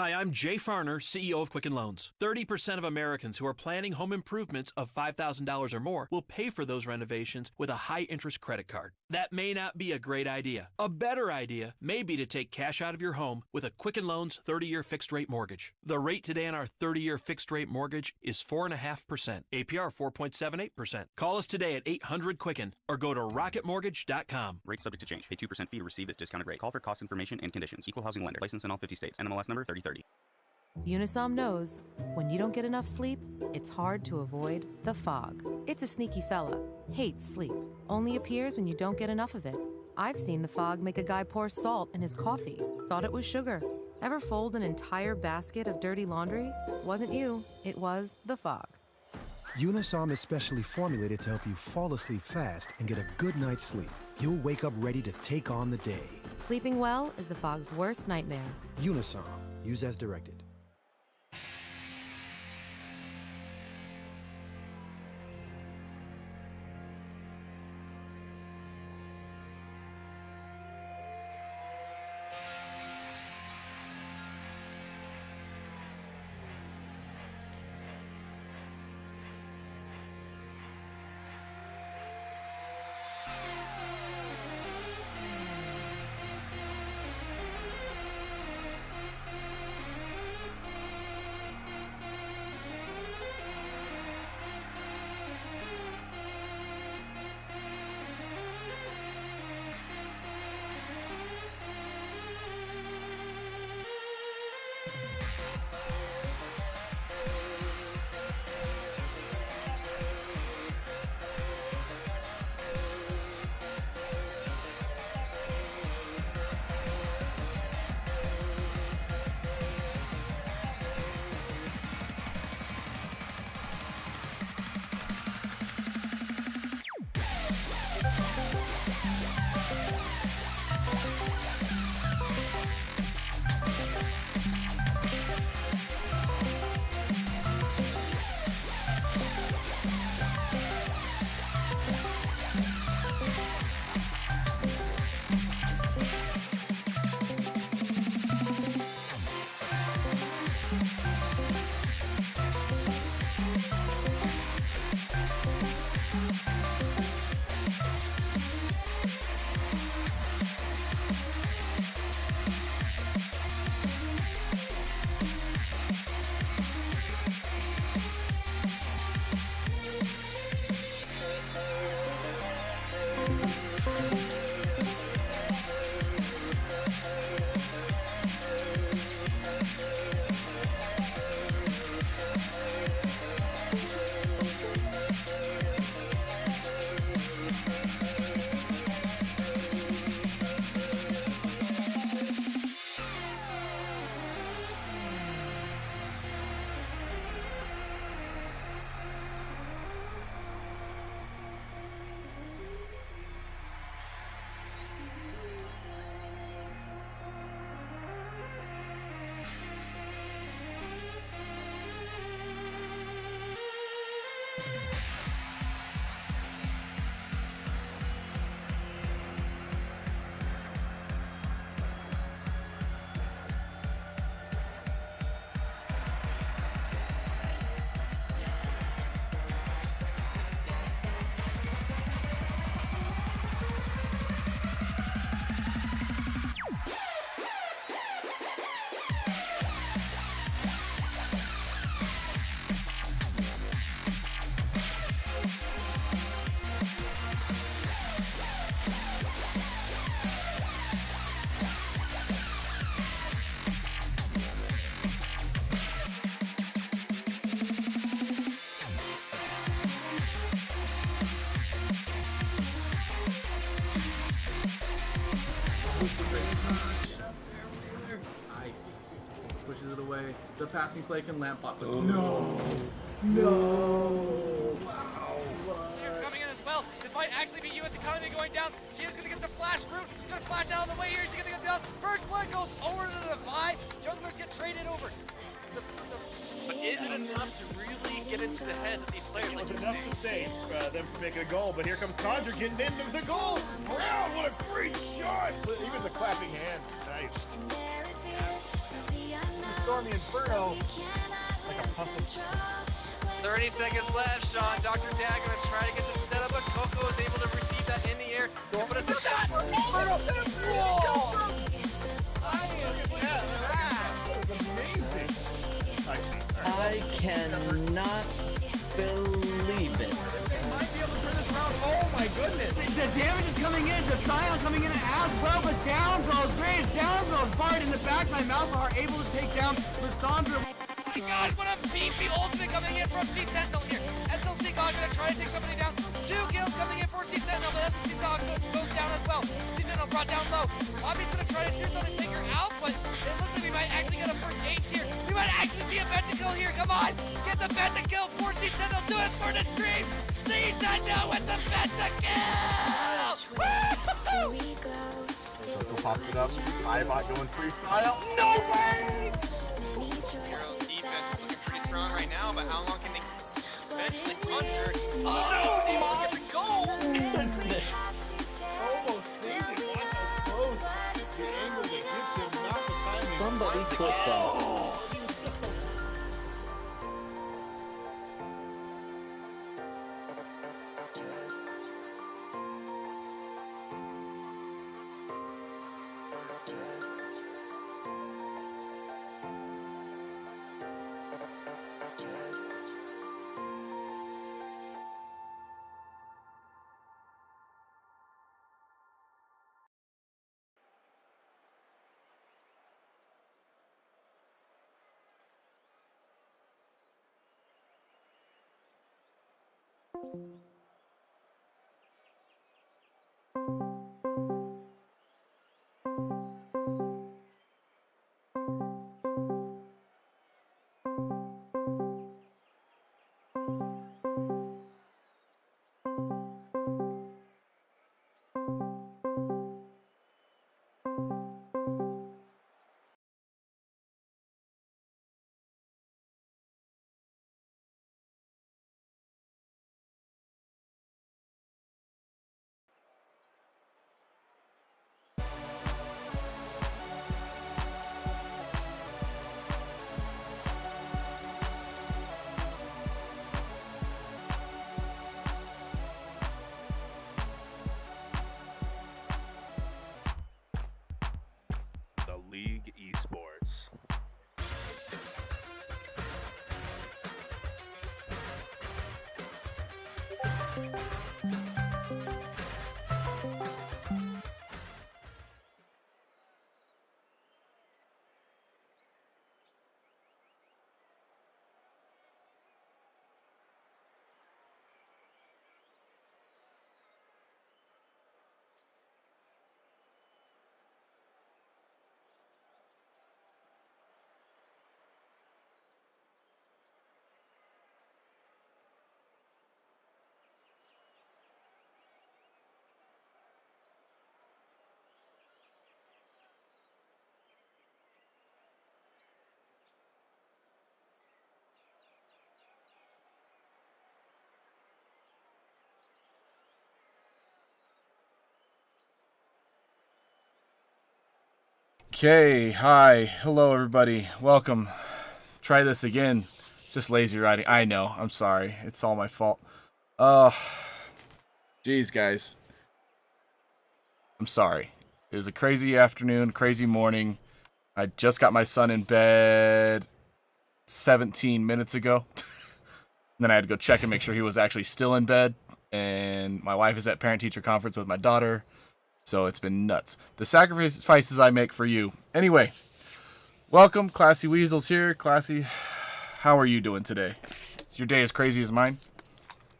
Hi, I'm Jay Farner, CEO of Quicken Loans. 30% of Americans who are planning home improvements of $5,000 or more will pay for those renovations with a high-interest credit card. That may not be a great idea. A better idea may be to take cash out of your home with a Quicken Loans 30-year fixed-rate mortgage. The rate today on our 30-year fixed-rate mortgage is 4.5%, APR 4.78%. Call us today at 800-QUICKEN or go to rocketmortgage.com. Rate subject to change. Pay 2% fee to receive this discounted rate. Call for cost information and conditions. Equal housing lender. License in all 50 states. NMLS number 3030. Unisom knows when you don't get enough sleep, it's hard to avoid the fog. It's a sneaky fella, hates sleep, only appears when you don't get enough of it. I've seen the fog make a guy pour salt in his coffee, thought it was sugar. Ever fold an entire basket of dirty laundry? Wasn't you, it was the fog. Unisom is specially formulated to help you fall asleep fast and get a good night's sleep. You'll wake up ready to take on the day. Sleeping well is the fog's worst nightmare. Unisom. Use as directed. Pushes it away. The passing play can lamp pop. No. Wow. She's coming in as well. This might actually be U.S. economy going down. She is going to get the flash route. She's going to flash out of the way here. She's going to get down. First blood goes over to the Divide. Jugglers get traded over. But is it enough to really get into the heads of these players? It was enough to save them from making a goal, but here comes Conjure getting into the goal. Brown, what a great shot! Even the clapping hands, nice. Stormy Inferno like a puppet. 30 seconds left. Sean, Dr. Dad gonna try to get the setup, but Coco is able to receive that in the air. But it's a shot. I cannot believe it. Oh my goodness! The damage is coming in, the silence coming in as well, but down goes Graves, down goes Bard in the back by Malphite are able to take down Lissandra. Oh my gosh, what a beefy ultimate coming in from C Sentinel here. SLC God gonna try to take somebody down. 2 kills coming in for C Sentinel, but SLC God goes down as well. C Sentinel brought down low. Bobby's gonna try to do something to take her out, but it looks like we might actually get a first ace here. We might actually see a pentakill here. Come on, get the pentakill for C Sentinel. Do it for the stream. C Sentinel with the pentakill. Woo! Coco pops it up. iBot going freestyle. No way! Hero's defense is looking pretty strong right now, but how long can they eventually conjure? Oh, no! Able to get the goal! Almost saved it. Watch how close the angle that gives him, not the timing. Somebody clip that. The League Esports. Okay, hi, hello everybody, welcome. Try this again. Just lazy writing. I know, I'm sorry. It's all my fault. Jeez, guys. I'm sorry. It was a crazy afternoon, crazy morning. I just got my son in bed 17 minutes ago. And then I had to go check and make sure he was actually still in bed. And my wife is at parent-teacher conference with my daughter. So it's been nuts. The sacrifices I make for you. Anyway, welcome. Classy Weasels here. Classy, how are you doing today? Is your day as crazy as mine?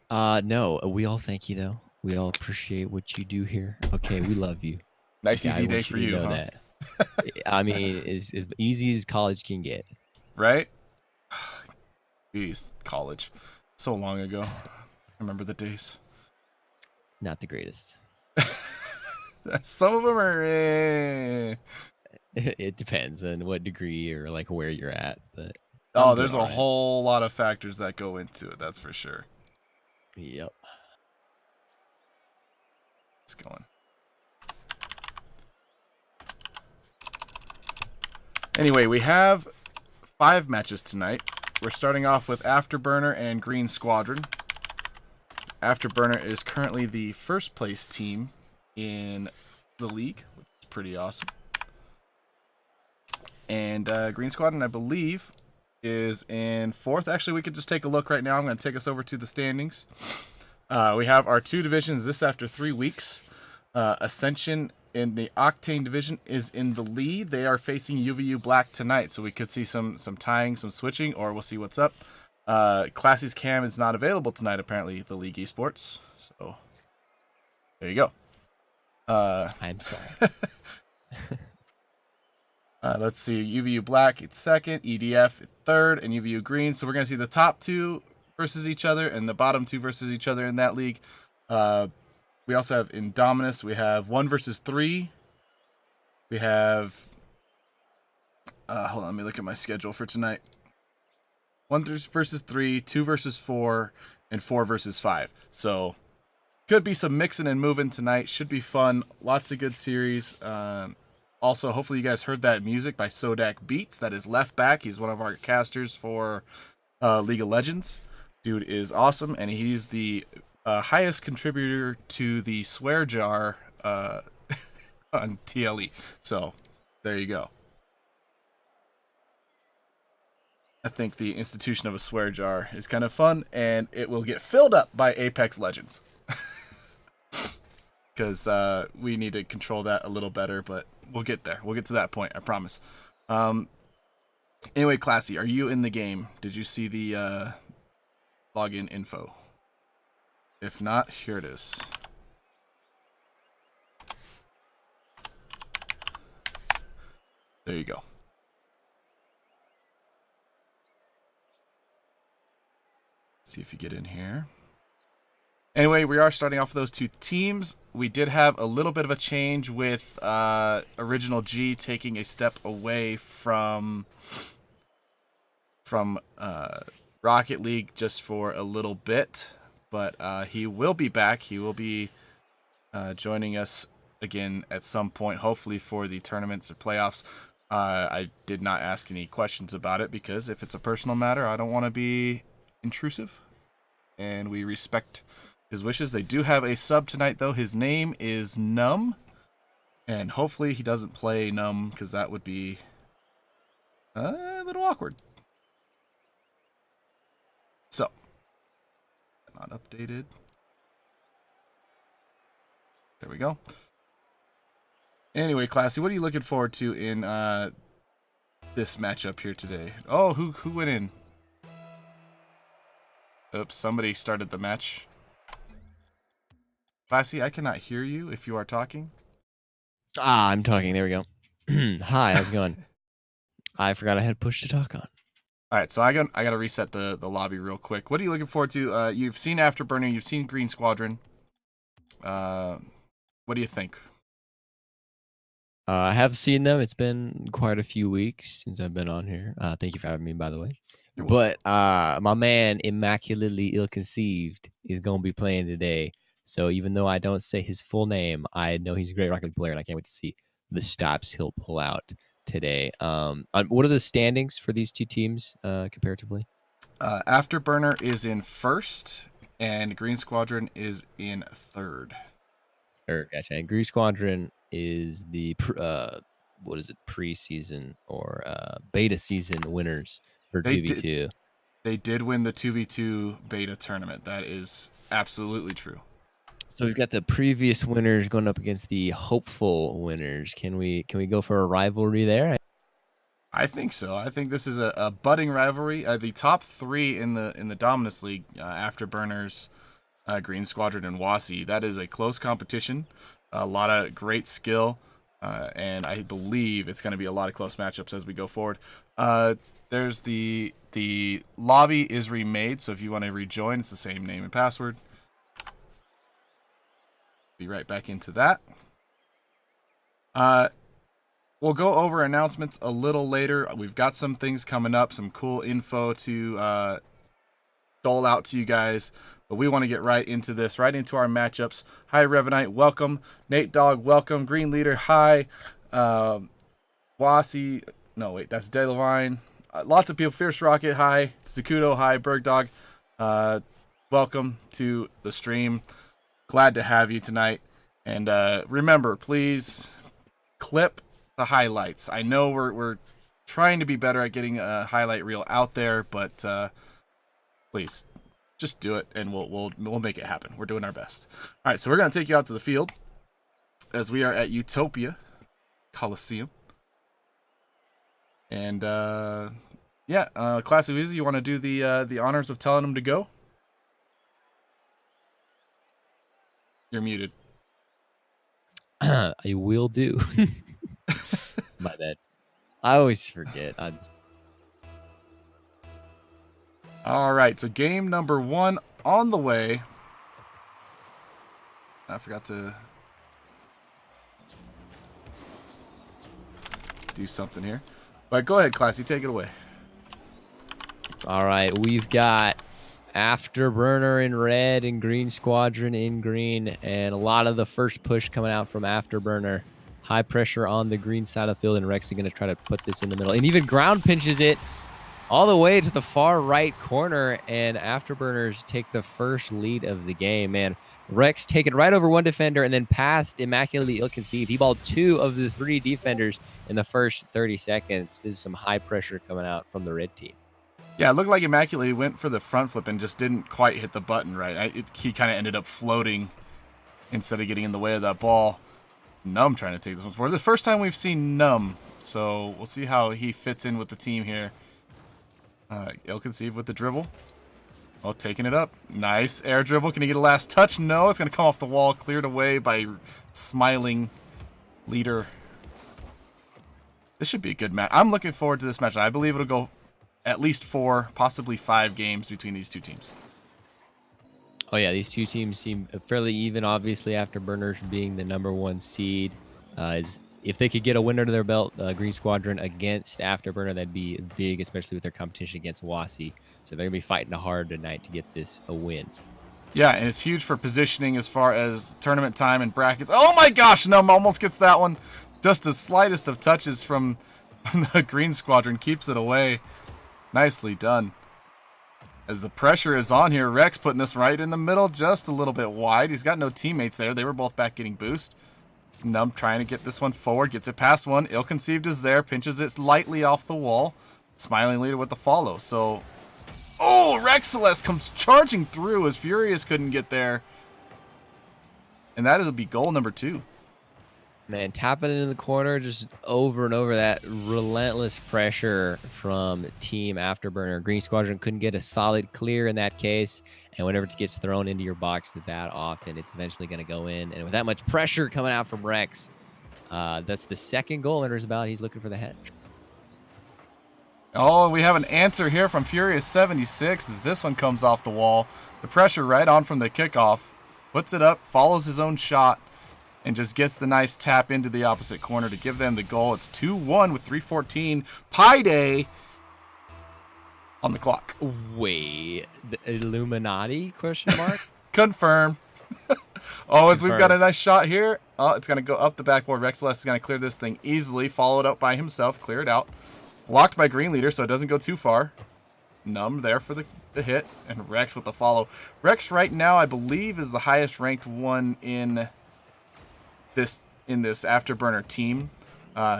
No. We all thank you, though. We all appreciate what you do here. Okay, we love you. Nice, easy day for you, know huh? That. I mean, it's as easy as college can get. Right? Jeez, college. So long ago. I remember the days. Not the greatest. Some of them are It depends on what degree or like where you're at, but there's a whole lot of factors that go into it, that's for sure. Yep. It's going. Anyway, we have 5 matches tonight. We're starting off with Afterburner and Green Squadron. Afterburner is currently the first place team in the league, which is pretty awesome. And Green Squadron, I believe, is in 4th. Actually, we could just take a look right now. I'm going to take us over to the standings. We have our 2 divisions this after 3 weeks. Ascension in the Octane division is in the lead. They are facing UVU Black tonight, so we could see some tying, some switching, or we'll see what's up. Classy's Cam is not available tonight, apparently, the League Esports. So, there you go. I'm sorry. Let's see. UVU Black, it's 2nd. EDF, 3rd. And UVU Green. So, we're going to see the top 2 versus each other and the bottom 2 versus each other in that league. We also have Indominus. We have 1 versus 3. We have... hold on, let me look at my schedule for tonight. 1 versus 3, 2 versus 4, and 4 versus 5. So, could be some mixing and moving tonight. Should be fun. Lots of good series. Also, hopefully you guys heard that music by Sodak Beats. That is Left Back. He's one of our casters for League of Legends. Dude is awesome, and he's the highest contributor to the swear jar on TLE. So, there you go. I think the institution of a swear jar is kind of fun, and it will get filled up by Apex Legends. Because we need to control that a little better, but we'll get there. We'll get to that point, I promise. Anyway, Classy, are you in the game? Did you see the login info? If not, here it is. There you go. See if you get in here. Anyway, we are starting off with those 2 teams. We did have a little bit of a change with Original G taking a step away from Rocket League just for a little bit, but he will be back. He will be joining us again at some point, hopefully for the tournaments or playoffs. I did not ask any questions about it because if it's a personal matter, I don't want to be intrusive, and we respect his wishes. They do have a sub tonight, though. His name is Numb, and hopefully he doesn't play Numb because that would be a little awkward. So, not updated. There we go. Anyway, Classy, what are you looking forward to in this matchup here today? Oh, who went in? Oops, somebody started the match. Classy, I cannot hear you if you are talking. I'm talking. There we go. Hi, how's it going? I forgot I had push to talk on. All right, so I got to reset the lobby real quick. What are you looking forward to? You've seen Afterburner, you've seen Green Squadron. What do you think? I have seen them. It's been quite a few weeks since I've been on here. Thank you for having me, by the way. But my man, Immaculately Ill-Conceived, is going to be playing today. So even though I don't say his full name, I know he's a great Rocket League player, and I can't wait to see the stops he'll pull out today. What are the standings for these 2 teams comparatively? Afterburner is in 1st, and Green Squadron is in 3rd. Gotcha. And Green Squadron is the preseason or beta season winners for 2v2. They did win the 2v2 beta tournament. That is absolutely true. So we've got the previous winners going up against the hopeful winners. Can we go for a rivalry there? I think so. I think this is a budding rivalry. The top 3 in the Dominus League, Afterburners, Green Squadron, and Wasi. That is a close competition. A lot of great skill, and I believe it's going to be a lot of close matchups as we go forward. There's the lobby is remade, so if you want to rejoin, it's the same name and password. Be right back into that. We'll go over announcements a little later. We've got some things coming up, some cool info to dole out to you guys. But we want to get right into this, right into our matchups. Hi, Revenite, welcome. Nate Dogg, welcome. Green Leader, hi. Wasi, no, wait, that's Delavine. lots of people. Fierce Rocket, hi. Zakudo, hi. Bergdog, welcome to the stream. Glad to have you tonight. And remember, please clip the highlights. I know we're trying to be better at getting a highlight reel out there, but please just do it, and we'll make it happen. We're doing our best. All right, so we're gonna take you out to the field as we are at Utopia Coliseum. And Classy Weezy, you want to do the honors of telling them to go? You're muted. I will do. My bad. I always forget. All right, so game number 1 on the way. I forgot to do something here. But go ahead, Classy, take it away. All right, we've got Afterburner in red and Green Squadron in green, and a lot of the first push coming out from Afterburner. High pressure on the green side of the field, and Rex is going to try to put this in the middle. And even ground pinches it all the way to the far right corner, and Afterburners take the first lead of the game. Man, Rex taking right over one defender and then past immaculately ill-conceived. He balled 2 of the 3 defenders in the first 30 seconds. This is some high pressure coming out from the red team. Yeah, it looked like Immaculately went for the front flip and just didn't quite hit the button right. He kind of ended up floating instead of getting in the way of that ball. Numb trying to take this one forward. The first time we've seen Numb, so we'll see how he fits in with the team here. Ill-conceived with the dribble. Oh, taking it up. Nice air dribble. Can he get a last touch? No, it's going to come off the wall. Cleared away by Smiling Leader. This should be a good match. I'm looking forward to this match. I believe it'll go at least 4, possibly 5 games between these 2 teams. Oh, yeah, these 2 teams seem fairly even, obviously, Afterburners being the #1 seed. If they could get a win under their belt, Green Squadron against Afterburner, that'd be big, especially with their competition against Wasi. So they're going to be fighting hard tonight to get this a win. Yeah, and it's huge for positioning as far as tournament time and brackets. Oh my gosh, Numb almost gets that one. Just the slightest of touches from the Green Squadron keeps it away. Nicely done. As the pressure is on here, Rex putting this right in the middle, just a little bit wide. He's got no teammates there. They were both back getting boost. Numb trying to get this one forward, gets it past one. Ill-conceived is there, pinches it lightly off the wall. Smiling Leader with the follow. So, oh, Rexceleste comes charging through as Furious couldn't get there. And that'll be goal number 2. Man, tapping it in the corner just over and over. That relentless pressure from Team Afterburner. Green Squadron couldn't get a solid clear in that case. And whenever it gets thrown into your box that often, it's eventually going to go in. And with that much pressure coming out from Rex, that's the second goal under his belt. He's looking for the head. Oh, we have an answer here from Furious76 as this one comes off the wall. The pressure right on from the kickoff. Puts it up, follows his own shot, and just gets the nice tap into the opposite corner to give them the goal. It's 2-1 with 3:14. Pi Day on the clock. Wait, the Illuminati, question mark? Confirm. As we've got a nice shot here. Oh, it's going to go up the backboard. Rexceleste is going to clear this thing easily. Followed up by himself. Clear it out. Blocked by Green Leader, so it doesn't go too far. Numb there for the hit. And Rex with the follow. Rex right now, I believe, is the highest ranked one in this Afterburner team.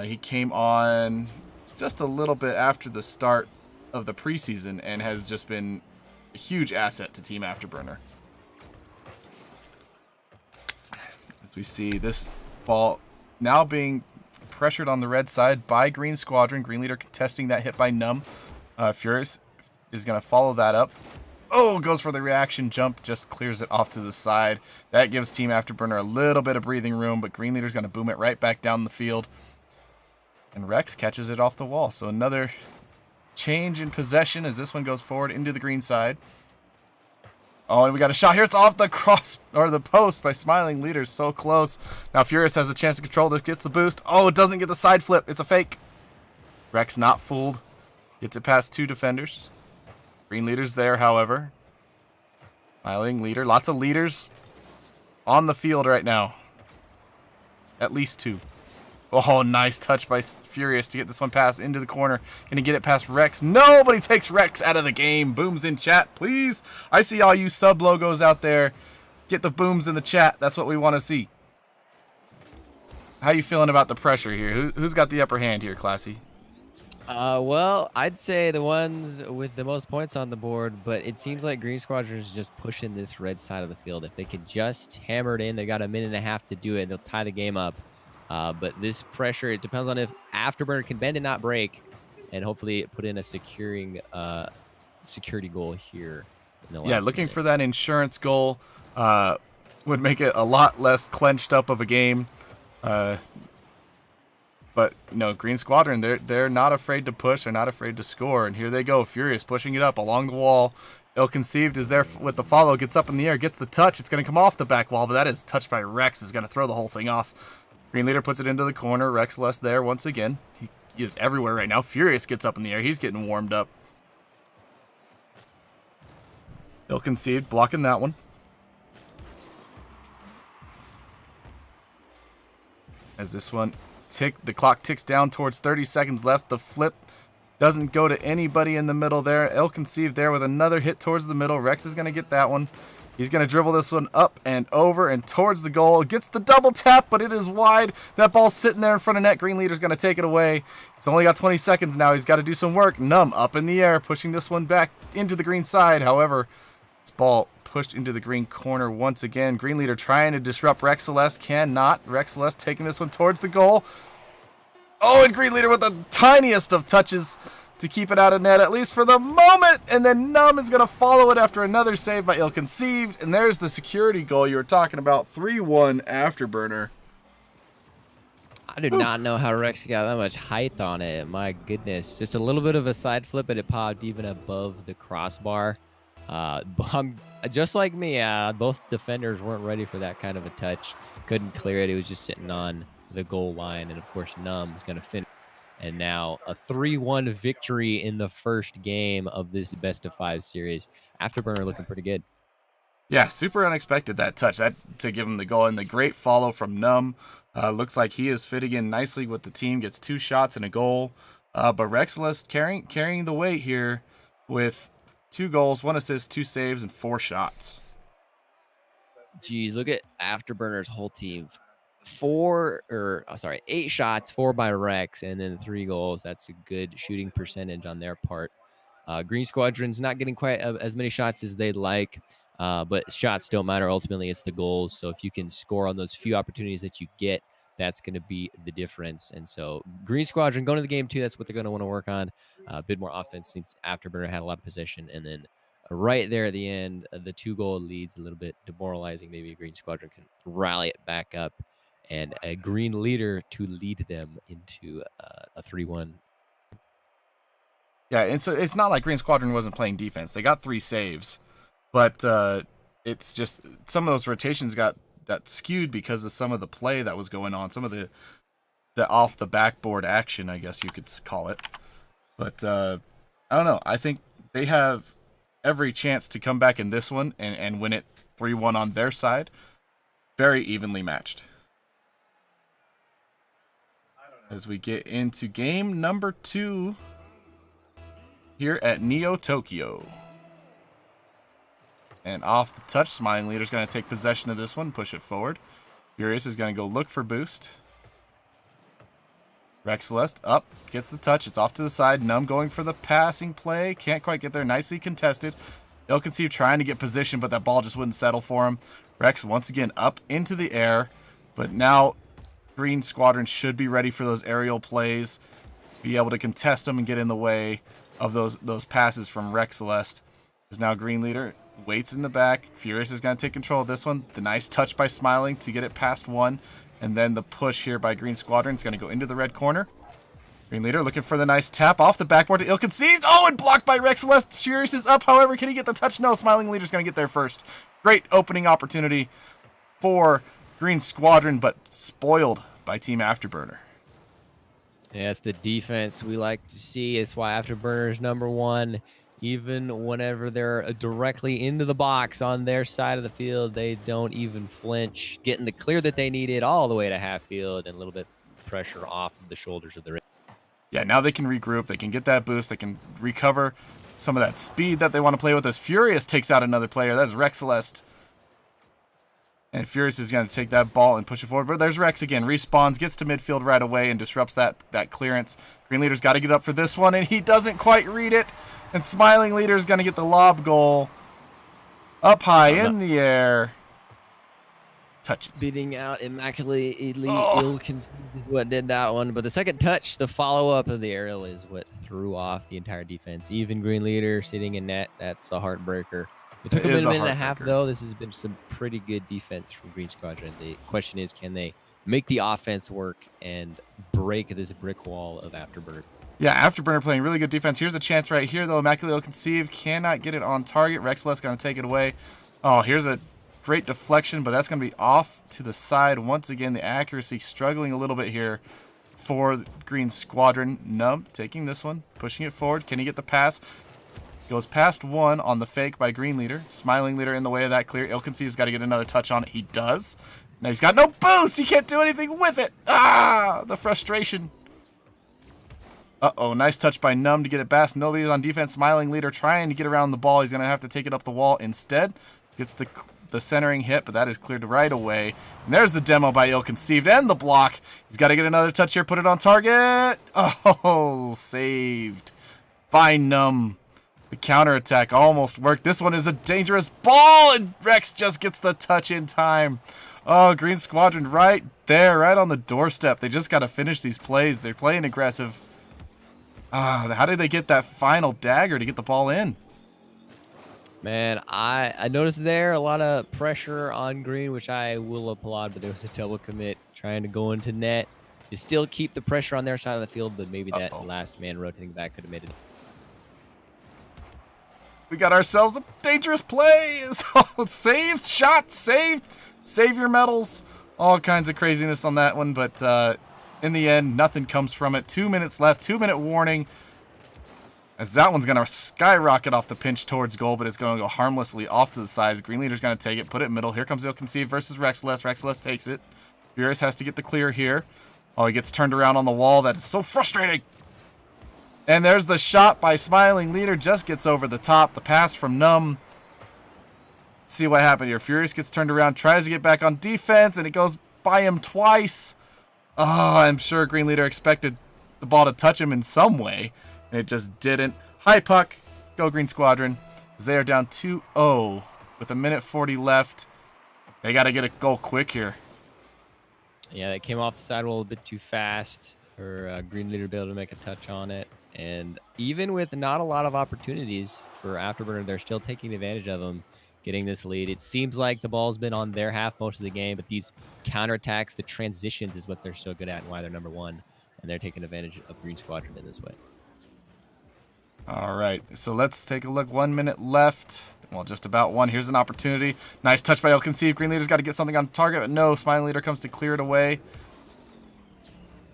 He came on just a little bit after the start of the preseason and has just been a huge asset to Team Afterburner. As we see this ball now being pressured on the red side by Green Squadron. Green Leader contesting that hit by Numb. Furious is going to follow that up. Oh, goes for the reaction jump, just clears it off to the side. That gives Team Afterburner a little bit of breathing room, but Green Leader's going to boom it right back down the field. And Rex catches it off the wall. So another change in possession as this one goes forward into the green side. Oh, and we got a shot here. It's off the cross or the post by Smiling Leader. So close. Now Furious has a chance to control this, gets the boost. Oh, it doesn't get the side flip. It's a fake. Rex not fooled. Gets it past 2 defenders. Green Leader's there, however. Smiling Leader. Lots of leaders on the field right now. At least 2. Oh, nice touch by Furious to get this one passed into the corner. Gonna get it past Rex. Nobody takes Rex out of the game. Booms in chat, please. I see all you sub logos out there. Get the booms in the chat. That's what we want to see. How you feeling about the pressure here? Who's got the upper hand here, Classy? Well, I'd say the ones with the most points on the board, but it seems like Green Squadron is just pushing this red side of the field. If they could just hammer it in, they got a minute and a half to do it. They'll tie the game up. But this pressure, it depends on if Afterburner can bend and not break, and hopefully put in a security goal here. Yeah, looking for that insurance goal would make it a lot less clenched up of a game. But Green Squadron, they're not afraid to push. They're not afraid to score. And here they go, Furious pushing it up along the wall. Ill-Conceived is there with the follow, gets up in the air, gets the touch. It's going to come off the back wall, but that is touched by Rex. Is going to throw the whole thing off. Green Leader puts it into the corner. Rex less there once again. He is everywhere right now. Furious gets up in the air. He's getting warmed up. Ill-Conceived blocking that one. As this one the clock ticks down towards 30 seconds left. The flip doesn't go to anybody in the middle there. Ill-Conceived there with another hit towards the middle. Rex is going to get that one. He's going to dribble this one up and over and towards the goal. Gets the double tap, but it is wide. That ball's sitting there in front of net. Green Leader's going to take it away. He's only got 20 seconds now. He's got to do some work. Numb up in the air, pushing this one back into the green side. However, this ball pushed into the green corner once again. Green Leader trying to disrupt Rex Celeste. Cannot. Rex Celeste taking this one towards the goal. Oh, and Green Leader with the tiniest of touches to keep it out of net, at least for the moment. And then Numb is going to follow it after another save by Ill-Conceived. And there's the security goal you were talking about. 3-1 Afterburner. I did not know how Rex got that much height on it. My goodness. Just a little bit of a side flip, and it popped even above the crossbar. Just like me, both defenders weren't ready for that kind of a touch. Couldn't clear it. It was just sitting on the goal line. And, of course, Numb is going to finish. And now a 3-1 victory in the first game of this best-of-5 series. Afterburner looking pretty good. Yeah, super unexpected, that touch. That to give him the goal. And the great follow from Numb. Looks like he is fitting in nicely with the team. Gets 2 shots and a goal. But Rex Celeste carrying the weight here with 2 goals, 1 assist, 2 saves, and 4 shots. Geez, look at Afterburner's whole team. 8 shots, 4 by Rex, and then 3 goals. That's a good shooting percentage on their part. Green Squadron's not getting quite as many shots as they'd like, but shots don't matter. Ultimately, it's the goals. So if you can score on those few opportunities that you get, that's going to be the difference. And so Green Squadron going to the game too. That's what they're going to want to work on. A bit more offense since Afterburner had a lot of possession. And then right there at the end, the 2-goal leads a little bit demoralizing. Maybe Green Squadron can rally it back up and a Green Leader to lead them into a 3-1. Yeah, and so it's not like Green Squadron wasn't playing defense. They got 3 saves, but it's just some of those rotations got skewed because of some of the play that was going on, some of the off the backboard action, I guess you could call it. But I don't know. I think they have every chance to come back in this one and win it 3-1 on their side. Very evenly matched. As we get into game number 2 here at Neo Tokyo. And off the touch, Smiling Leader's going to take possession of this one, push it forward. Furious is going to go look for boost. Rex Celeste up, gets the touch. It's off to the side. Numb going for the passing play. Can't quite get there. Nicely contested. Ill-Conceived trying to get position, but that ball just wouldn't settle for him. Rex once again up into the air. But now Green Squadron should be ready for those aerial plays. Be able to contest them and get in the way of those passes from Rex Celeste. Is now Green Leader. Waits in the back. Furious is going to take control of this one. The nice touch by Smiling to get it past 1. And then the push here by Green Squadron is going to go into the red corner. Green Leader looking for the nice tap off the backboard to Ill-Conceived. Oh, and blocked by Rex Celeste. Furious is up. However, can he get the touch? No, Smiling Leader's going to get there first. Great opening opportunity for Green Squadron, but spoiled by Team Afterburner. Yeah, it's the defense we like to see. It's why Afterburner is #1. Even whenever they're directly into the box on their side of the field, they don't even flinch, getting the clear that they needed all the way to half field and a little bit pressure off of the shoulders of the ring. Yeah, now they can regroup. They can get that boost. They can recover some of that speed that they want to play with as Furious takes out another player. That's Rex Celeste. And Furious is going to take that ball and push it forward. But there's Rex again. Respawns, gets to midfield right away, and disrupts that clearance. Green Leader's got to get up for this one, and he doesn't quite read it. And Smiling Leader's going to get the lob goal. Up high in the air. Touch it. Beating out Immaculately Ill-Conceived is what did that one. But the second touch, the follow-up of the aerial, is what threw off the entire defense. Even Green Leader sitting in net, that's a heartbreaker. It took a minute and a half, though. This has been some pretty good defense from Green Squadron. The question is, can they make the offense work and break this brick wall of Afterburner? Yeah, Afterburner playing really good defense. Here's a chance right here, though. Immaculately Ill-Conceived cannot get it on target. Rex Celeste going to take it away. Oh, here's a great deflection, but that's going to be off to the side. Once again, the accuracy struggling a little bit here for Green Squadron. Numb taking this one, pushing it forward. Can he get the pass? Goes past one on the fake by Green Leader. Smiling Leader in the way of that clear. Ill-Conceived's got to get another touch on it. He does. Now he's got no boost. He can't do anything with it. Ah, the frustration. Uh-oh, nice touch by Numb to get it past. Nobody's on defense. Smiling Leader trying to get around the ball. He's going to have to take it up the wall instead. Gets the centering hit, but that is cleared right away. And there's the demo by Ill-Conceived and the block. He's got to get another touch here. Put it on target. Oh, saved by Numb. The counterattack almost worked. This one is a dangerous ball, and Rex just gets the touch in time. Oh, Green Squadron right there, right on the doorstep. They just got to finish these plays. They're playing aggressive. How did they get that final dagger to get the ball in? Man, I noticed there a lot of pressure on Green, which I will applaud, but there was a double commit trying to go into net. You still keep the pressure on their side of the field, but maybe that last man rotating back could have made it. We got ourselves a dangerous play. Saved, shot, saved, save your medals. All kinds of craziness on that one, but in the end, nothing comes from it. 2 minutes left, 2-minute warning. As that one's going to skyrocket off the pinch towards goal, but it's going to go harmlessly off to the sides. Green Leader's going to take it, put it in middle. Here comes Ill-Conceived versus Rex Celeste. Rex Celeste takes it. Furious has to get the clear here. Oh, he gets turned around on the wall. That is so frustrating. And there's the shot by Smiling Leader. Just gets over the top. The pass from Numb. Let's see what happened here. Furious gets turned around, tries to get back on defense, and it goes by him twice. Oh, I'm sure Green Leader expected the ball to touch him in some way, and it just didn't. High puck. Go Green Squadron. As they are down 2-0 with 1:40 left. They got to get a goal quick here. Yeah, that came off the sidewall a bit too fast for Green Leader to be able to make a touch on it. And even with not a lot of opportunities for Afterburner, they're still taking advantage of them, getting this lead. It seems like the ball's been on their half most of the game, but these counterattacks, the transitions is what they're so good at and why they're number one. And they're taking advantage of Green Squadron in this way. All right, so let's take a look. 1 minute left. Well, just about one. Here's an opportunity. Nice touch by Ill-Conceived. Green Leader's got to get something on target, but no. Smiling Leader comes to clear it away.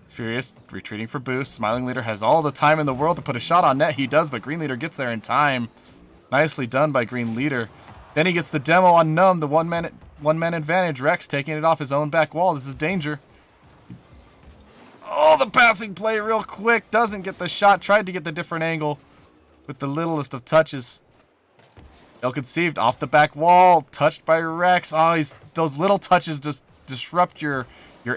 Furious retreating for boost. Smiling Leader has all the time in the world to put a shot on net. He does, but Green Leader gets there in time. Nicely done by Green Leader. Then he gets the demo on Numb, the one-man advantage. Rex taking it off his own back wall. This is danger. Oh, the passing play real quick. Doesn't get the shot. Tried to get the different angle with the littlest of touches. Ill-Conceived off the back wall. Touched by Rex. Oh, those little touches just disrupt your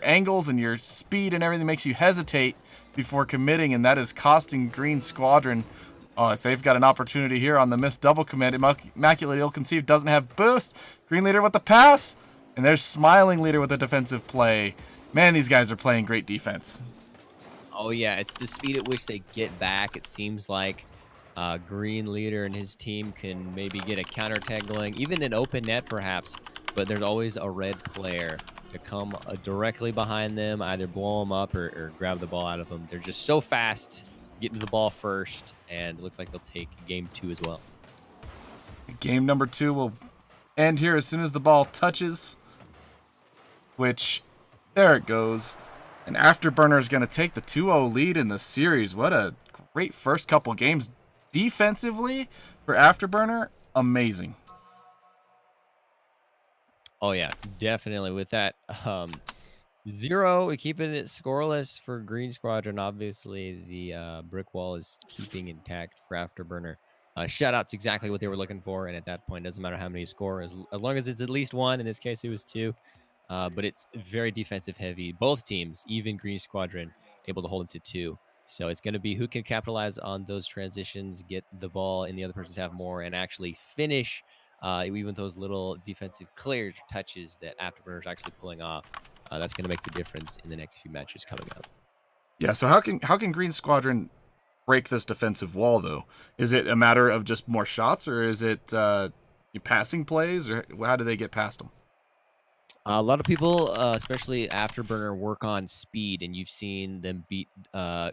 angles and your speed and everything, makes you hesitate before committing, and that is costing Green Squadron. Oh, so they've got an opportunity here on the missed double commit. Immaculate Ill-Conceived doesn't have boost. Green Leader with the pass, and there's Smiling Leader with a defensive play. Man, these guys are playing great defense. Oh, yeah, it's the speed at which they get back. It seems like Green Leader and his team can maybe get a counterattack going, even in open net perhaps, but there's always a red player to come directly behind them, either blow them up or grab the ball out of them. They're just so fast, getting to the ball first, and it looks like they'll take game 2 as well. Game number 2 will end here as soon as the ball touches, which, there it goes. And Afterburner is going to take the 2-0 lead in the series. What a great first couple games defensively for Afterburner. Amazing. Oh, yeah, definitely. With that 0, keeping it scoreless for Green Squadron. Obviously, the brick wall is keeping intact for Afterburner. Shutout's exactly what they were looking for, and at that point, it doesn't matter how many you score, as long as it's at least 1. In this case, it was 2. But it's very defensive heavy. Both teams, even Green Squadron, able to hold them to 2. So it's going to be who can capitalize on those transitions, get the ball in the other person's half more, and actually finish even those little defensive clears or touches that Afterburner's actually pulling off. That's going to make the difference in the next few matches coming up. Yeah, so how can Green Squadron break this defensive wall, though? Is it a matter of just more shots, or is it passing plays, or how do they get past them? A lot of people, especially Afterburner, work on speed, and you've seen them beat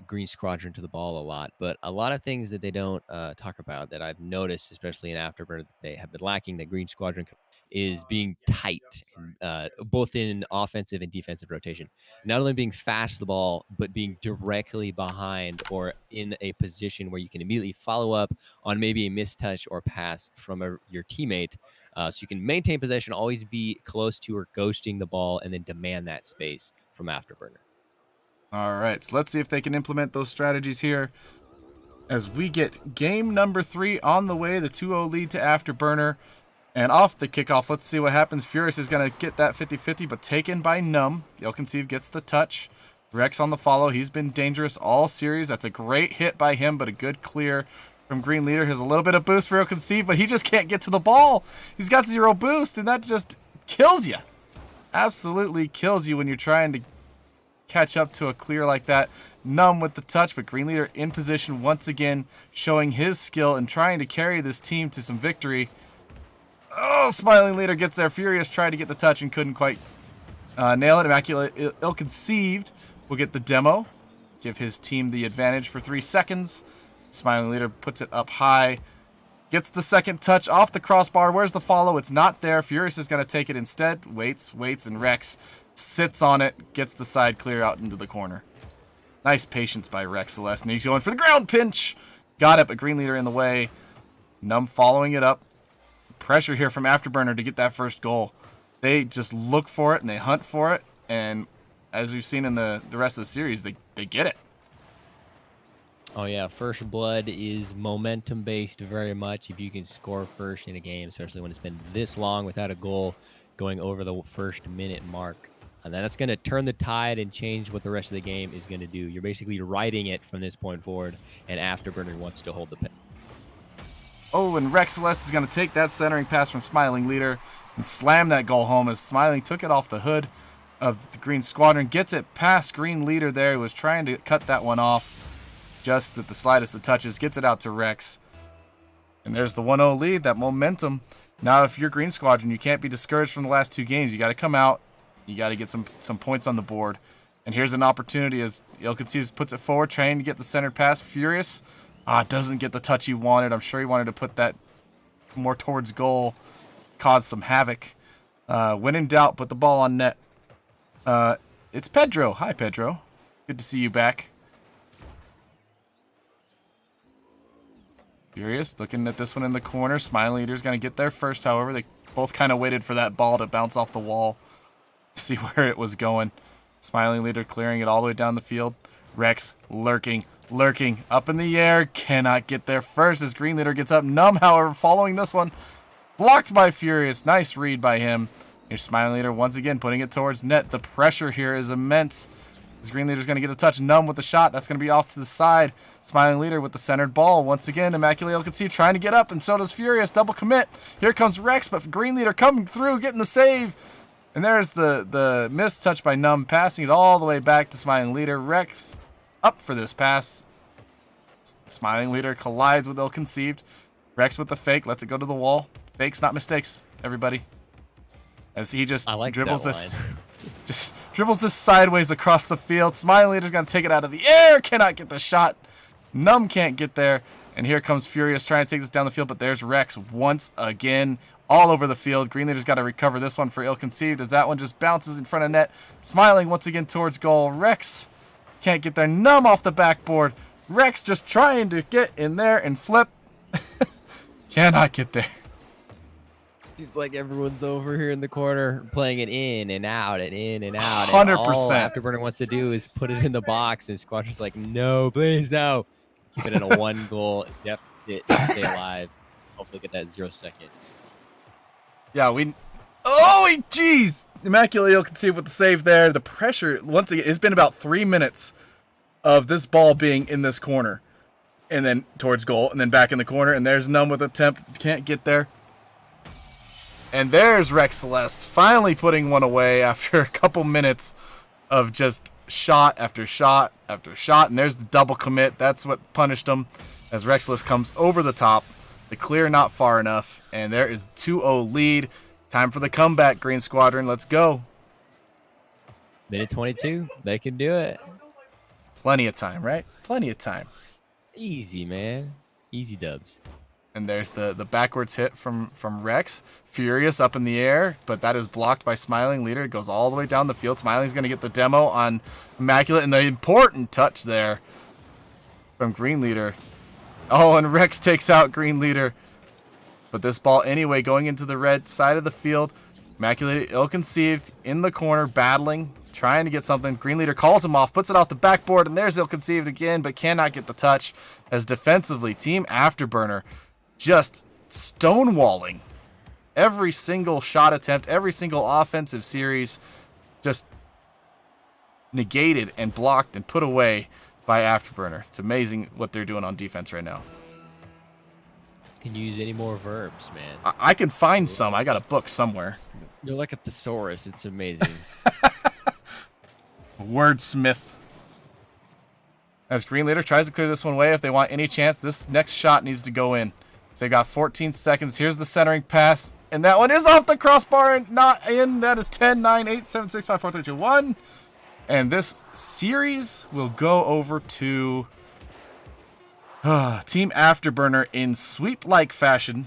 Green Squadron to the ball a lot. But a lot of things that they don't talk about that I've noticed, especially in Afterburner, that they have been lacking, that Green Squadron is being tight, both in offensive and defensive rotation. Not only being fast to the ball, but being directly behind or in a position where you can immediately follow up on maybe a mistouch or pass from your teammate. So you can maintain possession, always be close to or ghosting the ball, and then demand that space from Afterburner. All right, so let's see if they can implement those strategies here as we get game number 3 on the way, the 2-0 lead to Afterburner. And off the kickoff, let's see what happens. Furious is going to get that 50-50, but taken by Numb. Ilconceived gets the touch. Rex on the follow. He's been dangerous all series. That's a great hit by him, but a good clear from Green Leader. Has a little bit of boost for Ilconceived, but he just can't get to the ball. He's got 0 boost, and that just kills you. Absolutely kills you when you're trying to catch up to a clear like that. Numb with the touch, but Green Leader in position once again, showing his skill and trying to carry this team to some victory. Oh, Smiling Leader gets there. Furious tried to get the touch and couldn't quite nail it. Immaculate Ill-Conceived will get the demo. Give his team the advantage for 3 seconds. Smiling Leader puts it up high. Gets the second touch off the crossbar. Where's the follow? It's not there. Furious is going to take it instead. Waits, and Rex sits on it. Gets the side clear out into the corner. Nice patience by Rex Celeste. And he's going for the ground pinch. Got it, but Green Leader in the way. Numb following it up. Pressure here from Afterburner to get that first goal. They just look for it and they hunt for it, and as we've seen in the rest of the series, they get it. Oh yeah, first blood is momentum based very much. If you can score first in a game, especially when it's been this long without a goal, going over the first minute mark, and then that's going to turn the tide and change what the rest of the game is going to do. You're basically riding it from this point forward, and Afterburner wants to hold the pen. Oh, and Rex Celeste is going to take that centering pass from Smiling Leader and slam that goal home as Smiling took it off the hood of the Green Squadron. Gets it past Green Leader there. He was trying to cut that one off just at the slightest of touches. Gets it out to Rex. And there's the 1-0 lead, that momentum. Now, if you're Green Squadron, you can't be discouraged from the last 2 games. You got to come out. You got to get some points on the board. And here's an opportunity as Ill-Conceived puts it forward, trying to get the centered pass. Furious. Doesn't get the touch he wanted. I'm sure he wanted to put that more towards goal, cause some havoc. When in doubt, put the ball on net. It's Pedro. Hi, Pedro. Good to see you back. Furious looking at this one in the corner. Smiling Leader's going to get there first, however. They both kind of waited for that ball to bounce off the wall to see where it was going. Smiling Leader clearing it all the way down the field. Rex lurking up in the air, cannot get there first as Green Leader gets up. Numb, however, following this one, blocked by Furious. Nice read by him. Here's Smiling Leader once again putting it towards net. The pressure here is immense as Green Leader's going to get a touch. Numb with the shot, that's going to be off to the side. Smiling Leader with the centered ball once again. Immaculate Ill-Conceived trying to get up, and so does Furious. Double commit. Here comes Rex, but Green Leader coming through, getting the save. And there's the missed touch by Numb, passing it all the way back to Smiling Leader. Rex up for this pass. Smiling Leader collides with Ill-Conceived. Rex with the fake, lets it go to the wall. Fakes, not mistakes, everybody. As he just dribbles this, just dribbles this sideways across the field. Smiling Leader's gonna take it out of the air, cannot get the shot. Numb can't get there, and here comes Furious trying to take this down the field, but there's Rex once again, all over the field. Green Leader's got to recover this one for Ill-Conceived as that one just bounces in front of net. Smiling once again towards goal. Rex can't get there. Numb off the backboard. Rex just trying to get in there and flip. Cannot get there. Seems like everyone's over here in the corner playing it in and out and in and out. And all 100%. Afterburner wants to do is put it in the box, and Squadron's like, no, please, no. Keep it in a 1-goal deficit to stay alive. Hopefully get that 0-second. Yeah, oh, jeez. Immaculate Eel Conceived with the save there. The pressure, once again, it's been about 3 minutes of this ball being in this corner. And then towards goal, and then back in the corner. And there's Numb with attempt. Can't get there. And there's Rex Celeste finally putting one away after a couple minutes of just shot after shot after shot. And there's the double commit. That's what punished him as Rex Celeste comes over the top. The clear not far enough. And there is 2-0 lead. Time for the comeback, Green Squadron. Let's go. Minute 22. They can do it. Plenty of time, right? Plenty of time. Easy, man. Easy dubs. And there's the backwards hit from Rex. Furious up in the air, but that is blocked by Smiling Leader. It goes all the way down the field. Smiling's going to get the demo on Immaculate, and the important touch there from Green Leader. Oh, and Rex takes out Green Leader. But this ball anyway going into the red side of the field. Immaculate, ill-conceived, in the corner, battling, trying to get something. Green Leader calls him off, puts it off the backboard, and there's ill-conceived again, but cannot get the touch. As defensively, Team Afterburner just stonewalling every single shot attempt, every single offensive series, just negated and blocked and put away by Afterburner. It's amazing what they're doing on defense right now. Can you use any more verbs, man? I can find some. I got a book somewhere. You're like a thesaurus. It's amazing. Wordsmith. As Green Leader tries to clear this one away, if they want any chance, this next shot needs to go in. So they got 14 seconds. Here's the centering pass. And that one is off the crossbar and not in. That is 10, 9, 8, 7, 6, 5, 4, 3, 2, 1. And this series will go over to Team Afterburner in sweep-like fashion.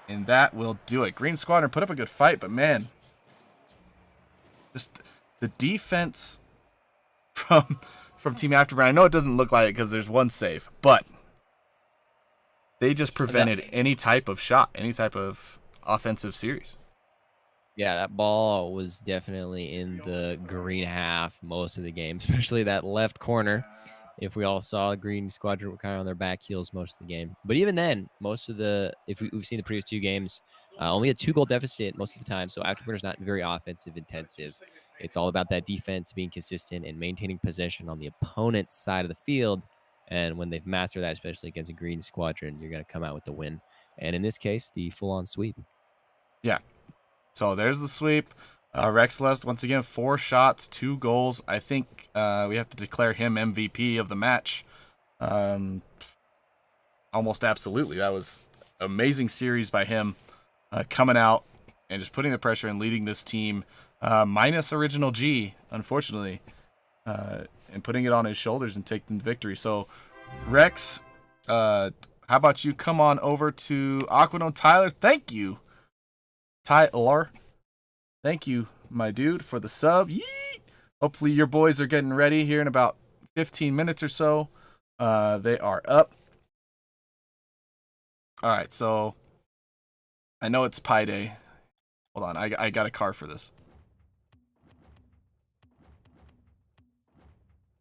And that will do it. Green Squadron put up a good fight, but man, just the defense from Team Afterburner. I know it doesn't look like it because there's one save, but they just prevented any type of shot, any type of offensive series. Yeah, that ball was definitely in the green half most of the game, especially that left corner. If we all saw, Green Squadron were kind of on their back heels most of the game. But even then, most of the, if we've seen the previous two games, only a 2-goal deficit most of the time. So Afterburner's not very offensive intensive. It's all about that defense being consistent and maintaining possession on the opponent's side of the field. And when they've mastered that, especially against a Green Squadron, you're going to come out with the win. And in this case, the full-on sweep. Yeah. So there's the sweep. Rex Celeste, once again, 4 shots, 2 goals. I think we have to declare him MVP of the match. Almost absolutely. That was an amazing series by him, coming out and just putting the pressure and leading this team, minus Original G, unfortunately, and putting it on his shoulders and taking the victory. So, Rex, how about you come on over to Aquadome? Tyler, thank you. Tyler, thank you, my dude, for the sub. Yeet! Hopefully your boys are getting ready here in about 15 minutes or so. They are up. All right, so I know it's Pi Day. Hold on, I got a car for this.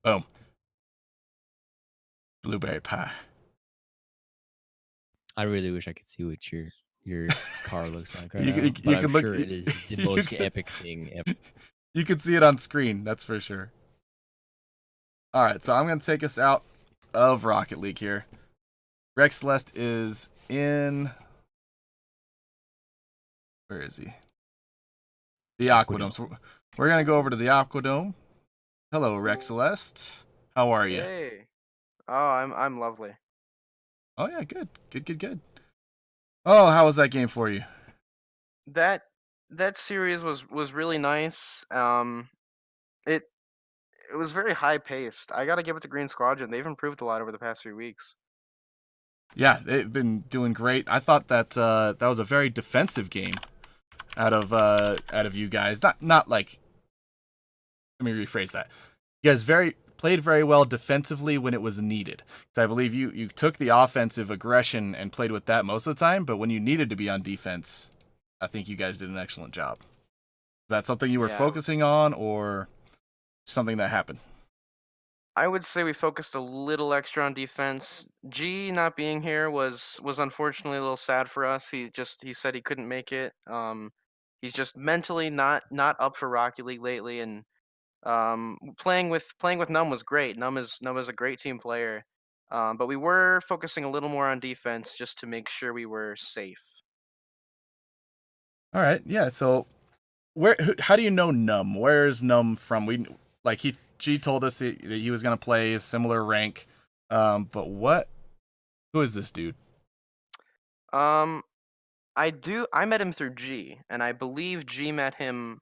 Boom. Blueberry pie. I really wish I could see what your car looks like right you now. you But I'm can look. sure it is the most epic thing ever. You can see it on screen, that's for sure. All right, so I'm going to take us out of Rocket League here. Rex Celeste is in... Where is he? The Aquadome. So we're going to go over to the Aquadome. Hello, Rex Celeste. How are you? Hey. Oh, I'm lovely. Oh, yeah, good. Good. Oh, how was that game for you? That series was really nice. It was very high paced. I gotta give it to Green Squadron. They've improved a lot over the past 3 weeks. Yeah, they've been doing great. I thought that that was a very defensive game out of you guys. Not like, let me rephrase that. You guys very played very well defensively when it was needed. So I believe you took the offensive aggression and played with that most of the time, but when you needed to be on defense, I think you guys did an excellent job. Is that something you were focusing on, or something that happened? I would say we focused a little extra on defense. G not being here was unfortunately a little sad for us. He said he couldn't make it. He's just mentally not up for Rocket League lately, and playing with Num was great. Num is a great team player. But we were focusing a little more on defense just to make sure we were safe. All right, yeah. So how do you know Num? Where is Num from? G told us that he was gonna play a similar rank. But who is this dude? Um, I met him through G, and I believe G met him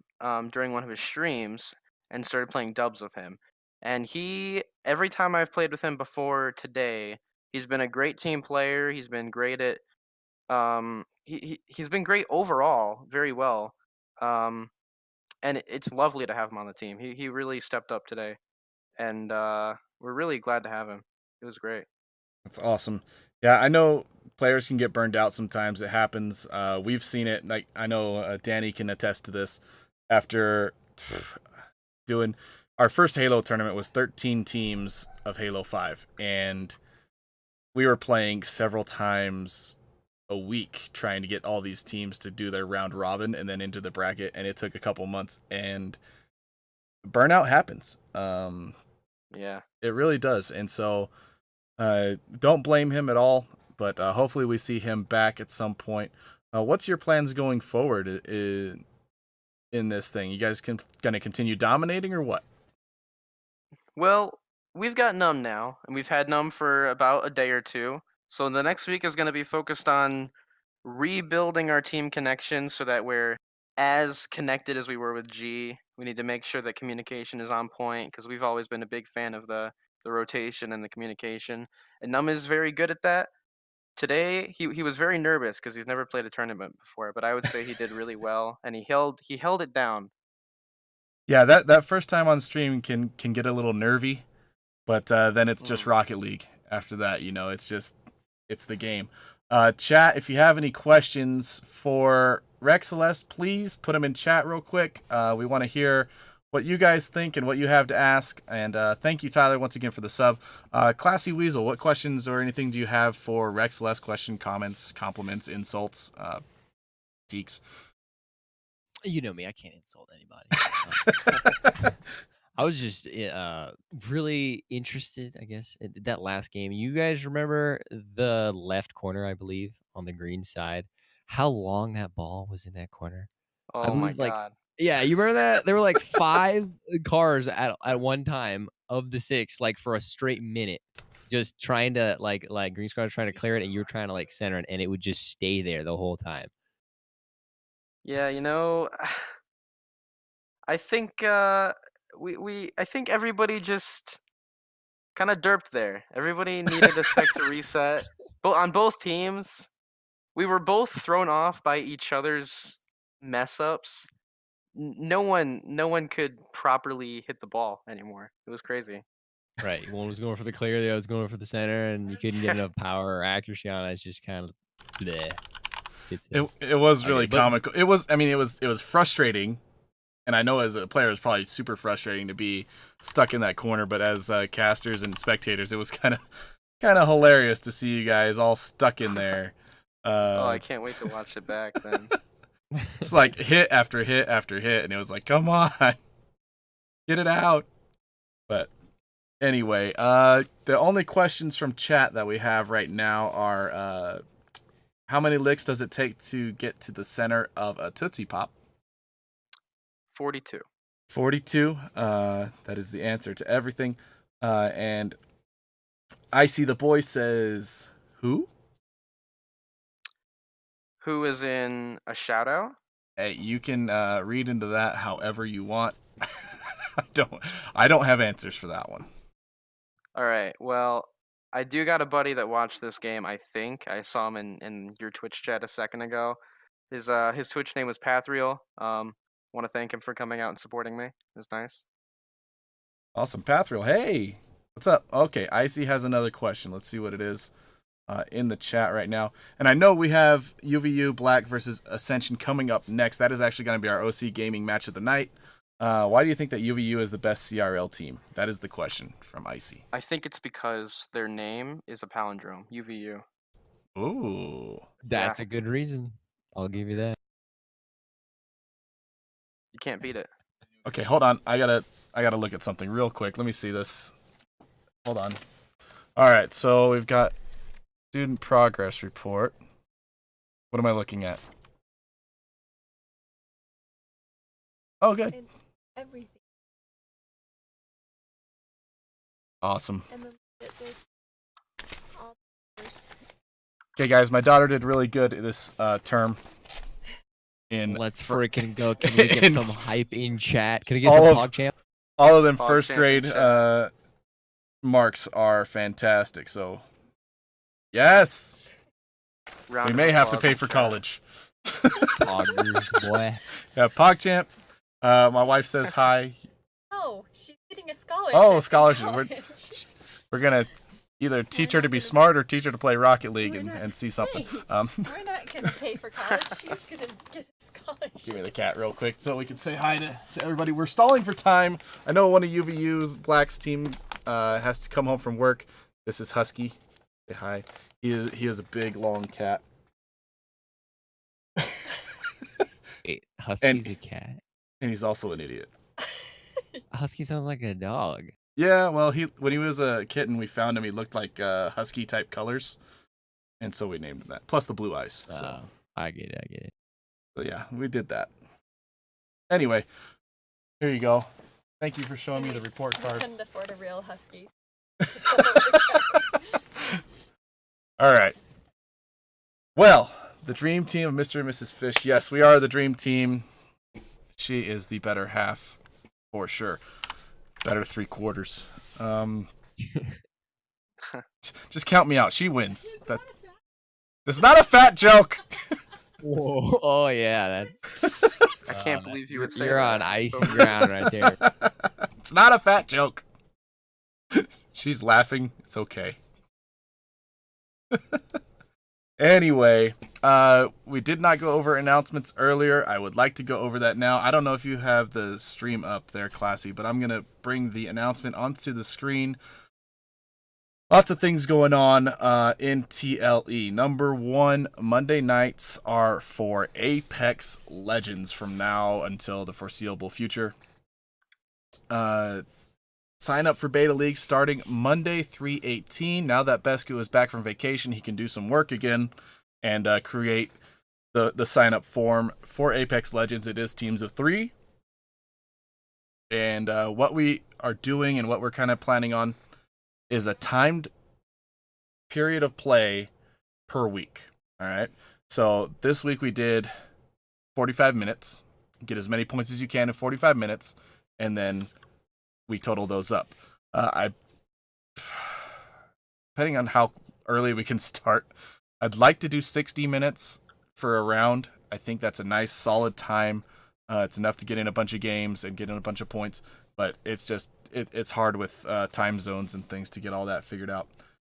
during one of his streams and started playing dubs with him. And every time I've played with him before today, he's been a great team player. He's been great at he's been great overall, very well. And it's lovely to have him on the team. He really stepped up today, and we're really glad to have him. It was great. That's awesome. Yeah, I know players can get burned out sometimes. It happens. We've seen it. Like I know Danny can attest to this. After doing our first Halo tournament was 13 teams of Halo 5, and we were playing several times a week trying to get all these teams to do their round robin and then into the bracket, and it took a couple months, and burnout happens. Yeah, it really does. And so don't blame him at all, but hopefully we see him back at some point. What's your plans going forward in this thing? You guys gonna continue dominating or what? Well, we've got Num now, and we've had Num for about a day or two. So the next week is going to be focused on rebuilding our team connection so that we're as connected as we were with G. We need to make sure that communication is on point because we've always been a big fan of the rotation and the communication. And Num is very good at that. Today he was very nervous because he's never played a tournament before, but I would say he did really well and he held it down. Yeah, that first time on stream can get a little nervy, but then it's just Rocket League. After that, it's the game. Chat, if you have any questions for Rex Celeste, please put them in chat real quick. We want to hear what you guys think and what you have to ask. And thank you, Tyler, once again for the sub. Classy Weasel, what questions or anything do you have for Rex Celeste? Question, comments, compliments, insults, critiques? You know me, I can't insult anybody. I was just really interested, I guess, in that last game. You guys remember the left corner, I believe, on the green side? How long that ball was in that corner? I Oh my believe, god. yeah, you remember that? There were like 5 cars at one time of the 6, like for a straight minute, just trying to like green squad trying to clear it, and you were trying to like center it, and it would just stay there the whole time. Yeah, I think I think everybody just kind of derped there. Everybody needed a sec to reset. But on both teams, we were both thrown off by each other's mess ups. No one could properly hit the ball anymore. It was crazy. Right, one was going for the clear, the other was going for the center, and you couldn't get enough power or accuracy on it. It's just kind of bleh. It was really comical. It was frustrating, and I know as a player it's probably super frustrating to be stuck in that corner. But as casters and spectators, it was kind of hilarious to see you guys all stuck in there. Oh, I can't wait to watch it back then. It's like hit after hit after hit, and it was like, come on, get it out. But anyway, the only questions from chat that we have right now are how many licks does it take to get to the center of a Tootsie Pop? 42. 42. That is the answer to everything. And I see the boy says, who? Who is in a shout out? Hey, you can read into that however you want. I don't have answers for that one. All right. Well, I do got a buddy that watched this game. I think I saw him in your Twitch chat a second ago. His Twitch name was Pathreal. Want to thank him for coming out and supporting me. It was nice. Awesome. Pathriel, hey, what's up? Okay, Icy has another question. Let's see what it is in the chat right now. And I know we have UVU Black versus Ascension coming up next. That is actually going to be our OC Gaming match of the night. Why do you think that UVU is the best CRL team? That is the question from Icy. I think it's because their name is a palindrome, UVU. Ooh. That's a good reason. I'll give you that. You can't beat it. Okay, hold on. I gotta look at something real quick. Let me see this. Hold on. All right, so we've got student progress report. What am I looking at? Oh, good. And everything. Awesome. And then there's all others. Okay, guys, my daughter did really good this term. Let's freaking go. Can we get some hype in chat? Can we get all some of, PogChamp? All of them Pog first champ grade marks are fantastic. So, yes, Round we of may have to applause pay in for chat. college. Poggers, boy. Yeah, PogChamp. My wife says hi. Oh, she's getting a scholarship. Oh, scholarship. We're gonna either teach her to be smart or teach her to play Rocket League and see something. Hey, we're not gonna pay for college. She's gonna get a scholarship. Give me the cat real quick so we can say hi to everybody. We're stalling for time. I know one of UVU's Black's team has to come home from work. This is Husky. Say hi. He is a big long cat. Wait, Husky's a cat. And he's also an idiot. Husky sounds like a dog. Yeah, well, when he was a kitten, we found him. He looked like husky type colors, and so we named him that. Plus the blue eyes. So I get it. So yeah, we did that. Anyway, here you go. Thank you for showing me the report I card. couldn't afford a real husky. All right. Well, the dream team of Mr. and Mrs. Fish. Yes, we are the dream team. She is the better half, for sure. Better 3/4. Just count me out. She wins. This is not a fat joke. Whoa! Oh yeah, that's. I can't believe you would say You're that. on icy ground right there. It's not a fat joke. She's laughing. It's okay. Anyway, we did not go over announcements earlier. I would like to go over that now. I don't know if you have the stream up there, Classy, but I'm going to bring the announcement onto the screen. Lots of things going on in TLE. Number one, Monday nights are for Apex Legends from now until the foreseeable future. Sign up for Beta League starting Monday, 3/18. Now that Besku is back from vacation, he can do some work again and create the sign up form for Apex Legends. It is teams of 3. And what we are doing and what we're kind of planning on is a timed period of play per week. All right. So this week we did 45 minutes. Get as many points as you can in 45 minutes. And then we total those up. Depending on how early we can start, I'd like to do 60 minutes for a round. I think that's a nice solid time. It's enough to get in a bunch of games and get in a bunch of points, but it's just it's hard with time zones and things to get all that figured out.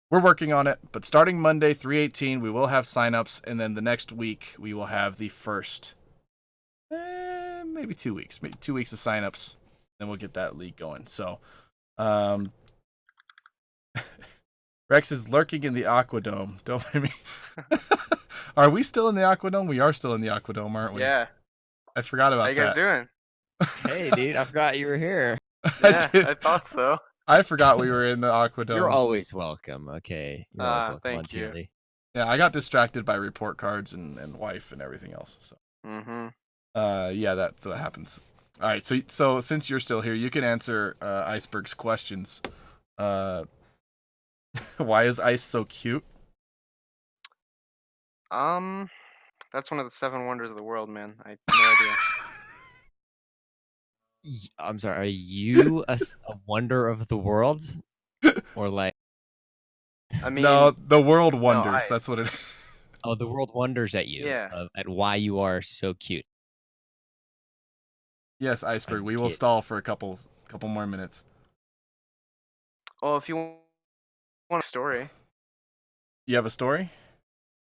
We're working on it, but starting Monday 3/18, we will have signups, and then the next week we will have the first maybe 2 weeks, maybe 2 weeks of signups. Then we'll get that league going. So, Rex is lurking in the Aquadome. Don't mind me. Are we still in the Aquadome? We are still in the Aquadome, aren't we? Yeah. I forgot about that. How you guys doing? Hey, dude, I forgot you were here. Yeah, I thought so. I forgot we were in the Aquadome. You're always welcome. Okay. You're always welcome thank on you. TLE. Yeah, I got distracted by report cards and wife and everything else. So. Yeah, that's what happens. All right, so since you're still here, you can answer Iceberg's questions. Why is Ice so cute? That's one of the 7 wonders of the world, man. I have no idea. I'm sorry. Are you a wonder of the world, or like? I mean, no, the world wonders. Ice. That's what it is. Oh, the world wonders at you. Yeah. At why you are so cute. Yes, Iceberg. We will stall for a couple more minutes. Oh, if you want a story. You have a story?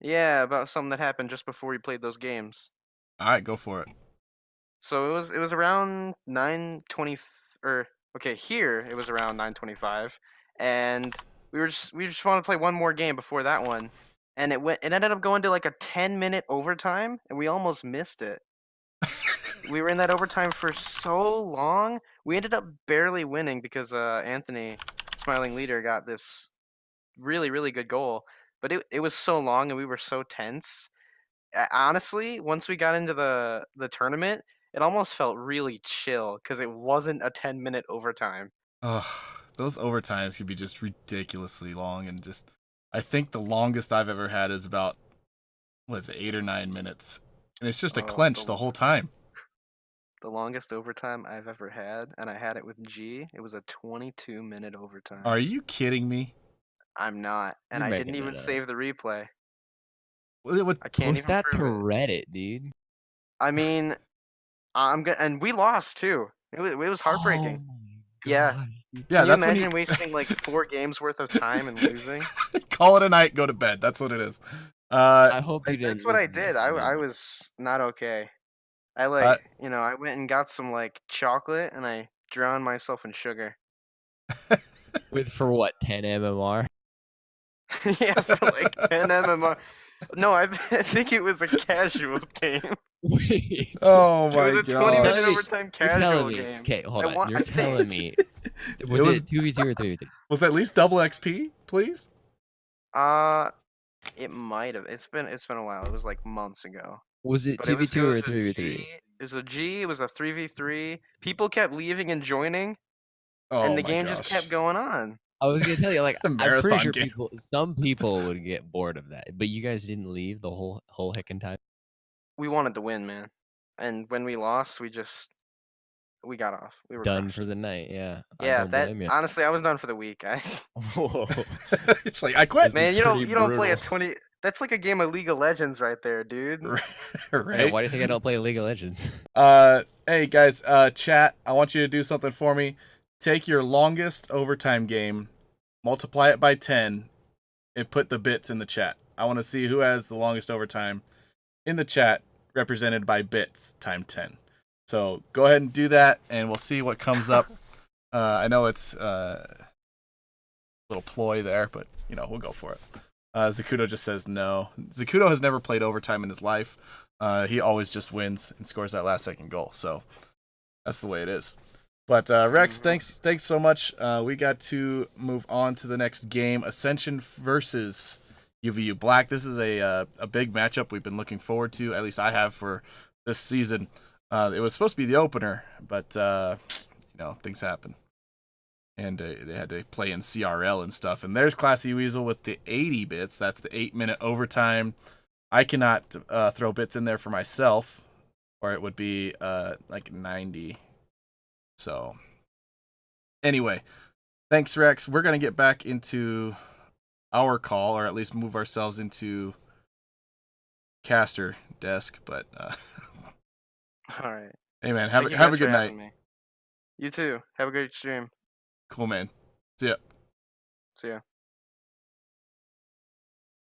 Yeah, about something that happened just before we played those games. All right, go for it. So it was around 9:20 or okay, here it was around 9:25 and we just wanted to play one more game before that one. And it ended up going to like a 10-minute overtime and we almost missed it. We were in that overtime for so long. We ended up barely winning because Anthony, Smiling Leader, got this really, really good goal. But it was so long and we were so tense. Honestly, once we got into the tournament, it almost felt really chill because it wasn't a 10-minute overtime. Ugh, those overtimes could be just ridiculously long, and just I think the longest I've ever had is about 8 or 9 minutes, and it's just a clench the whole time. The longest overtime I've ever had, and I had it with G. It was a 22-minute overtime. Are you kidding me? I'm not, and I didn't even save the replay. I can't Post even that to prove it. Reddit, dude. I mean, and we lost too. It was heartbreaking. Yeah. Yeah, Can you that's when imagine wasting like 4 games worth of time and losing? Call it a night, go to bed. That's what it is. I hope you didn't. That's what I did. I was not okay. I I went and got some like chocolate and I drowned myself in sugar. For what, 10 MMR? Yeah, for like 10 MMR. No, I think it was a casual game. Wait. Oh my It was a god. 20-minute overtime casual game. Okay, hold on. You're telling me. Was it 2v2 or 3v3? Was at least double XP, please? It might have. It's been a while. It was like months ago. Was it 2v2 or 3v3? It was a G. It was a 3v3. People kept leaving and joining, Oh and the my game gosh. just kept going on. I was gonna tell you, like, It's a I'm pretty marathon sure game. some people would get bored of that, but you guys didn't leave the whole heckin' time. We wanted to win, man, and when we lost, we got off. We were Done crushed. for the night, yeah. I Yeah, don't blame you. honestly, I was done for the week. Whoa. It's like I quit. Man, you Pretty don't play a brutal. 20. That's like a game of League of Legends right there, dude. Right? Yeah, why do you think I don't play League of Legends? Hey guys, chat, I want you to do something for me. Take your longest overtime game, multiply it by 10, and put the bits in the chat. I want to see who has the longest overtime in the chat, represented by bits times 10. So go ahead and do that, and we'll see what comes up. I know it's a little ploy there, but we'll go for it. Zakuto just says no. Zakuto has never played overtime in his life. He always just wins and scores that last second goal. So that's the way it is. But Rex, thanks so much. We got to move on to the next game, Ascension versus UVU Black. This is a big matchup we've been looking forward to. At least I have for this season. It was supposed to be the opener, but things happen. And they had to play in CRL and stuff. And there's Classy Weasel with the 80 bits. That's the 8-minute overtime. I cannot throw bits in there for myself, or it would be like 90. So, anyway, thanks, Rex. We're going to get back into our call, or at least move ourselves into caster desk. But, All right. Hey, man, have a good night. You too. Have a great stream. Cool, man. See ya. See ya.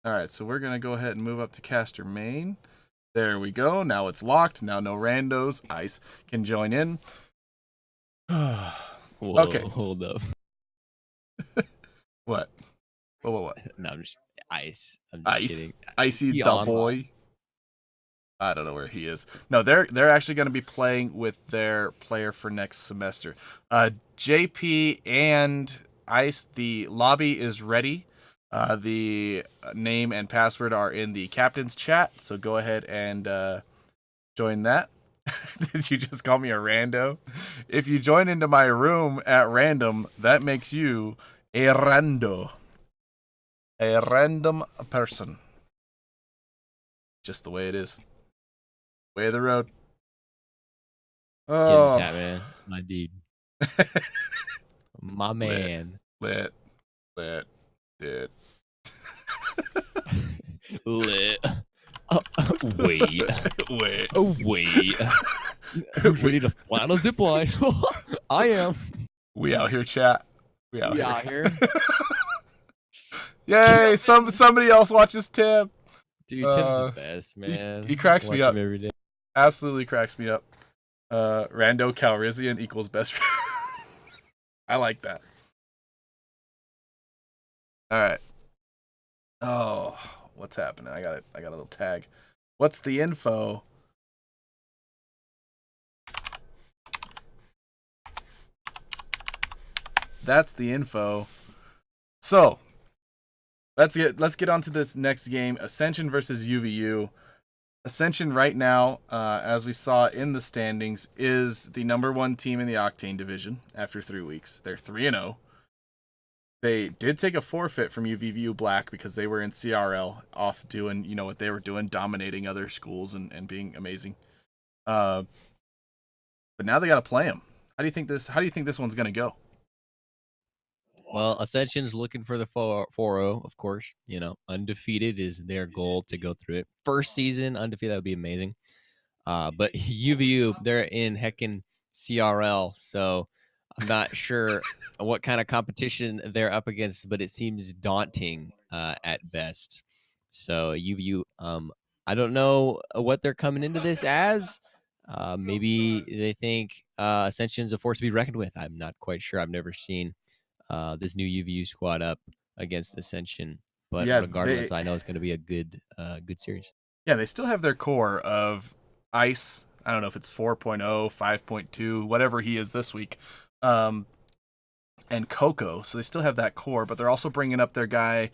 All right, so we're going to go ahead and move up to caster main. There we go. Now it's locked. Now no randos. Ice can join in. Whoa, okay. Hold up. What? What? No, I'm just Ice. I'm just kidding. Icy He the online. boy. I don't know where he is. No, they're actually going to be playing with their player for next semester. JP and Ice, the lobby is ready. The name and password are in the captain's chat, so go ahead and join that. Did you just call me a rando? If you join into my room at random, that makes you a rando. A random person. Just the way it is. Way of the road. Oh, man. My dude. My man. Lit. Dude. Lit. Wait. Oh, wait. Who's ready to fly on a zipline? I am. We out here, chat. We out We here. out here. Yay! Somebody else watches Tim. Dude, Tim's the best, man. He cracks me Watch up him every day. Absolutely cracks me up. Rando Calrissian equals best friend. I like that. All right. Oh, what's happening? I got a little tag. What's the info? That's the info. So, let's get on to this next game, Ascension versus UVU. Ascension right now, as we saw in the standings, is the #1 team in the Octane division after 3 weeks. They're 3-0. They did take a forfeit from UVU Black because they were in CRL off doing, what they were doing, dominating other schools and being amazing. But now they got to play them. How do you think this one's going to go? Well, Ascension's looking for the 4-0, of course. Undefeated is their goal to go through it. First season undefeated, that would be amazing. But UVU, they're in heckin' CRL, so I'm not sure what kind of competition they're up against, but it seems daunting at best. So UVU, I don't know what they're coming into this as. Maybe they think Ascension's a force to be reckoned with. I'm not quite sure. I've never seen this new UVU squad up against Ascension, but regardless, I know it's going to be a good series. Yeah, they still have their core of Ice. I don't know if it's 4.0, 5.2, whatever he is this week, and Coco. So they still have that core, but they're also bringing up their guy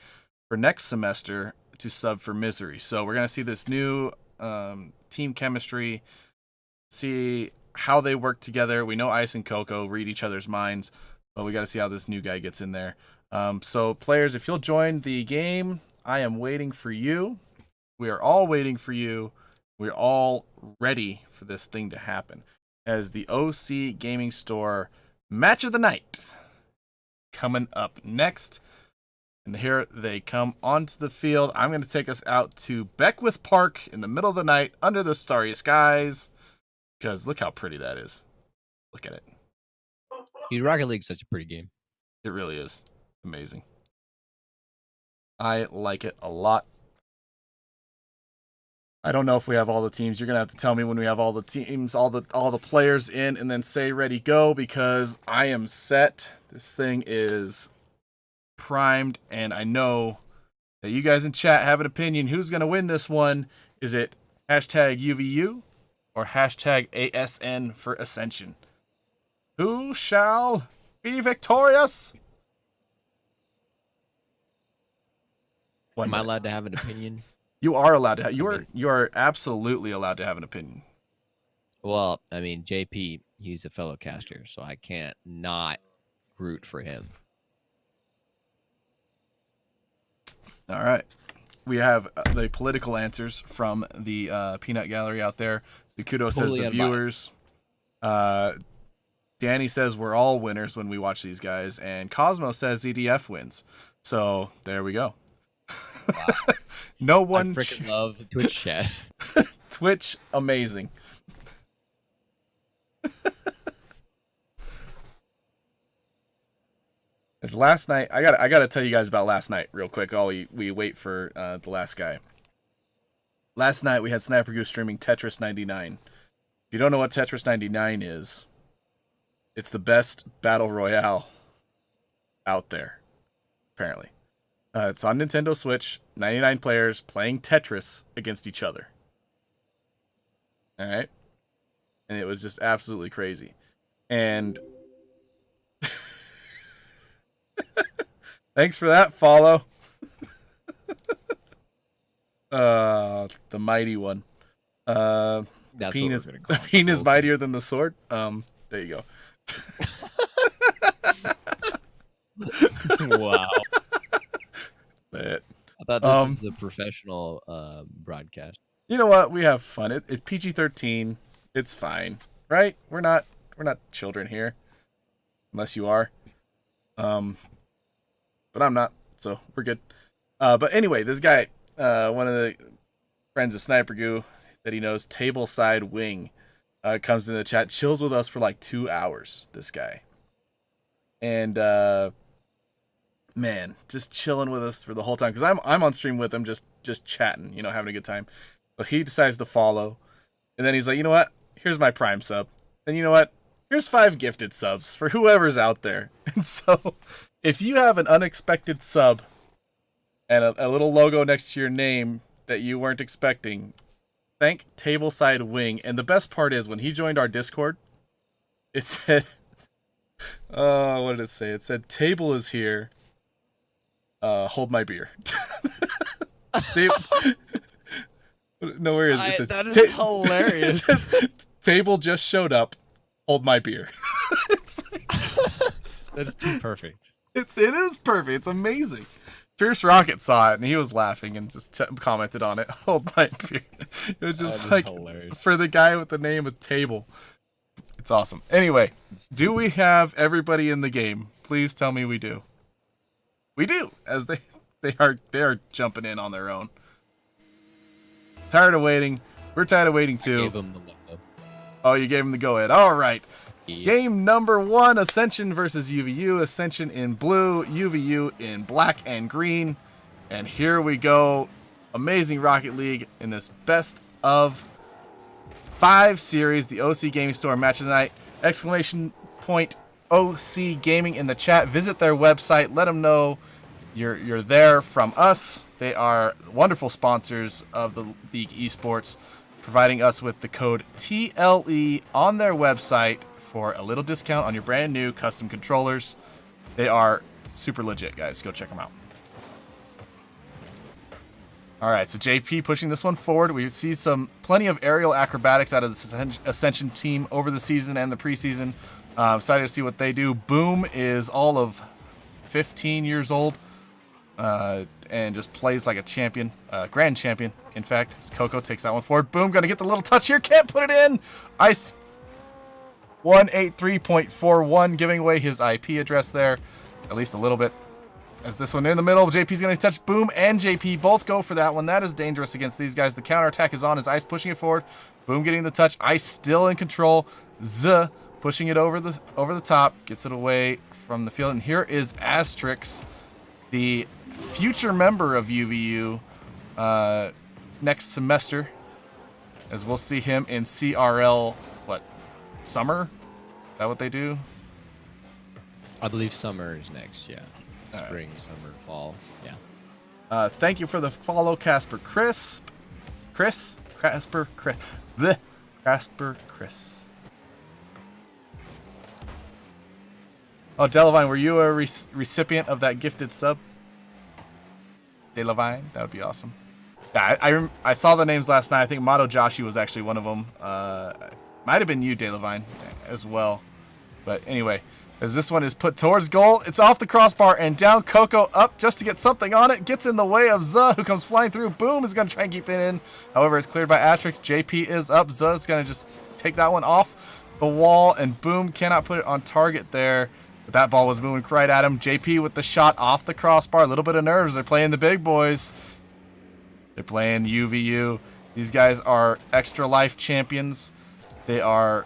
for next semester to sub for Misery. So we're gonna see this new team chemistry, see how they work together. We know Ice and Coco read each other's minds. But we got to see how this new guy gets in there. So, players, if you'll join the game, I am waiting for you. We are all waiting for you. We're all ready for this thing to happen. As the OC Gaming Store Match of the Night coming up next. And here they come onto the field. I'm going to take us out to Beckwith Park in the middle of the night under the starry skies. Because look how pretty that is. Look at it. Dude, Rocket League's such a pretty game. It really is. Amazing. I like it a lot. I don't know if we have all the teams. You're going to have to tell me when we have all the teams, all the players in, and then say ready, go, because I am set. This thing is primed, and I know that you guys in chat have an opinion. Who's going to win this one? Is it #UVU or #ASN for Ascension? Who shall be victorious? Am I allowed to have an opinion? You are allowed to. You are absolutely allowed to have an opinion. Well, I mean, JP, he's a fellow caster, so I can't not root for him. All right. We have the political answers from the Peanut Gallery out there. Zakudo says the viewers. Danny says we're all winners when we watch these guys, and Cosmo says EDF wins. So there we go. Wow. No one. I freaking love Twitch chat. Twitch, amazing. It's last night. I gotta tell you guys about last night real quick. While we wait for the last guy. Last night we had Sniper Goose streaming Tetris 99. If you don't know what Tetris 99 is, it's the best battle royale out there, apparently. It's on Nintendo Switch, 99 players playing Tetris against each other. All right? And it was just absolutely crazy. And thanks for that, follow. The mighty one. The peen is mightier than the sword. There you go. Wow. But, I thought this was a professional broadcast. You know what? We have fun. It's PG-13. It's fine, right? We're not children here, unless you are. But I'm not, so we're good. But anyway, this guy, one of the friends of Sniper Goo that he knows, Tableside Wing, comes in the chat, chills with us for like 2 hours. This guy, and man, just chilling with us for the whole time. Because I'm on stream with him, just chatting, you know, having a good time. But he decides to follow. And then he's like, you know what? Here's my Prime sub. And you know what? Here's 5 gifted subs for whoever's out there. And so if you have an unexpected sub and a little logo next to your name that you weren't expecting, thank Tableside Wing. And the best part is when he joined our Discord, it said, what did it say? It said, table is here. Hold my beer. No, where is it? That is hilarious. It says, table just showed up. Hold my beer. It's like, that's too perfect. It is perfect. It's amazing. Fierce Rocket saw it and he was laughing and just commented on it. Hold my beer. It was just like hilarious. For the guy with the name of Table. It's awesome. Anyway, do we have everybody in the game? Please tell me we do. We do, as they are jumping in on their own. Tired of waiting. We're tired of waiting too. I gave him the go. Oh, you gave him the go ahead. All right. Yeah. Game number 1, Ascension versus UVU. Ascension in blue, UVU in black and green. And here we go. Amazing Rocket League in this best of 5 series. The OC Gaming Store match of the night. Exclamation point OC Gaming in the chat. Visit their website. Let them know you're there from us. They are wonderful sponsors of the League Esports, providing us with the code TLE on their website for a little discount on your brand new custom controllers. They are super legit, guys. Go check them out. All right, so JP pushing this one forward. We see plenty of aerial acrobatics out of the Ascension team over the season and the preseason. Excited to see what they do. Boom is all of 15 years old and just plays like a champion, grand champion, in fact. As Coco takes that one forward. Boom, gonna get the little touch here. Can't put it in. Ice 183.41 giving away his IP address there, at least a little bit. As this one in the middle, JP's going to touch. Boom and JP both go for that one. That is dangerous against these guys. The counterattack is on as Ice pushing it forward. Boom getting the touch. Ice still in control. Z pushing it over the top. Gets it away from the field. And here is Asterix, the future member of UVU next semester. As we'll see him in CRL, summer? Is that what they do? I believe summer is next, yeah. Spring, summer, fall, yeah. Thank you for the follow, Casper Chris. Casper Chris. Oh, Delavine, were you a recipient of that gifted sub? Delavine, that would be awesome. Yeah, I saw the names last night. I think Mato Joshi was actually one of them. Might have been you, Delavine, as well. But anyway, as this one is put towards goal, it's off the crossbar and down. Coco up just to get something on it. Gets in the way of Zuh, who comes flying through. Boom is going to try and keep it in. However, it's cleared by Asterix. JP is up. Zuh is going to just take that one off the wall, and Boom cannot put it on target there. But that ball was moving right at him. JP with the shot off the crossbar. A little bit of nerves. They're playing the big boys. They're playing UVU. These guys are extra life champions. They are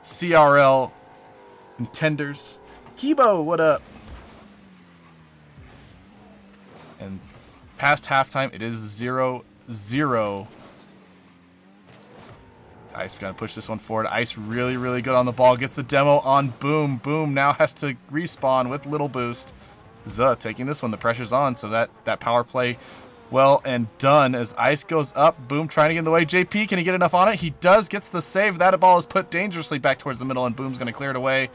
CRL contenders. Kibo, what up? And past halftime, it is 0-0. Ice gonna push this one forward. Ice really, really good on the ball. Gets the demo on Boom. Boom now has to respawn with little boost. Zuh taking this one. The pressure's on, so that power play well and done as Ice goes up. Boom trying to get in the way. JP, can he get enough on it? He does. Gets the save. That ball is put dangerously back towards the middle, and Boom's going to clear it away.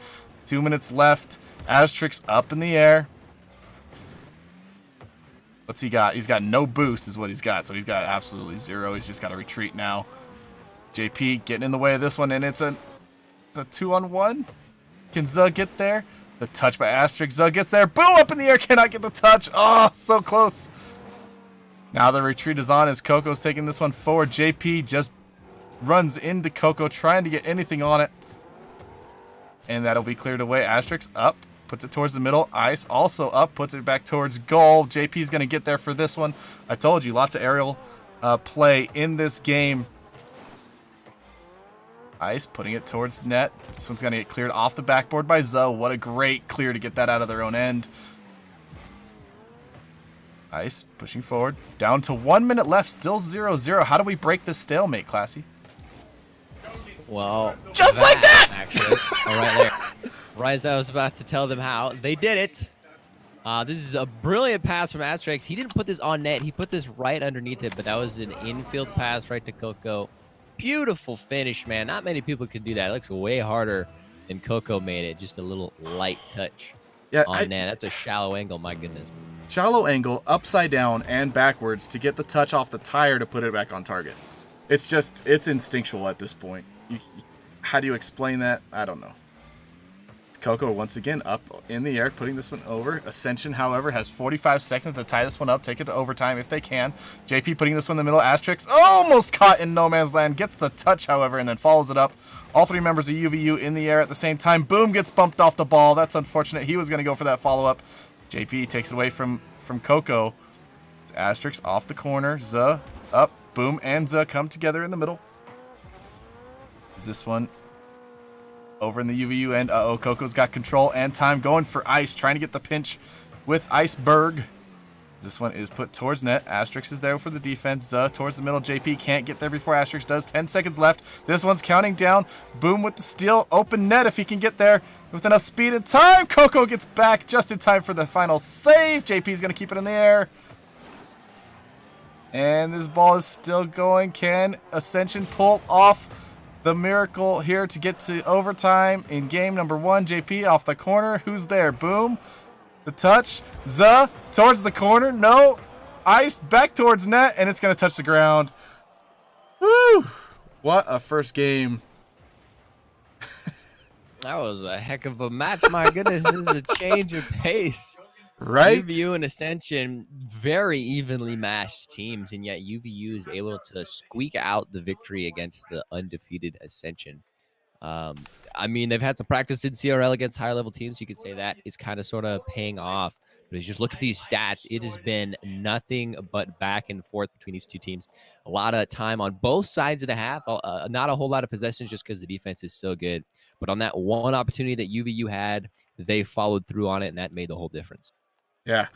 2 minutes left. Asterix up in the air. What's he got? He's got no boost is what he's got, so he's got absolutely 0. He's just got to retreat now. JP getting in the way of this one, and it's a 2-on-1. Can Zuh get there? The touch by Asterix. Zuh gets there. Boom up in the air. Cannot get the touch. Oh, so close. Now the retreat is on as Coco's taking this one forward. JP just runs into Coco trying to get anything on it. And that'll be cleared away. Asterix up, puts it towards the middle. Ice also up, puts it back towards goal. JP's going to get there for this one. I told you, lots of aerial play in this game. Ice putting it towards net. This one's going to get cleared off the backboard by Zuh. What a great clear to get that out of their own end. Ice pushing forward. Down to 1 minute left. Still 0-0. How do we break this stalemate, Classy? Well, just like that! Actually. All right there. Right as I was about to tell them how, they did it. This is a brilliant pass from Asterix. He didn't put this on net. He put this right underneath it, but that was an infield pass right to Coco. Beautiful finish, man. Not many people could do that. It looks way harder than Coco made it. Just a little light touch on net. That's a shallow angle, my goodness. Shallow angle, upside down, and backwards to get the touch off the tire to put it back on target. It's instinctual at this point. How do you explain that? I don't know. Coco once again up in the air, putting this one over. Ascension, however, has 45 seconds to tie this one up, take it to overtime if they can. JP putting this one in the middle. Asterix almost caught in no man's land, gets the touch, however, and then follows it up. All three members of UVU in the air at the same time. Boom gets bumped off the ball. That's unfortunate. He was going to go for that follow-up. JP takes it away from Coco. Asterix off the corner. Zuh up. Boom and Zuh come together in the middle. Is this one over in the UVU end? Uh-oh, Coco's got control and time, going for Ice, trying to get the pinch with Iceberg. This one is put towards net. Asterix is there for the defense. Towards the middle. JP can't get there before Asterix does. 10 seconds left. This one's counting down. Boom with the steal. Open net if he can get there with enough speed and time. Coco gets back just in time for the final save. JP's going to keep it in the air. And this ball is still going. Can Ascension pull off the miracle here to get to overtime in game number 1? JP off the corner. Who's there? Boom. The touch. Zuh towards the corner. No. Ice back towards net, and it's going to touch the ground. Woo! What a first game. That was a heck of a match. My goodness, this is a change of pace. Right? UVU and Ascension, very evenly matched teams, and yet UVU is able to squeak out the victory against the undefeated Ascension. I mean, they've had some practice in CRL against higher level teams. You could say that is kind of sort of paying off. But as you just look at these stats, it has been nothing but back and forth between these two teams. A lot of time on both sides of the half. Not a whole lot of possessions just because the defense is so good. But on that one opportunity that UVU had, they followed through on it, and that made the whole difference. Yeah.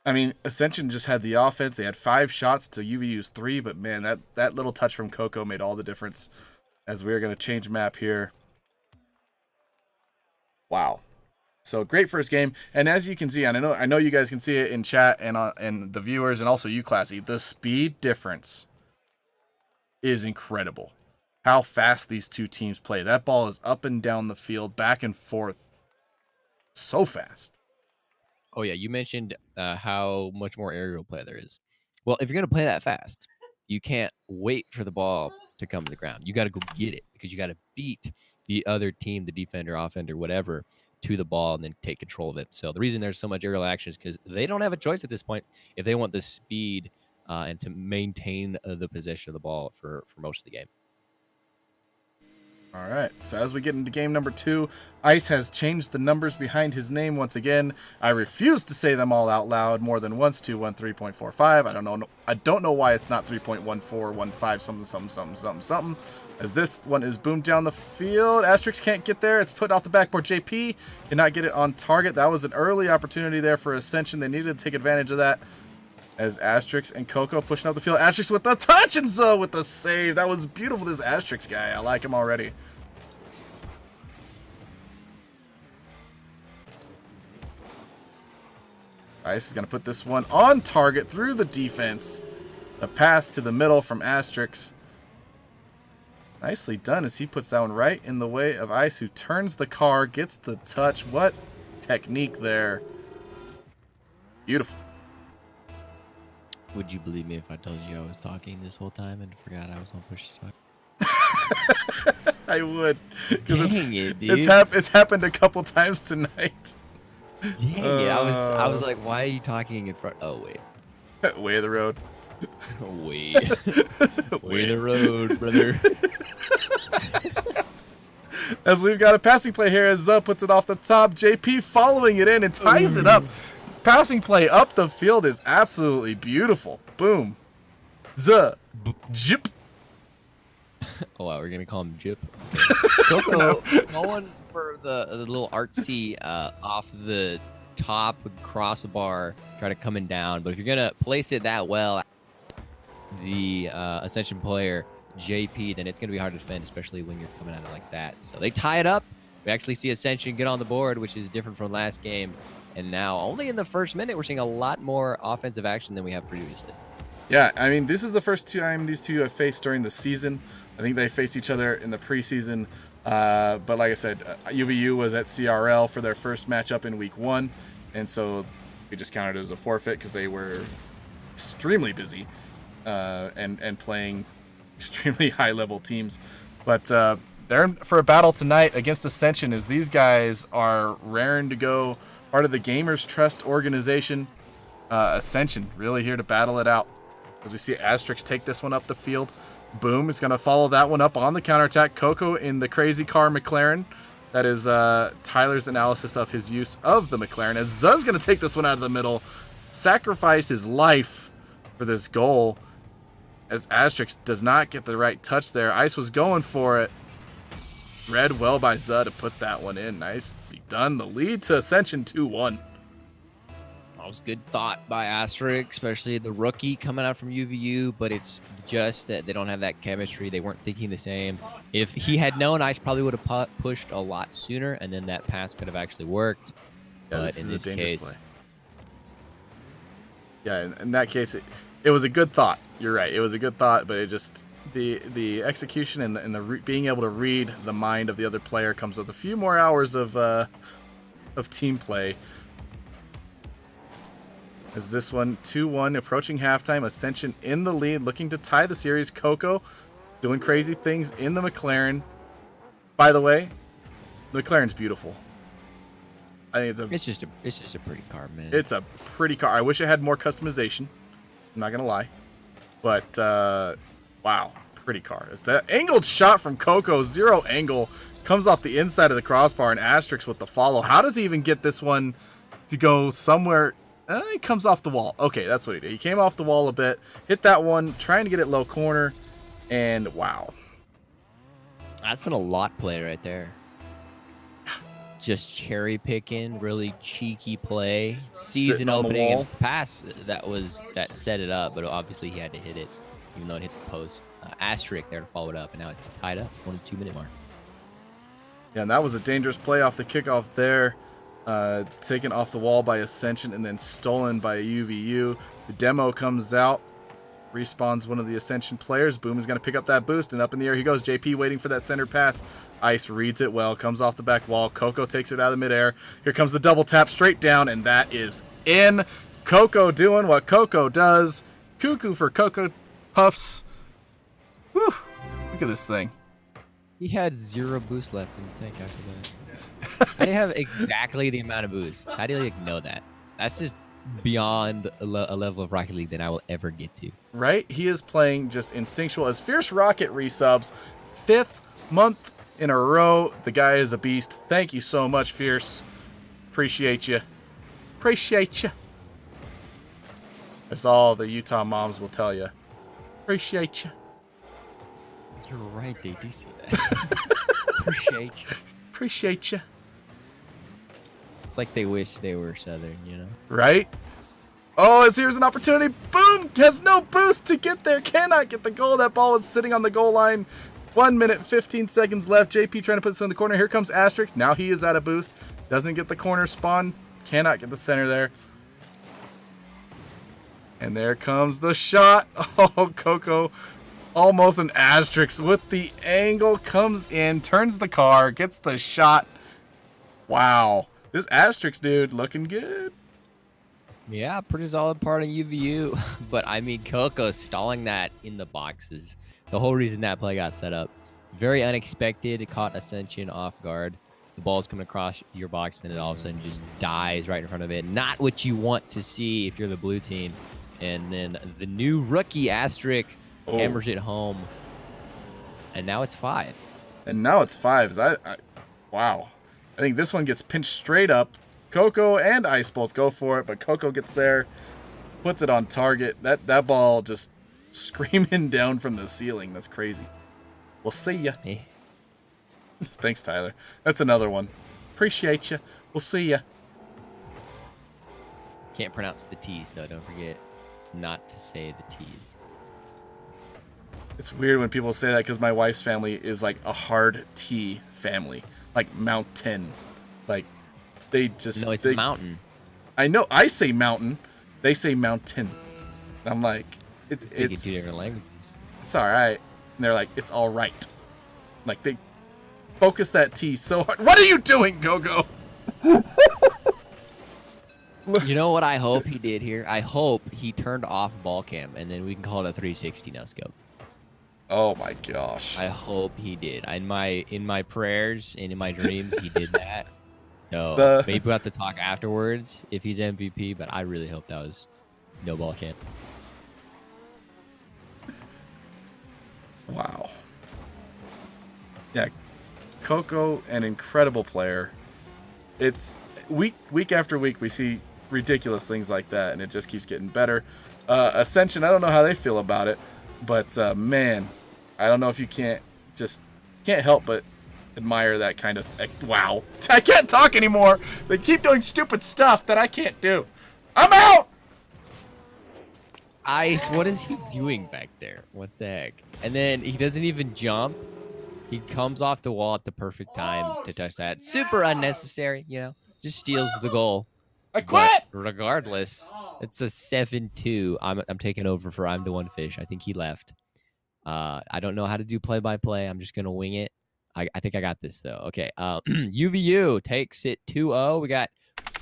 I mean, Ascension just had the offense. They had 5 shots to UVU's 3, but man, that little touch from Coco made all the difference. As we're going to change map here. Wow. So great first game. And as you can see, and I know you guys can see it in chat and the viewers and also you, Classy, the speed difference is incredible. How fast these two teams play. That ball is up and down the field, back and forth so fast. Oh, yeah. You mentioned how much more aerial play there is. Well, if you're going to play that fast, you can't wait for the ball to come to the ground. You got to go get it because you got to beat the other team, the defender, offender, whatever, to the ball and then take control of it. So the reason there's so much aerial action is because they don't have a choice at this point if they want the speed and to maintain the possession of the ball for most of the game. All right, so as we get into game number 2, Ice has changed the numbers behind his name once again. I refuse to say them all out loud more than once. 213.45. I don't know why it's not 3.1415 something. As this one is boomed down the field. Asterix can't get there. It's put off the backboard. JP cannot get it on target. That was an early opportunity there for Ascension. They needed to take advantage of that. As Asterix and Coco pushing up the field. Asterix with the touch and Zoe with the save. That was beautiful, this Asterix guy. I like him already. Ice is going to put this one on target through the defense. A pass to the middle from Asterix. Nicely done as he puts that one right in the way of Ice, who turns the car, gets the touch. What technique there. Beautiful. Would you believe me if I told you I was talking this whole time and forgot I was on push to talk? I would. Dang it, dude. It's happened a couple times tonight. Dang it. I was like, why are you talking in front? Oh, wait. Way of the road. Way the road, brother. As we've got a passing play here as Zuh puts it off the top. JP following it in and ties it up. Passing play up the field is absolutely beautiful. Boom. Zuh. Jip. Oh, wow, we're going to call him Jip. Coco going for the little artsy off the top, crossbar, try to coming down. But if you're gonna place it that well, the Ascension player JP, then it's gonna be hard to defend, especially when you're coming at it like that. So they tie it up. We actually see Ascension get on the board, which is different from last game. And now, only in the first minute, we're seeing a lot more offensive action than we have previously. Yeah, I mean, this is the first time these two have faced during the season. I think they faced each other in the preseason. But like I said, UVU was at CRL for their first matchup in week 1. And so we just counted it as a forfeit because they were extremely busy and playing extremely high-level teams. But they're in for a battle tonight against Ascension, as these guys are raring to go. Part of the Gamers Trust organization. Ascension really here to battle it out. As we see Asterix take this one up the field. Boom is going to follow that one up on the counterattack. Coco in the crazy car McLaren. That is Tyler's analysis of his use of the McLaren. As Zuz's going to take this one out of the middle. Sacrifice his life for this goal. As Asterix does not get the right touch there. Ice was going for it. Read well by Zuz to put that one in. Nicely done. The lead to Ascension 2-1. That was good thought by Asterisk, especially the rookie coming out from UVU, but it's just that they don't have that chemistry. They weren't thinking the same. If he had known, Ice probably would have pushed a lot sooner, and then that pass could have actually worked. Yeah, but in this case, play. Yeah, in that case, it was a good thought. You're right. It was a good thought, but it just the execution and the being able to read the mind of the other player comes with a few more hours of team play. As this one 2-1 approaching halftime, Ascension in the lead, looking to tie the series. Coco doing crazy things in the McLaren. By the way, the McLaren's beautiful. I think it's just a pretty car, man. It's a pretty car. I wish it had more customization. I'm not gonna lie, but wow, pretty car. It's that angled shot from Coco, zero angle, comes off the inside of the crossbar, and Asterix with the follow. How does he even get this one to go somewhere? He comes off the wall. Okay, that's what he did. He came off the wall a bit, hit that one, trying to get it low corner, and wow. That's an a lot play right there. Just cherry picking, really cheeky play. Sees an opening and pass that set it up, but obviously he had to hit it, even though it hit the post. Asterisk there to follow it up, and now it's tied up. 1 2 minute mark. Yeah, and that was a dangerous play off the kickoff there. Taken off the wall by Ascension and then stolen by UVU. The demo comes out, respawns one of the Ascension players. Boom is going to pick up that boost, and up in the air he goes. JP waiting for that center pass. Ice reads it well, comes off the back wall. Coco takes it out of midair. Here comes the double tap straight down, and that is in. Coco doing what Coco does. Cuckoo for Coco Puffs. Whew. Look at this thing. He had 0 boost left in the tank after that. How do you have exactly the amount of boost? How do you know that? That's just beyond a level of Rocket League that I will ever get to. Right? He is playing just instinctual. As Fierce Rocket resubs, 5th month in a row. The guy is a beast. Thank you so much, Fierce. Appreciate you. Appreciate you. That's all the Utah moms will tell you. Appreciate you. You're right, they do see that. Appreciate you. Appreciate you. It's like they wish they were Southern, you know? Right? Oh, as here's an opportunity. Boom! Has no boost to get there. Cannot get the goal. That ball was sitting on the goal line. 1 minute, 15 seconds left. JP trying to put this in the corner. Here comes Asterix. Now he is out of boost. Doesn't get the corner spawn. Cannot get the center there. And there comes the shot. Oh, Coco. Almost an Asterix with the angle. Comes in, turns the car, gets the shot. Wow. This Asterix dude looking good. Yeah, pretty solid part of UVU. But, I mean, Coco stalling that in the boxes. The whole reason that play got set up. Very unexpected. It caught Ascension off guard. The ball's coming across your box, and it all of a sudden just dies right in front of it. Not what you want to see if you're the blue team. And then the new rookie, Asterisk, hammers it home. And now it's 5. And now it's 5. Wow. I think this one gets pinched straight up. Coco and Ice both go for it, but Coco gets there, puts it on target. That ball just screaming down from the ceiling. That's crazy. We'll see ya. Hey. Thanks, Tyler. That's another one. Appreciate ya. We'll see ya. Can't pronounce the T's though. Don't forget not to say the T's. It's weird when people say that because my wife's family is like a hard T family, like mountain. Like they just no, it's mountain. I know. I say mountain. They say mountain. And I'm like, it's two different languages. It's all right. And they're like, it's all right. Like they focus that T so hard. What are you doing, Go-Go? You know what I hope he did here? I hope he turned off ball cam, and then we can call it a 360 no scope. Oh my gosh! I hope he did. In my prayers and in my dreams, he did that. So maybe we'll have to talk afterwards if he's MVP. But I really hope that was no ball cam. Wow. Yeah, Coco, an incredible player. It's week after week we see ridiculous things like that, and it just keeps getting better. Ascension, I don't know how they feel about it, but man, I don't know if you can't help but admire that kind of. Wow, I can't talk anymore. They keep doing stupid stuff that I can't do. I'm out. Ice, what is he doing back there? What the heck? And then he doesn't even jump. He comes off the wall at the perfect time to touch that. Super unnecessary, you know. Just steals the goal. I quit. But regardless, it's a 7-2. I'm taking over for I'm the One Fish. I think he left. I don't know how to do play-by-play. I'm just gonna wing it. I think I got this though. Okay. UVU takes it 2-0. We got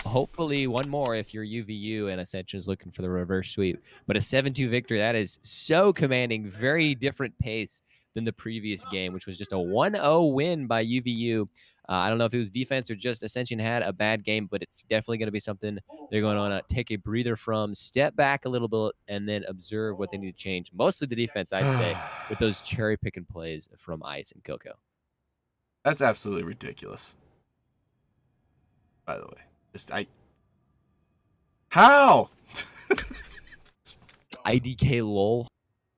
hopefully one more if you're UVU and Ascension is looking for the reverse sweep. But a 7-2 victory, that is so commanding. Very different pace than the previous game, which was just a 1-0 win by UVU. I don't know if it was defense or just Ascension had a bad game, but it's definitely going to be something they're going to take a breather from, step back a little bit, and then observe what they need to change. Mostly the defense, I'd say, with those cherry-picking plays from Ice and Coco. That's absolutely ridiculous. By the way, how? IDK lol.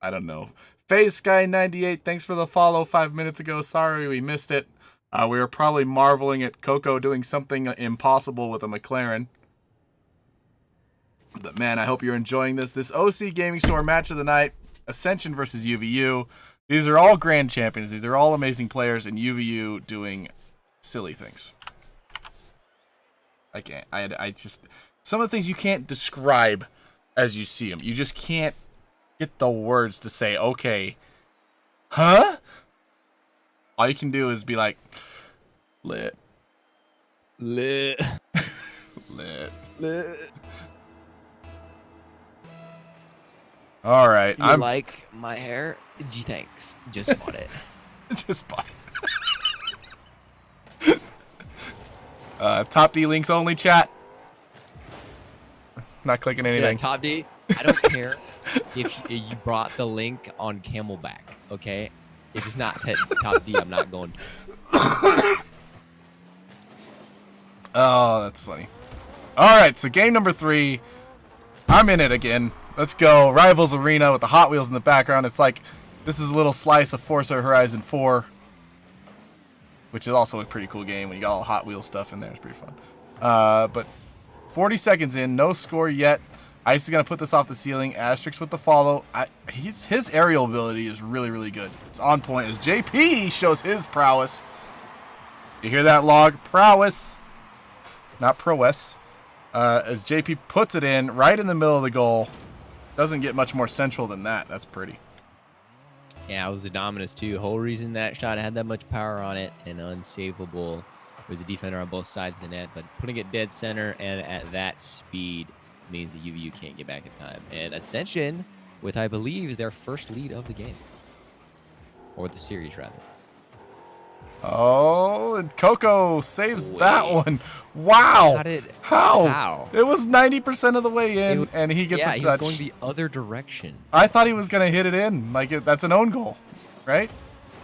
I don't know. Phase Sky 98, thanks for the follow 5 minutes ago. Sorry we missed it. We were probably marveling at Coco doing something impossible with a McLaren. But man, I hope you're enjoying this. This OC Gaming Store match of the night, Ascension versus UVU. These are all grand champions. These are all amazing players, and UVU doing silly things. I can't. I just, some of the things you can't describe as you see them. You just can't get the words to say, okay, huh? All you can do is be like, lit. Lit. Lit. Lit. All right. You like my hair? Gee, thanks. Just bought it. Just bought it. Top D links only, chat. Not clicking anything. Yeah, Top D, I don't care if you brought the link on Camelback, okay? If it's not Top D, I'm not going to. Oh, that's funny. All right, so game number 3. I'm in it again. Let's go. Rivals Arena with the Hot Wheels in the background. It's like this is a little slice of Forza Horizon 4, which is also a pretty cool game when you got all Hot Wheels stuff in there. It's pretty fun. But 40 seconds in, no score yet. Ice is going to put this off the ceiling. Asterix with the follow. His aerial ability is really, really good. It's on point as JP shows his prowess. You hear that, log? Prowess. Not prowess. As JP puts it in right in the middle of the goal. Doesn't get much more central than that. That's pretty. Yeah, it was the Dominus too. Whole reason that shot had that much power on it and unsavable. There was a defender on both sides of the net, but putting it dead center and at that speed means that UVU can't get back in time. And Ascension with, I believe, their first lead of the game. Or the series, rather. Oh, and Coco saves that one. Wow. How? It was 90% of the way in, and he gets a touch. Yeah, he was going the other direction. I thought he was going to hit it in. Like, that's an own goal, right?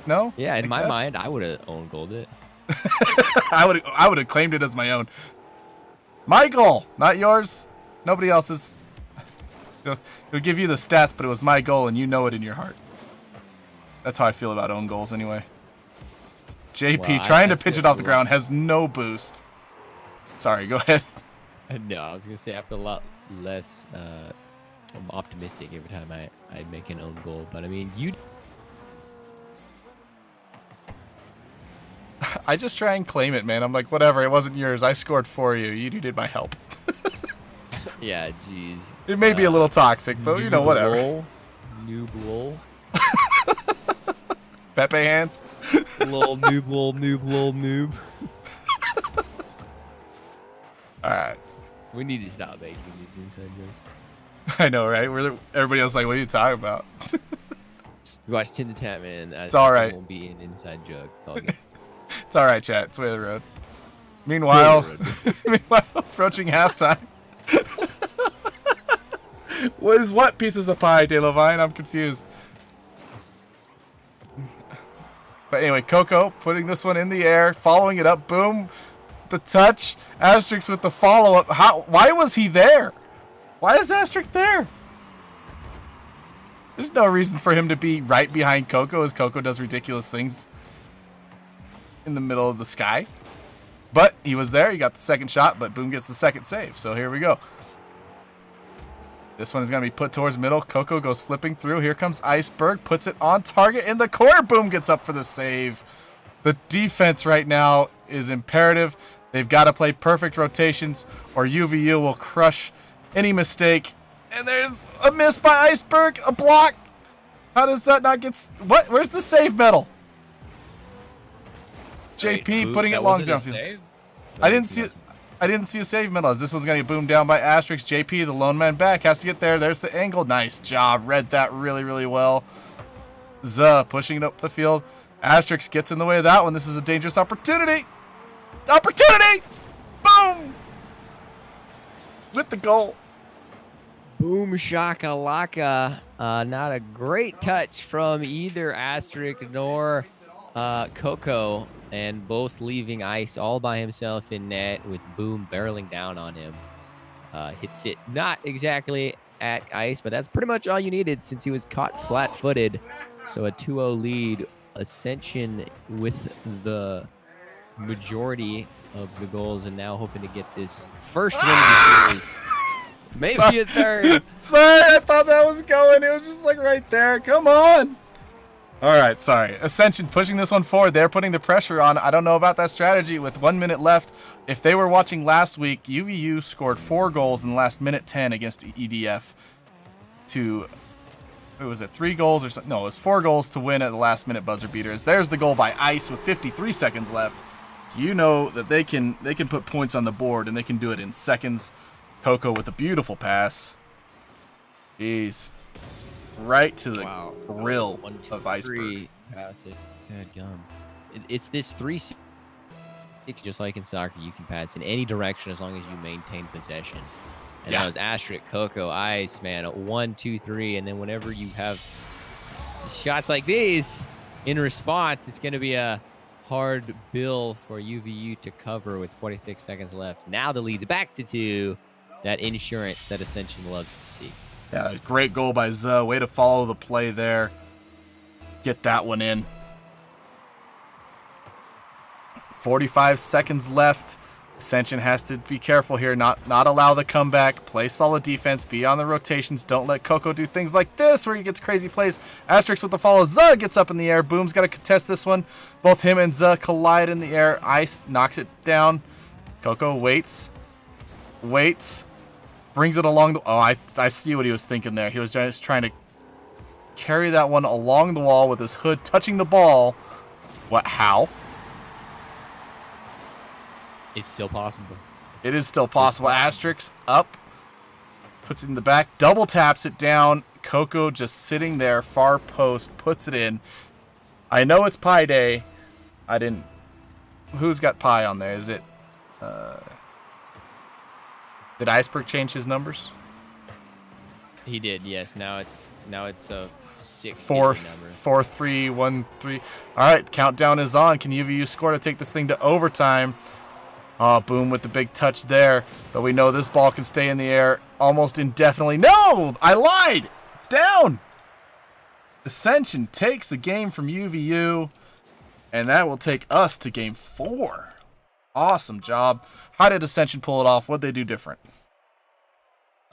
No? Yeah, in my mind, I would have own goaled it. I would have claimed it as my own. My goal, not yours. Nobody else's. He'll give you the stats, but it was my goal, and you know it in your heart. That's how I feel about own goals, anyway. JP trying to pitch it off the ground has no boost. Sorry, go ahead. No, I was gonna say I feel a lot less I'm optimistic every time I make an own goal. But I mean, you. I just try and claim it, man. I'm like, whatever, it wasn't yours. I scored for you. You did my help. Yeah, jeez. It may be a little toxic, but you know, whatever. Noob lol. Pepe hands. Lol noob lol noob. All right. We need to stop making these inside jokes. I know, right? Everybody else is like, what are you talking about? You watch Tin to Tap, man. It's all right. It won't be an inside joke. It's all good. It's all right, chat. It's way of the road. Meanwhile, approaching halftime. What is what pieces of pie, De Levine? I'm confused. But anyway, Coco putting this one in the air, following it up. Boom. The touch. Asterix with the follow-up. Why was he there? Why is Asterix there? There's no reason for him to be right behind Coco as Coco does ridiculous things in the middle of the sky. But he was there. He got the second shot, but Boom gets the second save. So here we go. This one is going to be put towards middle. Coco goes flipping through. Here comes Iceberg. Puts it on target in the corner. Boom gets up for the save. The defense right now is imperative. They've got to play perfect rotations or UVU will crush any mistake. And there's a miss by Iceberg. A block. How does that not get... What? Where's the save medal? JP putting it long downfield. I didn't see a save medal as this one's going to get boomed down by Asterix. JP, the lone man back, has to get there. There's the angle. Nice job. Read that really, really well. Zuh pushing it up the field. Asterix gets in the way of that one. This is a dangerous opportunity. Boom! With the goal. Boom shakalaka. Not a great touch from either Asterix nor Coco. And both leaving Ice all by himself in net with Boom barreling down on him. Hits it not exactly at Ice, but that's pretty much all you needed since he was caught flat-footed. So a 2-0 lead. Ascension with the majority of the goals and now hoping to get this first win of the series. Maybe a third. Sorry, I thought that was going. It was just like right there. Come on. All right, sorry. Ascension pushing this one forward. They're putting the pressure on. I don't know about that strategy with 1 minute left. If they were watching last week, UVU scored 4 goals in the last minute 10 against EDF to, what was it, 3 goals or something? No, it was 4 goals to win at the last minute buzzer beaters. There's the goal by Ice with 53 seconds left. So you know that they can put points on the board and they can do it in seconds. Coco with a beautiful pass. Jeez. Right to the grill of Iceberg. Pass it. Good gum. It's this 3-6, just like in soccer. You can pass in any direction as long as you maintain possession. And that was Asterix, Coco, Ice, man. 1, 2, 3, and then whenever you have shots like these in response, it's going to be a hard bill for UVU to cover with 46 seconds left. Now the lead's back to 2. That insurance that Ascension loves to see. Yeah, great goal by Zuh. Way to follow the play there. Get that one in. 45 seconds left. Ascension has to be careful here, not allow the comeback. Play solid defense, be on the rotations. Don't let Coco do things like this where he gets crazy plays. Asterix with the follow. Zuh gets up in the air. Boom's got to contest this one. Both him and Zuh collide in the air. Ice knocks it down. Coco waits. Brings it along the... Oh, I see what he was thinking there. He was just trying to carry that one along the wall with his hood touching the ball. What? How? It's still possible. It is still possible. Asterix up. Puts it in the back. Double taps it down. Coco just sitting there. Far post. Puts it in. I know it's Pie Day. I didn't... Who's got Pie on there? Is it... Did Iceberg change his numbers? He did, yes. Now it's a 6 4, number. 4, 3, 1, 3. All right, countdown is on. Can UVU score to take this thing to overtime? Oh, Boom with the big touch there. But we know this ball can stay in the air almost indefinitely. No! I lied! It's down! Ascension takes a game from UVU. And that will take us to game 4. Awesome job. How did Ascension pull it off? What'd they do different?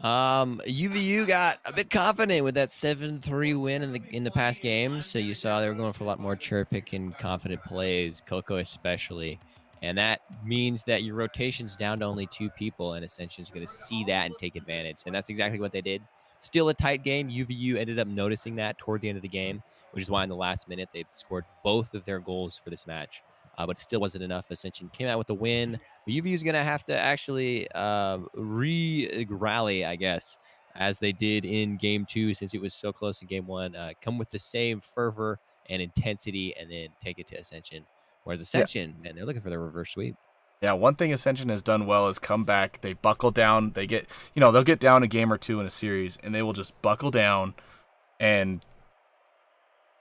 UVU got a bit confident with that 7-3 win in the past games. So you saw they were going for a lot more chirping and confident plays, Coco especially. And that means that your rotation's down to only 2 people, and Ascension's going to see that and take advantage. And that's exactly what they did. Still a tight game. UVU ended up noticing that toward the end of the game, which is why in the last minute they scored both of their goals for this match. But it still wasn't enough. Ascension came out with the win. But UVU is going to have to actually rally, I guess, as they did in Game 2, since it was so close in Game 1. Come with the same fervor and intensity, and then take it to Ascension. Whereas Ascension, man, they're looking for their reverse sweep. Yeah, one thing Ascension has done well is come back. They buckle down. They get, they'll get down a game or two in a series, and they will just buckle down and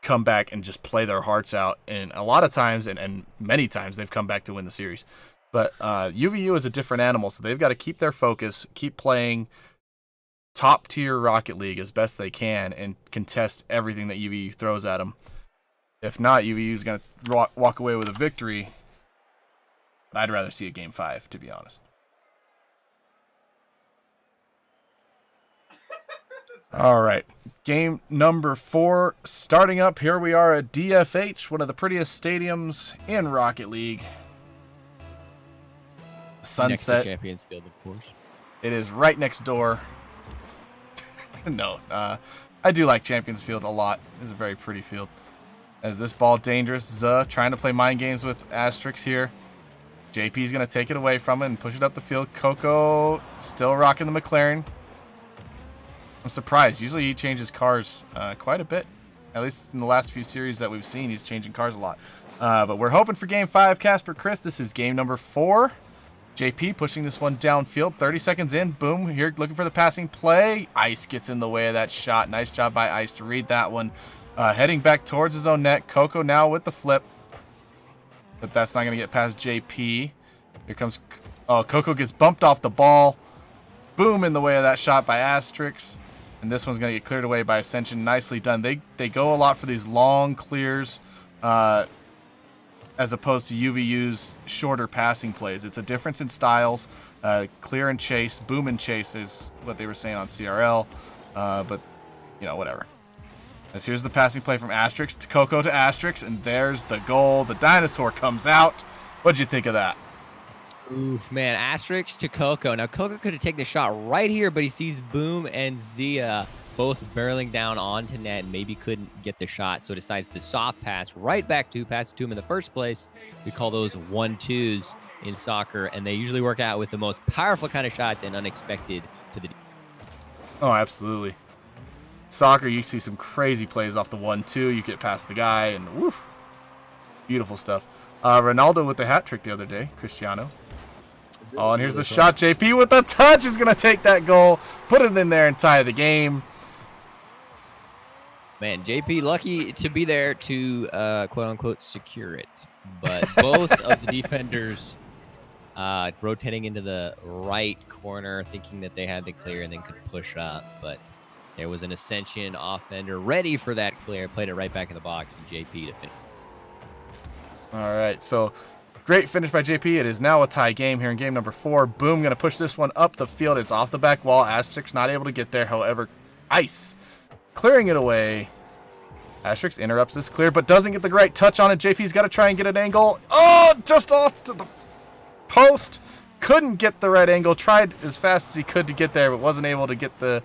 come back and just play their hearts out. And a lot of times, and many times, they've come back to win the series. But UVU is a different animal, so they've got to keep their focus, keep playing top-tier Rocket League as best they can, and contest everything that UVU throws at them. If not, UVU is going to walk away with a victory. But I'd rather see a Game 5, to be honest. All right, game number 4 starting up. Here we are at DFH, one of the prettiest stadiums in Rocket League. Sunset. Next to Champions Field, of course. It is right next door. No, I do like Champions Field a lot. It's a very pretty field. As this ball dangerous, Zuh trying to play mind games with Asterix here. JP's going to take it away from it and push it up the field. Coco still rocking the McLaren. I'm surprised. Usually he changes cars quite a bit. At least in the last few series that we've seen, he's changing cars a lot. But we're hoping for Game 5, Casper Chris. This is game number 4. JP pushing this one downfield. 30 seconds in. Boom. Here looking for the passing play. Ice gets in the way of that shot. Nice job by Ice to read that one. Heading back towards his own net. Coco now with the flip. But that's not going to get past JP. Here comes... Oh, Coco gets bumped off the ball. Boom, in the way of that shot by Asterix. And this one's going to get cleared away by Ascension. Nicely done. They go a lot for these long clears as opposed to UVU's shorter passing plays. It's a difference in styles. Clear and chase, boom and chase is what they were saying on CRL. But, whatever. As here's the passing play from Asterix to Coco to Asterix, and there's the goal. The dinosaur comes out. What'd you think of that? Oof, man, Asterix to Coco. Now, Coco could have taken the shot right here, but he sees Boom and Zia both barreling down onto net and maybe couldn't get the shot, so decides to soft pass right back to him in the first place. We call those 1-2s in soccer, and they usually work out with the most powerful kind of shots and unexpected to the... Oh, absolutely. Soccer, you see some crazy plays off the 1-2. You get past the guy, and woof, beautiful stuff. Ronaldo with the hat trick the other day, Cristiano. Oh, and here's the shot. JP with the touch is going to take that goal, put it in there, and tie the game. Man, JP lucky to be there to quote-unquote secure it. But both of the defenders rotating into the right corner, thinking that they had the clear and then could push up. But there was an Ascension offender ready for that clear, played it right back in the box, and JP to finish. All right, so great finish by JP. It is now a tie game here in game number 4. Boom, going to push this one up the field. It's off the back wall. Asterix not able to get there. However, Ice clearing it away. Asterix interrupts this clear, but doesn't get the right touch on it. JP's got to try and get an angle. Oh, just off to the post. Couldn't get the right angle. Tried as fast as he could to get there, but wasn't able to get the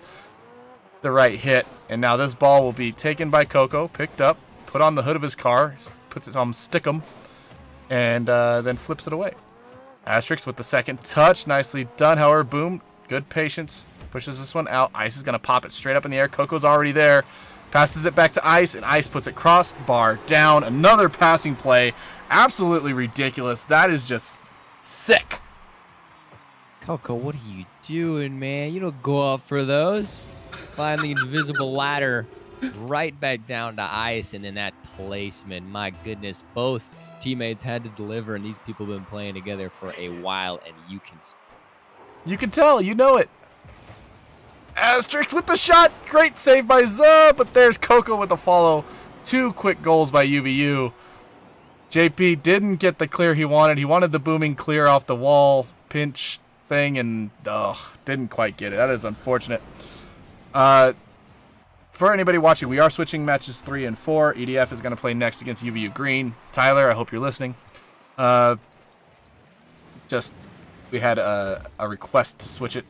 right hit. And now this ball will be taken by Coco, picked up, put on the hood of his car, puts it on Stickum, and then flips it away. Asterix with the second touch. Nicely done. However, Boom, good patience, pushes this one out. Ice is going to pop it straight up in the air. Coco's already there. Passes it back to Ice, and Ice puts it crossbar down. Another passing play. Absolutely ridiculous. That is just sick. Coco, what are you doing, man? You don't go up for those. Find the invisible ladder right back down to Ice, and then that placement. My goodness, both teammates had to deliver, and these people have been playing together for a while, and you can tell, you know it. Asterix with the shot. Great save by Zuh, but there's Coco with the follow. 2 quick goals by UVU. JP didn't get the clear he wanted. He wanted the booming clear off the wall. pinch thing and didn't quite get it. That is unfortunate. For anybody watching, we are switching matches 3 and 4. EDF is going to play next against UVU Green. Tyler, I hope you're listening. We had a request to switch it,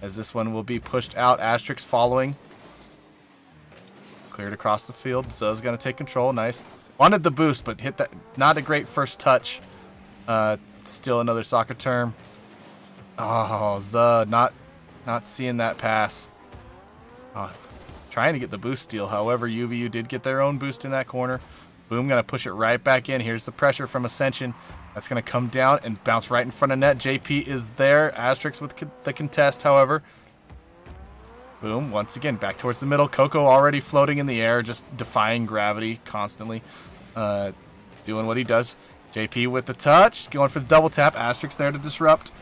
as this one will be pushed out. Asterix following. Cleared across the field. Zuz going to take control. Nice. Wanted the boost, but hit that. Not a great first touch. Still another soccer term. Oh, Zuz not seeing that pass. Trying to get the boost steal. However, UVU did get their own boost in that corner. Boom, going to push it right back in. Here's the pressure from Ascension. That's going to come down and bounce right in front of net. JP is there. Asterix with the contest, however. Boom, once again, back towards the middle. Coco already floating in the air, just defying gravity constantly. Doing what he does. JP with the touch, going for the double tap. Asterix there to disrupt.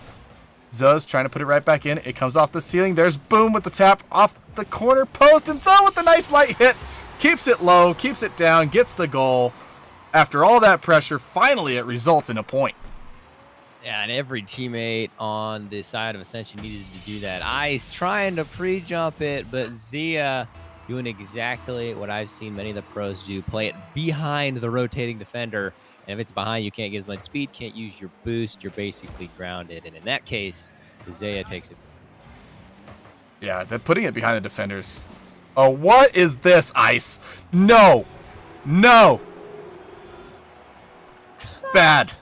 Zuz trying to put it right back in. It comes off the ceiling. There's Boom with the tap off the corner post. And Zuz with the nice light hit. Keeps it low, keeps it down, gets the goal. After all that pressure, finally it results in a point. Yeah, and every teammate on the side of Ascension needed to do that. Ice trying to pre-jump it, but Zia doing exactly what I've seen many of the pros do. Play it behind the rotating defender. And if it's behind, you can't get as much speed, can't use your boost, you're basically grounded. And in that case, Zaya takes it. Yeah, they're putting it behind the defenders. Oh, what is this, Ice? No. No. Bad.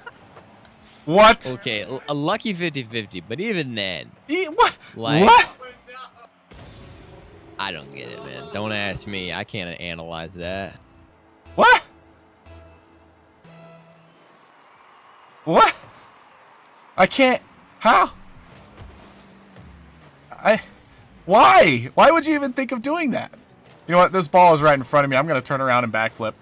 What? Okay, a lucky 50-50, but even then. What? Like, what? I don't get it, man. Don't ask me. I can't analyze that. What? What? I can't. How? Why? Why would you even think of doing that? You know what? This ball is right in front of me. I'm going to turn around and backflip.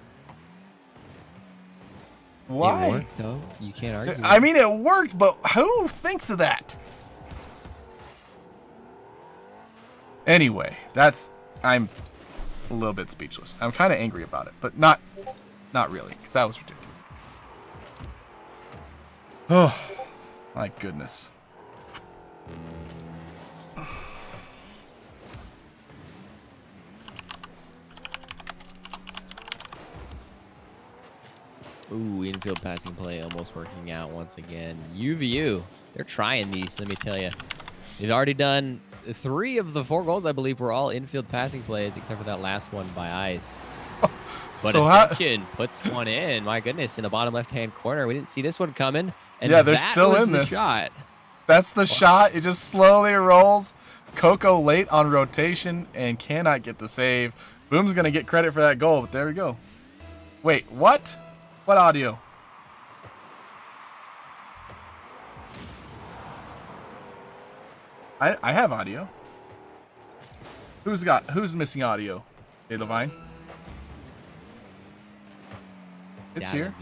Why? It worked, though. You can't argue. I mean, it worked, but who thinks of that? Anyway, I'm a little bit speechless. I'm kind of angry about it, but not really, because that was ridiculous. Oh, my goodness. Ooh, infield passing play almost working out once again. UVU, they're trying these, let me tell you. They've already done 3 of the 4 goals, I believe, were all infield passing plays, except for that last one by Ice. But so Ascension puts one in. My goodness, in the bottom left-hand corner. We didn't see this one coming. And yeah, they're still in this. Shot. That's the shot. It just slowly rolls. Coco late on rotation and cannot get the save. Boom's going to get credit for that goal, but there we go. Wait, what? What audio? I have audio. Who's missing audio? Hey, Levine? It's here.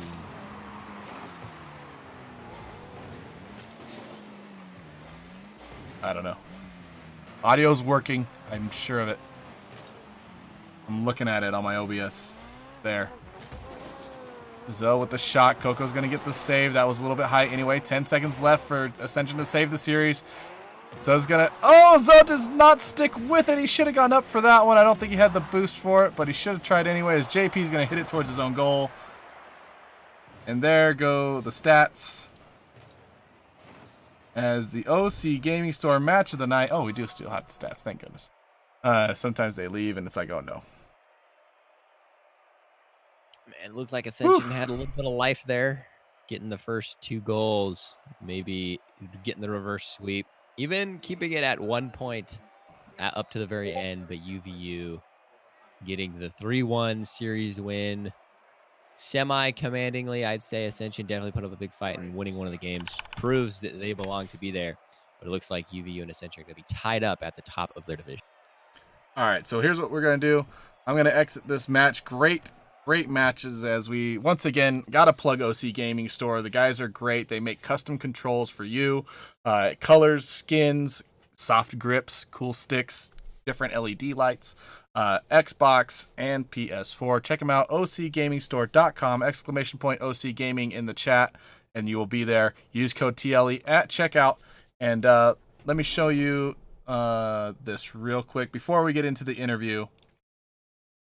I don't know. Audio's working. I'm sure of it. I'm looking at it on my OBS. There. Zoe with the shot. Coco's going to get the save. That was a little bit high anyway. 10 seconds left for Ascension to save the series. Zoe's going to... Oh, Zoe does not stick with it. He should have gone up for that one. I don't think he had the boost for it, but he should have tried anyway, as JP's going to hit it towards his own goal. And there go the stats. As the OC Gaming Store match of the night. Oh, we do still have the stats. Thank goodness. Sometimes they leave and it's like, oh no. Man, it looked like Ascension had a little bit of life there. Getting the first 2 goals. Maybe getting the reverse sweep. Even keeping it at 1 point up to the very end. But UVU getting the 3-1 series win. Semi-commandingly, I'd say Ascension definitely put up a big fight and winning one of the games proves that they belong to be there. But it looks like UVU and Ascension are going to be tied up at the top of their division. All right, so here's what we're going to do. I'm going to exit this match. Great matches as we, once again, got to plug OC Gaming Store. The guys are great. They make custom controls for you. Colors, skins, soft grips, cool sticks, different LED lights. Xbox and PS4. Check them out, ocgamingstore.com, !OC Gaming in the chat, and you will be there. Use code TLE at checkout. And let me show you this real quick before we get into the interview.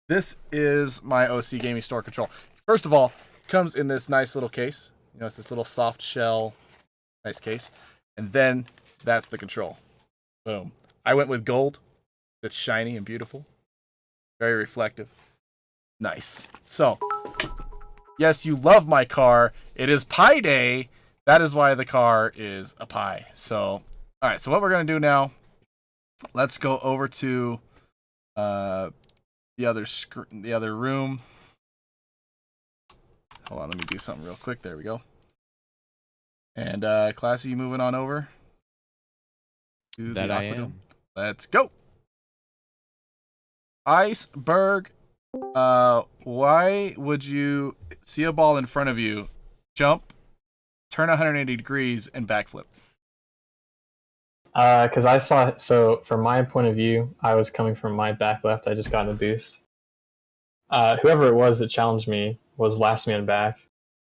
This is my OC Gaming Store control. First of all, it comes in this nice little case. You know, it's this little soft shell, nice case. And then that's the control. Boom. I went with gold. It's shiny and beautiful. Very reflective. Nice. So, yes, you love my car. It is Pi Day. That is why the car is a pie. So, all right. So what we're going to do now, let's go over to the other room. Hold on, let me do something real quick. There we go. And Classy, you moving on over to That the I Aquadome? am. Let's go. Iceberg, why would you see a ball in front of you, jump, turn 180 degrees, and backflip? Because I saw, so from my point of view, I was coming from my back left. I just got in a boost. Whoever it was that challenged me was last man back.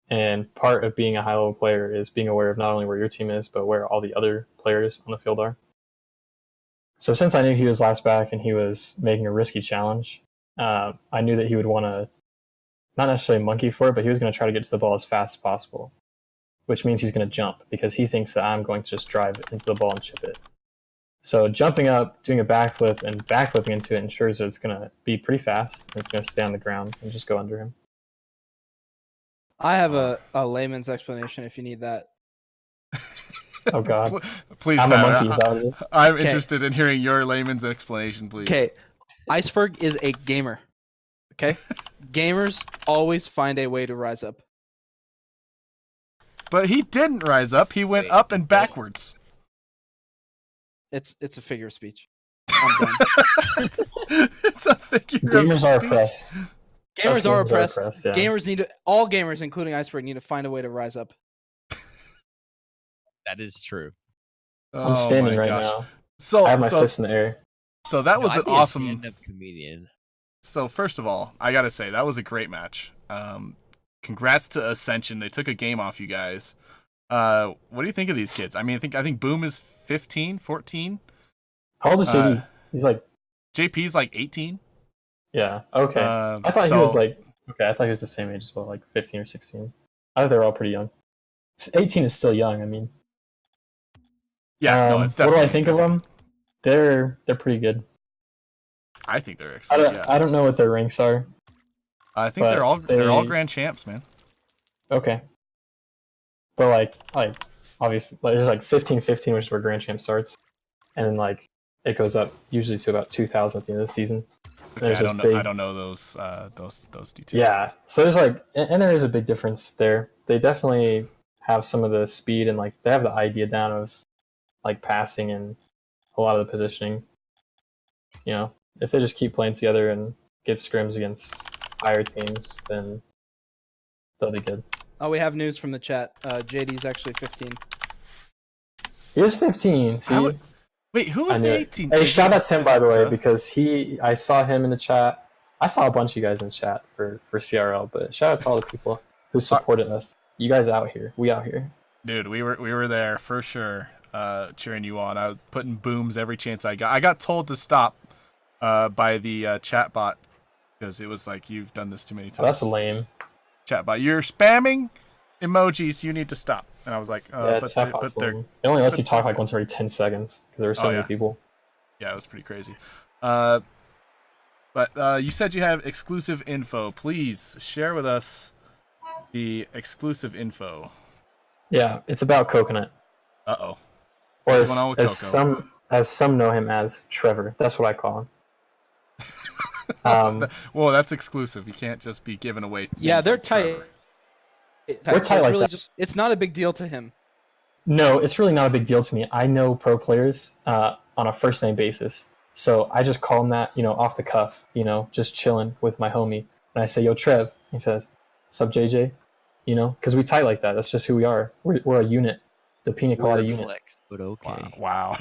And part of being a high level player is being aware of not only where your team is, but where all the other players on the field are. So since I knew he was last back and he was making a risky challenge, I knew that he would want to not necessarily monkey for it, but he was going to try to get to the ball as fast as possible, which means he's going to jump because he thinks that I'm going to just drive it into the ball and chip it. So jumping up, doing a backflip, and backflipping into it ensures that it's going to be pretty fast and it's going to stay on the ground and just go under him. I have a layman's explanation if you need that. Oh God! Please, I'm Tyler, a monkey. I'm interested in hearing your layman's explanation, please. Okay, Iceberg is a gamer. Okay, gamers always find a way to rise up. But he didn't rise up. He went up and backwards. It's a figure of speech. I'm done. It's a figure Gamers of speech. are oppressed. Gamers are oppressed. Yeah. Gamers need to. All gamers, including Iceberg, need to find a way to rise up. That is true. I'm standing right now. I have my fists in the air. So that was an awesome stand-up comedian. So first of all, I gotta say that was a great match. Congrats to Ascension. They took a game off you guys. What do you think of these kids? I mean, I think Boom is 15, 14. How old is JD? He's like JP's like 18. Yeah. Okay. I thought he was like okay. I thought he was the same age as well, like 15 or 16. I thought they were all pretty young. 18 is still young. I mean. Yeah. No, it's definitely. What do I think of them? They're pretty good. I think they're excellent. I don't know what their ranks are. I think they're all grand champs, man. Okay. But like obviously there's like 15-15, which is where grand champ starts, and then like it goes up usually to about 2,000 at the end of the season. Okay, I don't know those details. Yeah, so there's like, and there is a big difference there. They definitely have some of the speed and like they have the idea down of like passing and a lot of the positioning. You know, if they just keep playing together and get scrims against higher teams, then they'll be good. Oh, we have news from the chat. JD's actually 15. He is 15. See. Wait, who was the 18? Hey, shout out to him, by the way, because I saw him in the chat. I saw a bunch of you guys in the chat for CRL, but shout out to all the people who supported us. You guys out here. We out here. Dude, we were there for sure, cheering you on. I was putting booms every chance I got. I got told to stop by the chat bot because it was like, you've done this too many times. Oh, that's lame. Chat bot, you're spamming emojis. You need to stop. And I was like, but they're. It only lets you talk like once every 10 seconds because there were so many people. Yeah, it was pretty crazy. But you said you have exclusive info. Please share with us the exclusive info. Yeah, it's about Coconut. Uh-oh. Or What's going on with as some know him as Trevor. That's what I call him. Well, that's exclusive. You can't just be giving away. Yeah, they're like tight. Trevor. We're tight like really that. it's not a big deal to him. No, it's really not a big deal to me. I know pro players on a first name basis. So I just call him that, off the cuff, just chilling with my homie. And I say, yo, Trev. He says, sup, JJ? Because we tight like that. That's just who we are. We're a unit. The Pina Colada unit. Flex, but okay. Wow.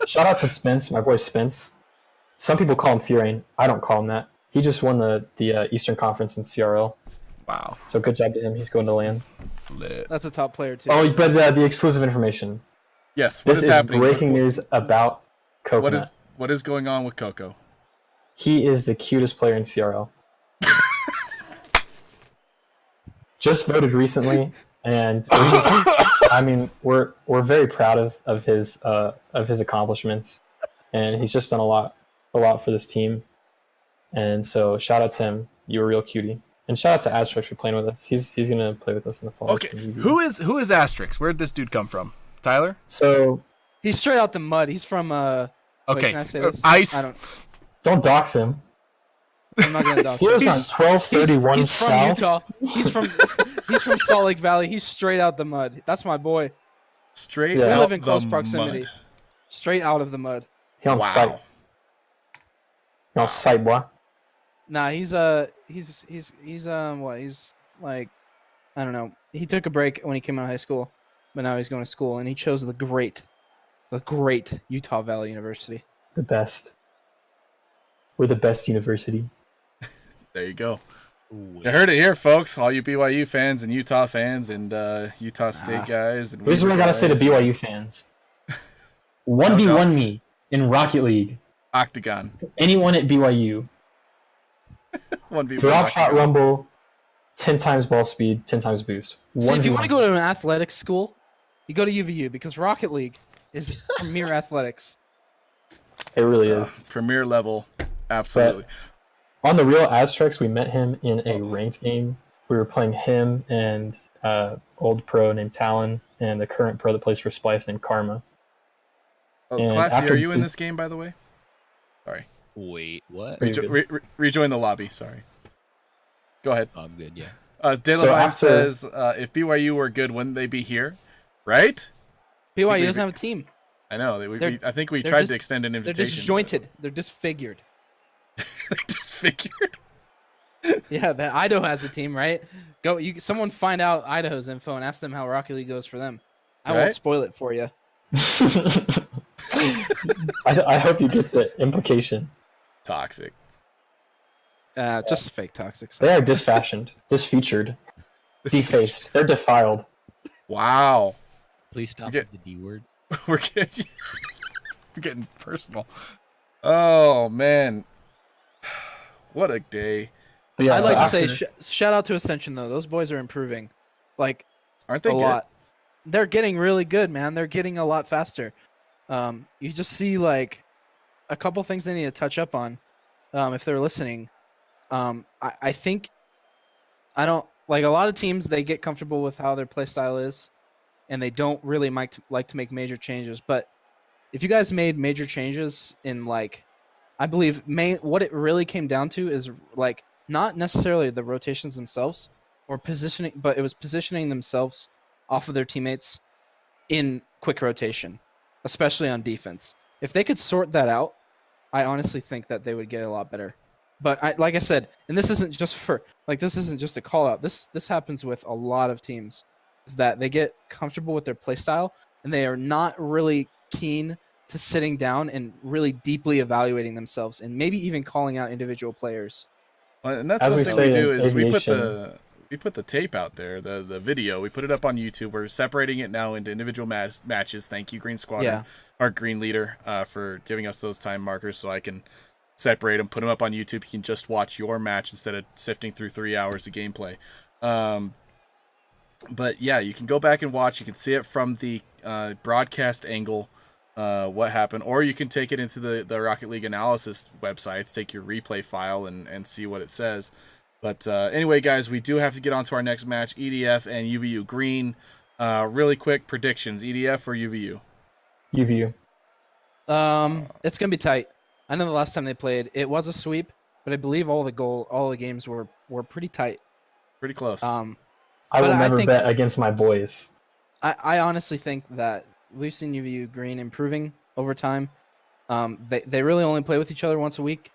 Shout out to Spence, my boy Spence. Some people call him Furain. I don't call him that. He just won the Eastern Conference in CRL. Wow. So good job to him. He's going to land. Lit. That's a top player too. Oh, but the exclusive information. Yes. What This is happening? breaking news about Coconut. What is going on with Coco? He is the cutest player in CRL. Just voted recently, and we're very proud of his accomplishments, and he's just done a lot for this team. And so shout out to him. You're a real cutie. And shout out to Asterix for playing with us. He's gonna play with us in the fall. Okay, who is Asterix? Where'd this dude come from? Tyler? So he's straight out the mud. He's from okay, wait, can I say this? Ice. Don't dox him. I'm not gonna dox him. He lives on 1231 he's South. from Utah. He's from Salt Lake Valley. He's straight out the mud. That's my boy. Straight We out live in the close proximity. mud. Straight out of the mud. He on site. He on site, boy. Nah, he's like, I don't know. He took a break when he came out of high school, but now he's going to school, and he chose the great Utah Valley University. The best. We're the best university. There you go. You heard it here, folks. All you BYU fans and Utah fans and Utah State guys. And here's what I gotta say to BYU fans. 1v1 me in Rocket League. Octagon. Anyone at BYU. 1v1 Drop shot rumble, 10 times ball speed, 10 times boost. See, if you want to go to an athletics school, you go to UVU because Rocket League is premier athletics. It really is. Premier level. Absolutely. But on the real Asterix, we met him in a ranked game. We were playing him and old pro named Talon and the current pro that plays for Splice named Karma. Oh, Classy, are you in this game, by the way? Sorry. Wait, what? Rejoin the lobby. Sorry. Go ahead. I'm good. Yeah. Delevine says, "If BYU were good, wouldn't they be here?" Right? BYU doesn't have a team. I know. I think we tried to extend an invitation. They're disjointed. They're disfigured. They're disfigured. Yeah, that Idaho has a team, right? Someone find out Idaho's info and ask them how Rocket League goes for them. I won't spoil it for you. I hope you get the implication. Toxic. Just fake toxic. They are disfashioned, disfeatured, defaced. They're defiled. Wow. Please stop with the D word. We're getting personal. Oh man, what a day! Yeah, I'd like to say shout out to Ascension though. Those boys are improving, like aren't they a good? lot. They're getting really good, man. They're getting a lot faster. You just see like a couple things they need to touch up on if they're listening. I think I don't like a lot of teams. They get comfortable with how their play style is, and they don't really like to make major changes. But if you guys made major changes in I believe what it really came down to is not necessarily the rotations themselves or positioning, but it was positioning themselves off of their teammates in quick rotation, especially on defense. If they could sort that out, I honestly think that they would get a lot better. But like I said, and this isn't just a call out. This happens with a lot of teams, is that they get comfortable with their play style and they are not really keen to sitting down and really deeply evaluating themselves and maybe even calling out individual players. Well, and that's one thing we do is we put the tape out there, the video. We put it up on YouTube. We're separating it now into individual matches. Thank you, Green Squadron, our green leader, for giving us those time markers so I can separate them, put them up on YouTube. You can just watch your match instead of sifting through 3 hours of gameplay. But yeah, you can go back and watch. You can see it from the broadcast angle, what happened, or you can take it into the Rocket League analysis websites, take your replay file and see what it says. But anyway, guys, we do have to get on to our next match, EDF and UVU Green. Really quick predictions, EDF or UVU? UVU. It's going to be tight. I know the last time they played, it was a sweep, but I believe all the games were pretty tight. Pretty close. I will never bet against my boys. I honestly think that we've seen UVU Green improving over time. They really only play with each other once a week,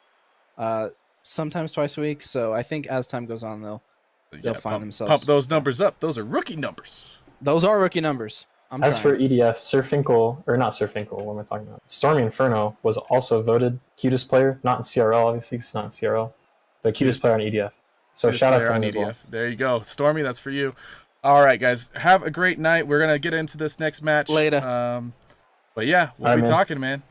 sometimes twice a week. So I think as time goes on, they'll find themselves. Pump those numbers up. Those are rookie numbers. Those are rookie numbers. As for EDF, what am I talking about? Stormy Inferno was also voted cutest player, not in CRL, obviously, because it's not in CRL, but cutest player on EDF. So shout out to on him as EDF. well. There you go. Stormy, that's for you. All right, guys. Have a great night. We're going to get into this next match. Later. But yeah, we'll All be right, man. talking, man.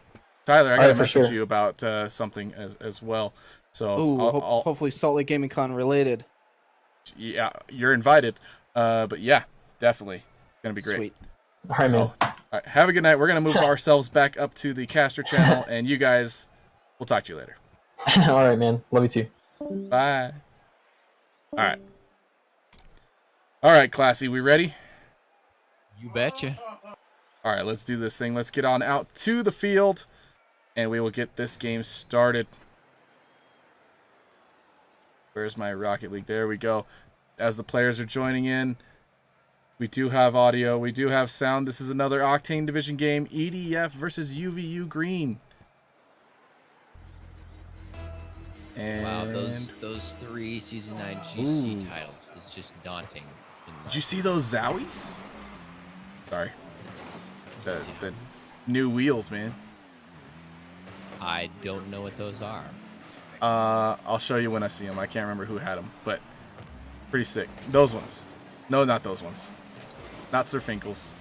Tyler, I got All to right, for message sure. you about something as well. So Ooh, I'll, hopefully Salt Lake Gaming Con related. yeah, you're invited. But yeah, definitely. It's going to be great. Sweet. All right, man. All right, have a good night. We're going to move ourselves back up to the caster channel, and you guys, we'll talk to you later. All right, man. Love you too. Bye. All right. All right, Classy, we ready? You betcha. All right, let's do this thing. Let's get on out to the field, and we will get this game started. Where's my Rocket League? There we go. As the players are joining in, we do have audio. We do have sound. This is another Octane Division game, EDF versus UVU Green. And Wow, those 3 Season 9 GC titles is just daunting. Did you see those Zowies? Sorry. The new wheels, man. I don't know what those are. I'll show you when I see them. I can't remember who had them, but pretty sick. Those ones. No, not those ones. Not Sir Finkel's.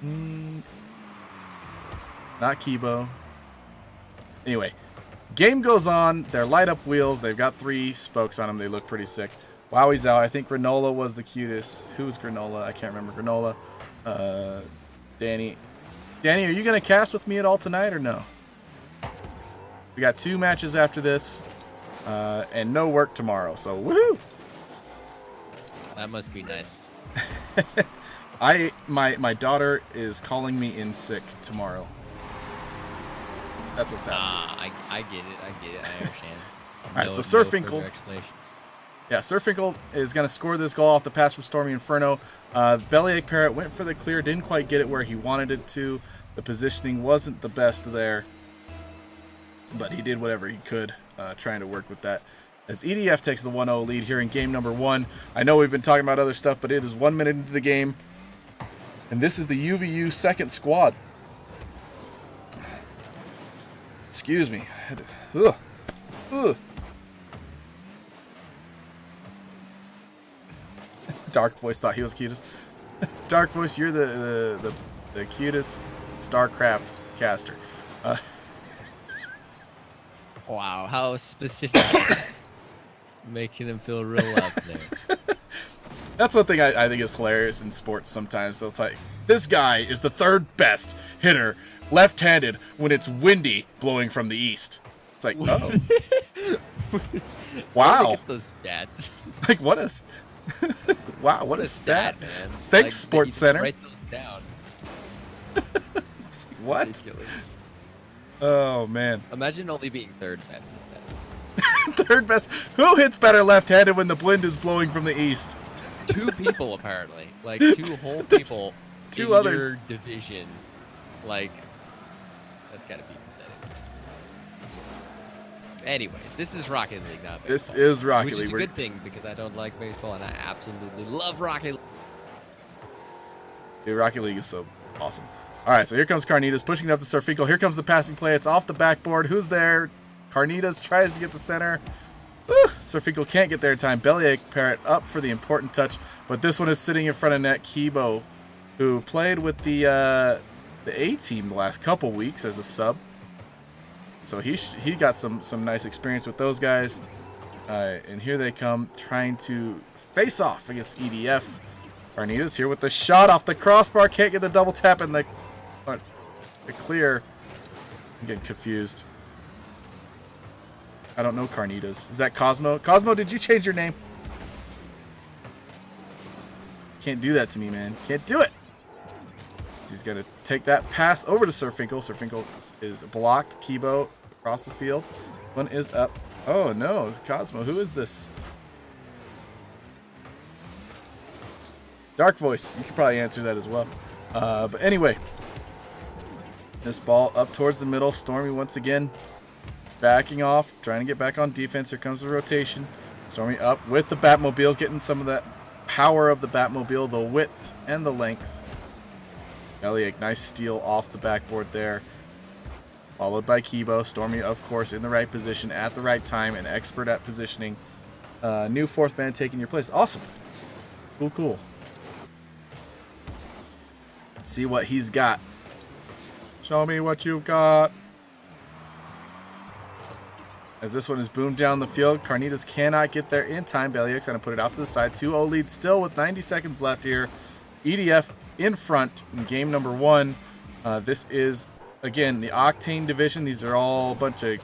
Not Kibo. Anyway, game goes on. They're light up wheels. They've got 3 spokes on them. They look pretty sick. Wowie's out. I think Granola was the cutest. Who was Granola? I can't remember. Granola. Danny, are you going to cast with me at all tonight or no? We got 2 matches after this, and no work tomorrow, so woohoo! That must be nice. My daughter is calling me in sick tomorrow. That's what's happening. I get it. I understand. All right, so Sir Finkel. Yeah, Sir Finkel is going to score this goal off the pass from Stormy Inferno. Bellyache Parrot went for the clear, didn't quite get it where he wanted it to. The positioning wasn't the best there, but he did whatever he could, trying to work with that. As EDF takes the 1-0 lead here in game number 1. I know we've been talking about other stuff, but it is 1 minute into the game, and this is the UVU second squad. Excuse me. Ugh. Dark Voice thought he was cutest. Dark Voice, you're the cutest StarCraft caster. Wow, how specific. Making him feel real up there. That's one thing I think is hilarious in sports sometimes. So it's like, this guy is the 3rd best hitter left-handed when it's windy blowing from the east. It's like, oh. Wow. Look at those stats. Like, what a... wow, what a stat. Man. Thanks, Like, Sports Center. Write those down. It's like, what? Ridiculous. Oh, man. Imagine only being 3rd best at that. 3rd best. Who hits better left-handed when the wind is blowing from the east? 2 people, apparently. Like, 2 whole people 2 in others. your division. Like, that's gotta be pathetic. Anyway, this is Rocket League, not baseball. This is Rocket League. Which is League. a good thing, because I don't like baseball, and I absolutely love Rocket League. Dude, Rocket League is so awesome. All right, so here comes Carnitas pushing it up to Sir Finkel. Here comes the passing play. It's off the backboard. Who's there? Carnitas tries to get the center. Sir Finkel can't get there in time. Bellyache Parrot up for the important touch, but this one is sitting in front of net. Kibo, who played with the A team the last couple weeks as a sub, so he got some nice experience with those guys. And here they come, trying to face off against EDF. Carnitas here with the shot off the crossbar. Can't get the double tap and the clear. I'm getting confused. I don't know Carnitas. Is that Cosmo? Cosmo, did you change your name? Can't do that to me, man. Can't do it. He's going to take that pass over to Sir Finkel. Sir Finkel is blocked. Kibo across the field. One is up. Oh, no. Cosmo, who is this? Dark Voice. You could probably answer that as well. But anyway. This ball up towards the middle. Stormy once again backing off, trying to get back on defense. Here comes the rotation. Stormy up with the Batmobile, getting some of that power of the Batmobile, the width and the length. Bellyache, nice steal off the backboard there. Followed by Kibo. Stormy, of course, in the right position at the right time, an expert at positioning. New fourth man taking your place. Awesome. Cool, cool. Let's see what he's got. Show me what you've got. As this one is boomed down the field, Carnitas cannot get there in time. Bellyache's going to put it out to the side. 2-0 lead still with 90 seconds left here. EDF in front in game number 1. This is, again, the Octane division. These are all a bunch of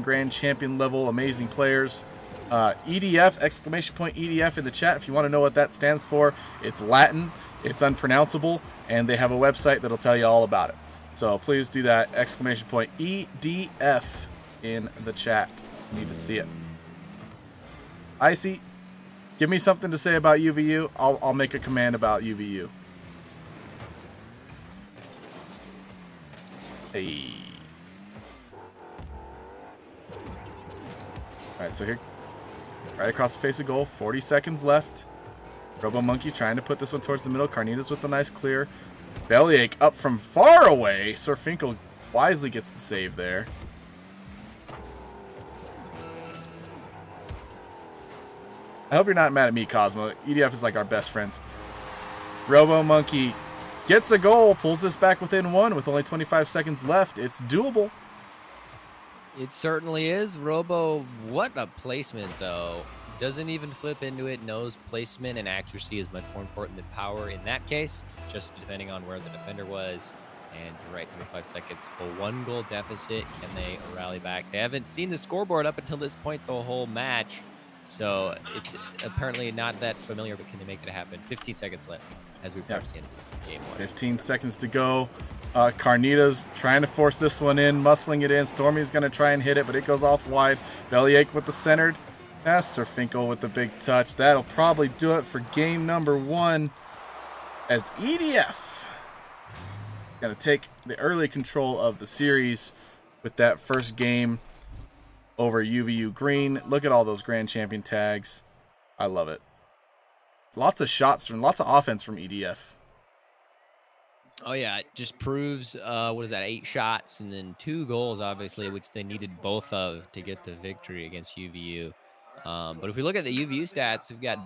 grand champion level, amazing players. EDF, exclamation point EDF in the chat if you want to know what that stands for. It's Latin, it's unpronounceable, and they have a website that'll tell you all about it. So please do that, exclamation point EDF in the chat. Need to see it. Icy, give me something to say about UVU. I'll make a command about UVU. Hey. Alright, so here, right across the face of goal, 40 seconds left. Robo Monkey trying to put this one towards the middle. Carnitas with a nice clear. Bellyache up from far away. Sir Finkel wisely gets the save there. I hope you're not mad at me, Cosmo. EDF is like our best friends. Robo Monkey gets a goal, pulls this back within 1 with only 25 seconds left. It's doable. It certainly is. Robo, what a placement, though. Doesn't even flip into it. Knows placement and accuracy is much more important than power in that case, just depending on where the defender was. And you're right, 35 seconds. A 1-goal deficit. Can they rally back? They haven't seen the scoreboard up until this point the whole match. So it's apparently not that familiar, but can they make it happen? 15 seconds left as we approach the end of this game. 15 seconds to go. Carnitas trying to force this one in, muscling it in. Stormy's going to try and hit it, but it goes off wide. Bellyache with the centered. Sir Finkel with the big touch. That'll probably do it for game number 1 as EDF going to take the early control of the series with that first game over UVU Green. Look at all those grand champion tags. I love it. Lots of shots from, lots of offense from EDF. Oh yeah, it just proves, what is that, 8 shots and then 2 goals, obviously, which they needed both of to get the victory against UVU. But if we look at the UVU stats, we've got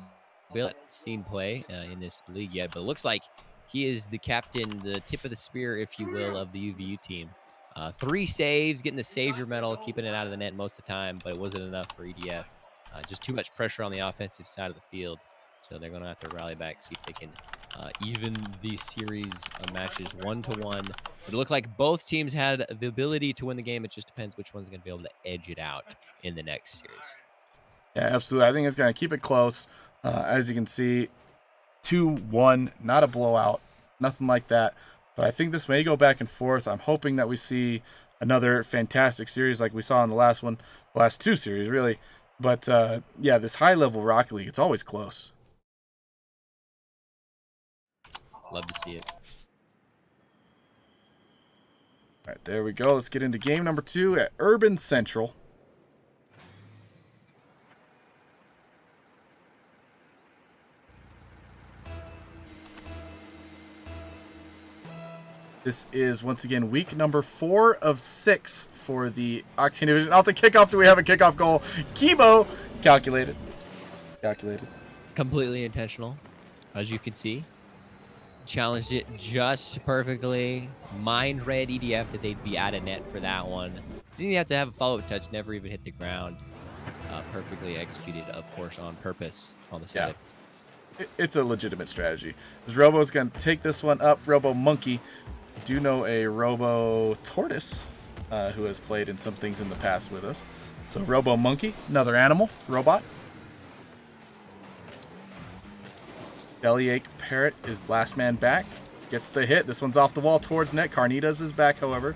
Bill seen play in this league yet, but it looks like he is the captain, the tip of the spear, if you will, of the UVU team. 3 saves, getting the savior medal, keeping it out of the net most of the time, but it wasn't enough for EDF. Just too much pressure on the offensive side of the field, so they're going to have to rally back, see if they can even the series of matches 1-1. But it looked like both teams had the ability to win the game. It just depends which one's going to be able to edge it out in the next series. Yeah, absolutely. I think it's going to keep it close. As you can see, 2-1, not a blowout, nothing like that. But I think this may go back and forth. I'm hoping that we see another fantastic series like we saw in the last one, the last 2 series, really. But, yeah, this high-level Rocket League, it's always close. Love to see it. All right, there we go. Let's get into game number 2 at Urban Central. This is, once again, week number 4 of 6 for the Octane Division. Off the kickoff, do we have a kickoff goal? Kibo, calculated. Completely intentional, as you can see. Challenged it just perfectly. Mind read EDF that they'd be out of net for that one. Didn't even have to have a follow-up touch, never even hit the ground. Perfectly executed, of course, on purpose on the side. Yeah. It's a legitimate strategy. This Robo's going to take this one up. Robo Monkey. Do know a Robo Tortoise who has played in some things in the past with us. So Robo Monkey, another animal, robot. Bellyache Parrot is last man back. Gets the hit. This one's off the wall towards net. Carnitas is back, however.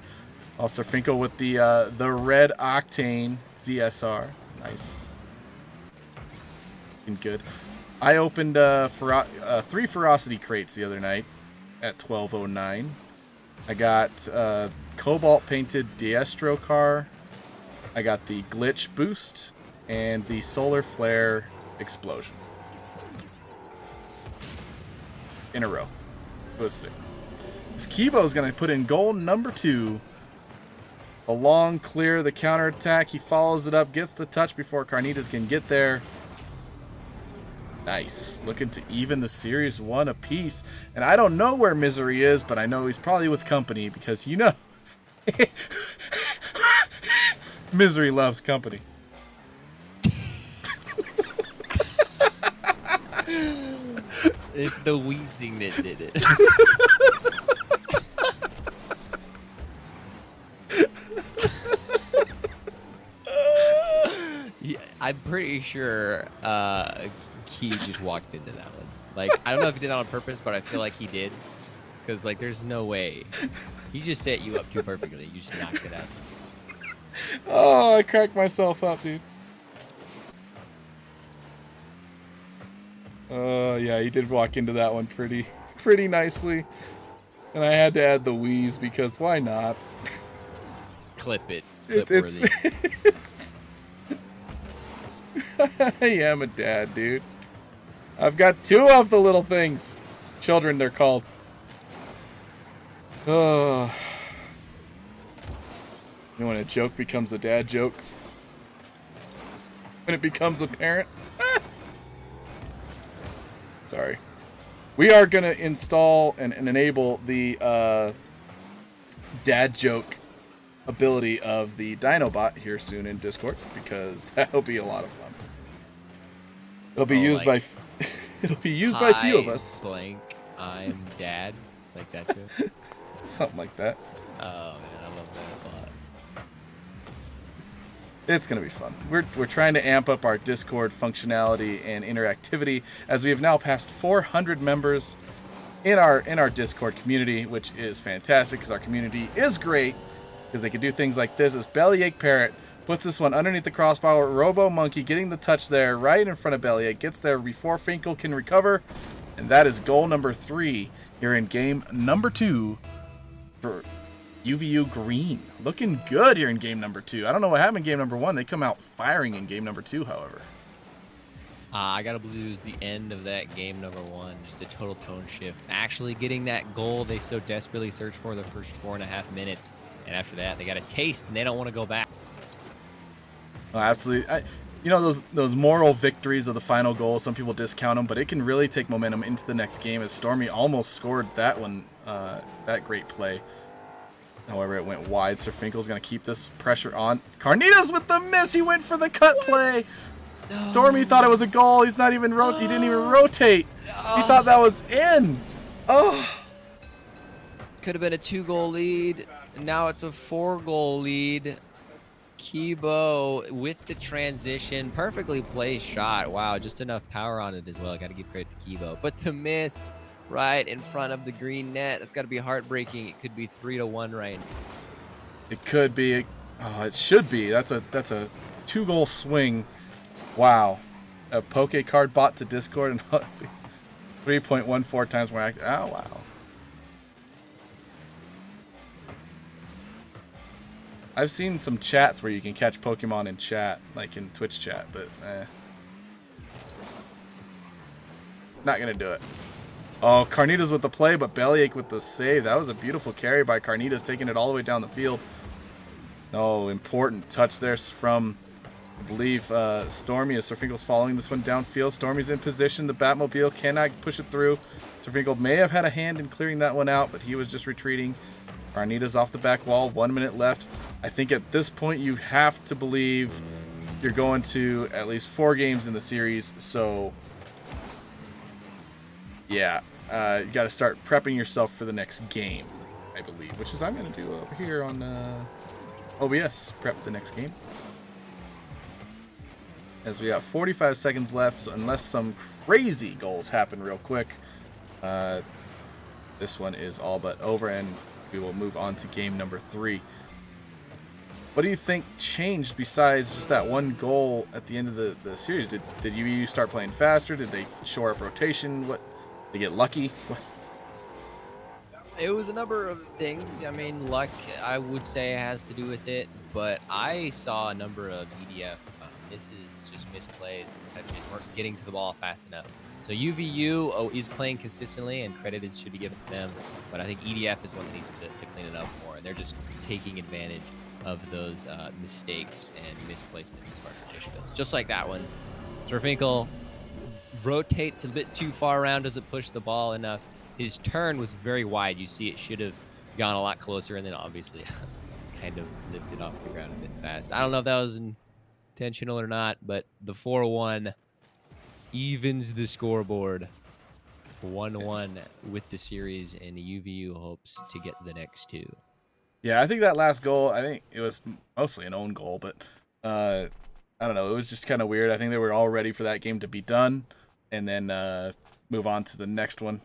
Also Finkel with the red Octane ZSR. Nice. Looking good. I opened 3 Ferocity crates the other night at 12:09. I got Cobalt painted Diestro car. I got the Glitch boost and the Solar Flare explosion. In a row. It was sick. This Kibo is going to put in goal number 2. A long clear, the counterattack. He follows it up, gets the touch before Carnitas can get there. Nice. Looking to even the series 1 apiece. And I don't know where Misery is, but I know he's probably with company because, you know, Misery loves company. It's the wheezing that did it. Yeah, I'm pretty sure Key just walked into that one. Like, I don't know if he did that on purpose, but I feel like he did. Because, like, there's no way. He just set you up too perfectly. You just knocked it out. Oh, I cracked myself up, dude. Oh, yeah, he did walk into that one pretty nicely. And I had to add the wheeze because why not? Clip it. It's clip worthy. I am a dad, dude. I've got 2 of the little things. Children, they're called. Oh. You know when a joke becomes a dad joke? When it becomes apparent? Sorry. We are going to install and enable the dad joke ability of the Dinobot here soon in Discord because that'll be a lot of fun. It'll be used by it'll be used by a few of us. Blank, I'm dad, like that joke. Something like that. Oh man, I love that a lot. It's gonna be fun. We're trying to amp up our Discord functionality and interactivity as we have now passed 400 members in our Discord community, which is fantastic because our community is great because they can do things like this. As Bellyache Parrot puts this one underneath the crossbar, Robo Monkey getting the touch there right in front of Bellyache, gets there before Finkel can recover, and that is goal number 3 here in game number 2 for UVU Green. Looking good here in game number 2. I don't know what happened in game number 1. They come out firing in game number 2, however. I gotta believe it was the end of that game number 1. Just a total tone shift. Actually getting that goal they so desperately searched for the first 4.5 minutes. And after that, they got a taste and they don't want to go back. Oh, absolutely. You know, those moral victories of the final goal, some people discount them, but it can really take momentum into the next game as Stormy almost scored that one, that great play. However, it went wide, so Finkel's going to keep this pressure on. Carnitas with the miss. He went for the cut play. No. Stormy thought it was a goal. He's not even he didn't even rotate. He thought that was in. Oh. Could have been a 2-goal lead. Now it's a 4-goal lead. Kibo with the transition. Perfectly placed shot. Wow, just enough power on it as well. Got to give credit to Kibo. But the miss right in front of the green net. It's got to be heartbreaking. It could be 3-1 right now. It could be. Oh, it should be. That's a 2-goal swing. Wow. A Poke card bot to Discord and 3.14 times more active. Oh, wow. I've seen some chats where you can catch Pokemon in chat, like in Twitch chat, but not going to do it. Oh, Carnitas with the play, but Bellyache with the save. That was a beautiful carry by Carnitas, taking it all the way down the field. Oh, important touch there from, I believe, Stormy, as Sirfinkel's following this one downfield. Stormy's in position. The Batmobile cannot push it through. Sirfinkel may have had a hand in clearing that one out, but he was just retreating. Carnitas off the back wall. 1 minute left. I think at this point you have to believe you're going to at least 4 games in the series. So, yeah, you got to start prepping yourself for the next game, I believe, which is I'm going to do over here on OBS. Prep the next game. As we got 45 seconds left, so unless some crazy goals happen real quick, this one is all but over, and we will move on to game number 3. What do you think changed besides just that one goal at the end of the series? Did UVU start playing faster? Did they shore up rotation? What? They get lucky? What? It was a number of things. I mean, luck, I would say, has to do with it. But I saw a number of EDF misses, just misplays. The touches weren't getting to the ball fast enough. So UVU is playing consistently, and credit should be given to them. But I think EDF is one that needs to clean it up more. And they're just taking advantage of those mistakes and misplacements as far as rotation goes. Just like that one. Sirfinkel rotates a bit too far around, doesn't push the ball enough. His turn was very wide. You see, it should have gone a lot closer, and then obviously kind of lifted off the ground a bit fast. I don't know if that was intentional or not, but the 4-1 evens the scoreboard. 1-1 with the series, and UVU hopes to get the next two. Yeah, I think that last goal, I think it was mostly an own goal, but I don't know. It was just kind of weird. I think they were all ready for that game to be done and then move on to the next one.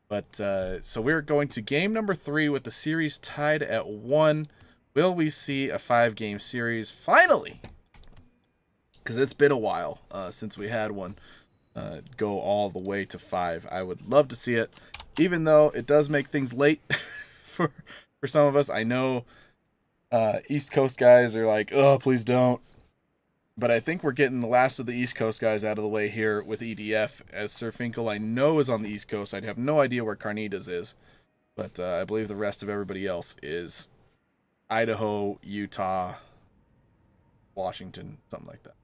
But so we're going to game number 3 with the series tied at 1. Will we see a 5-game series finally? Because it's been a while since we had one go all the way to 5. I would love to see it, even though it does make things late for some of us. I know East Coast guys are like, oh, please don't. But I think we're getting the last of the East Coast guys out of the way here with EDF, as Sir Finkel I know is on the East Coast. I'd have no idea where Carnitas is, but I believe the rest of everybody else is Idaho, Utah, Washington, something like that.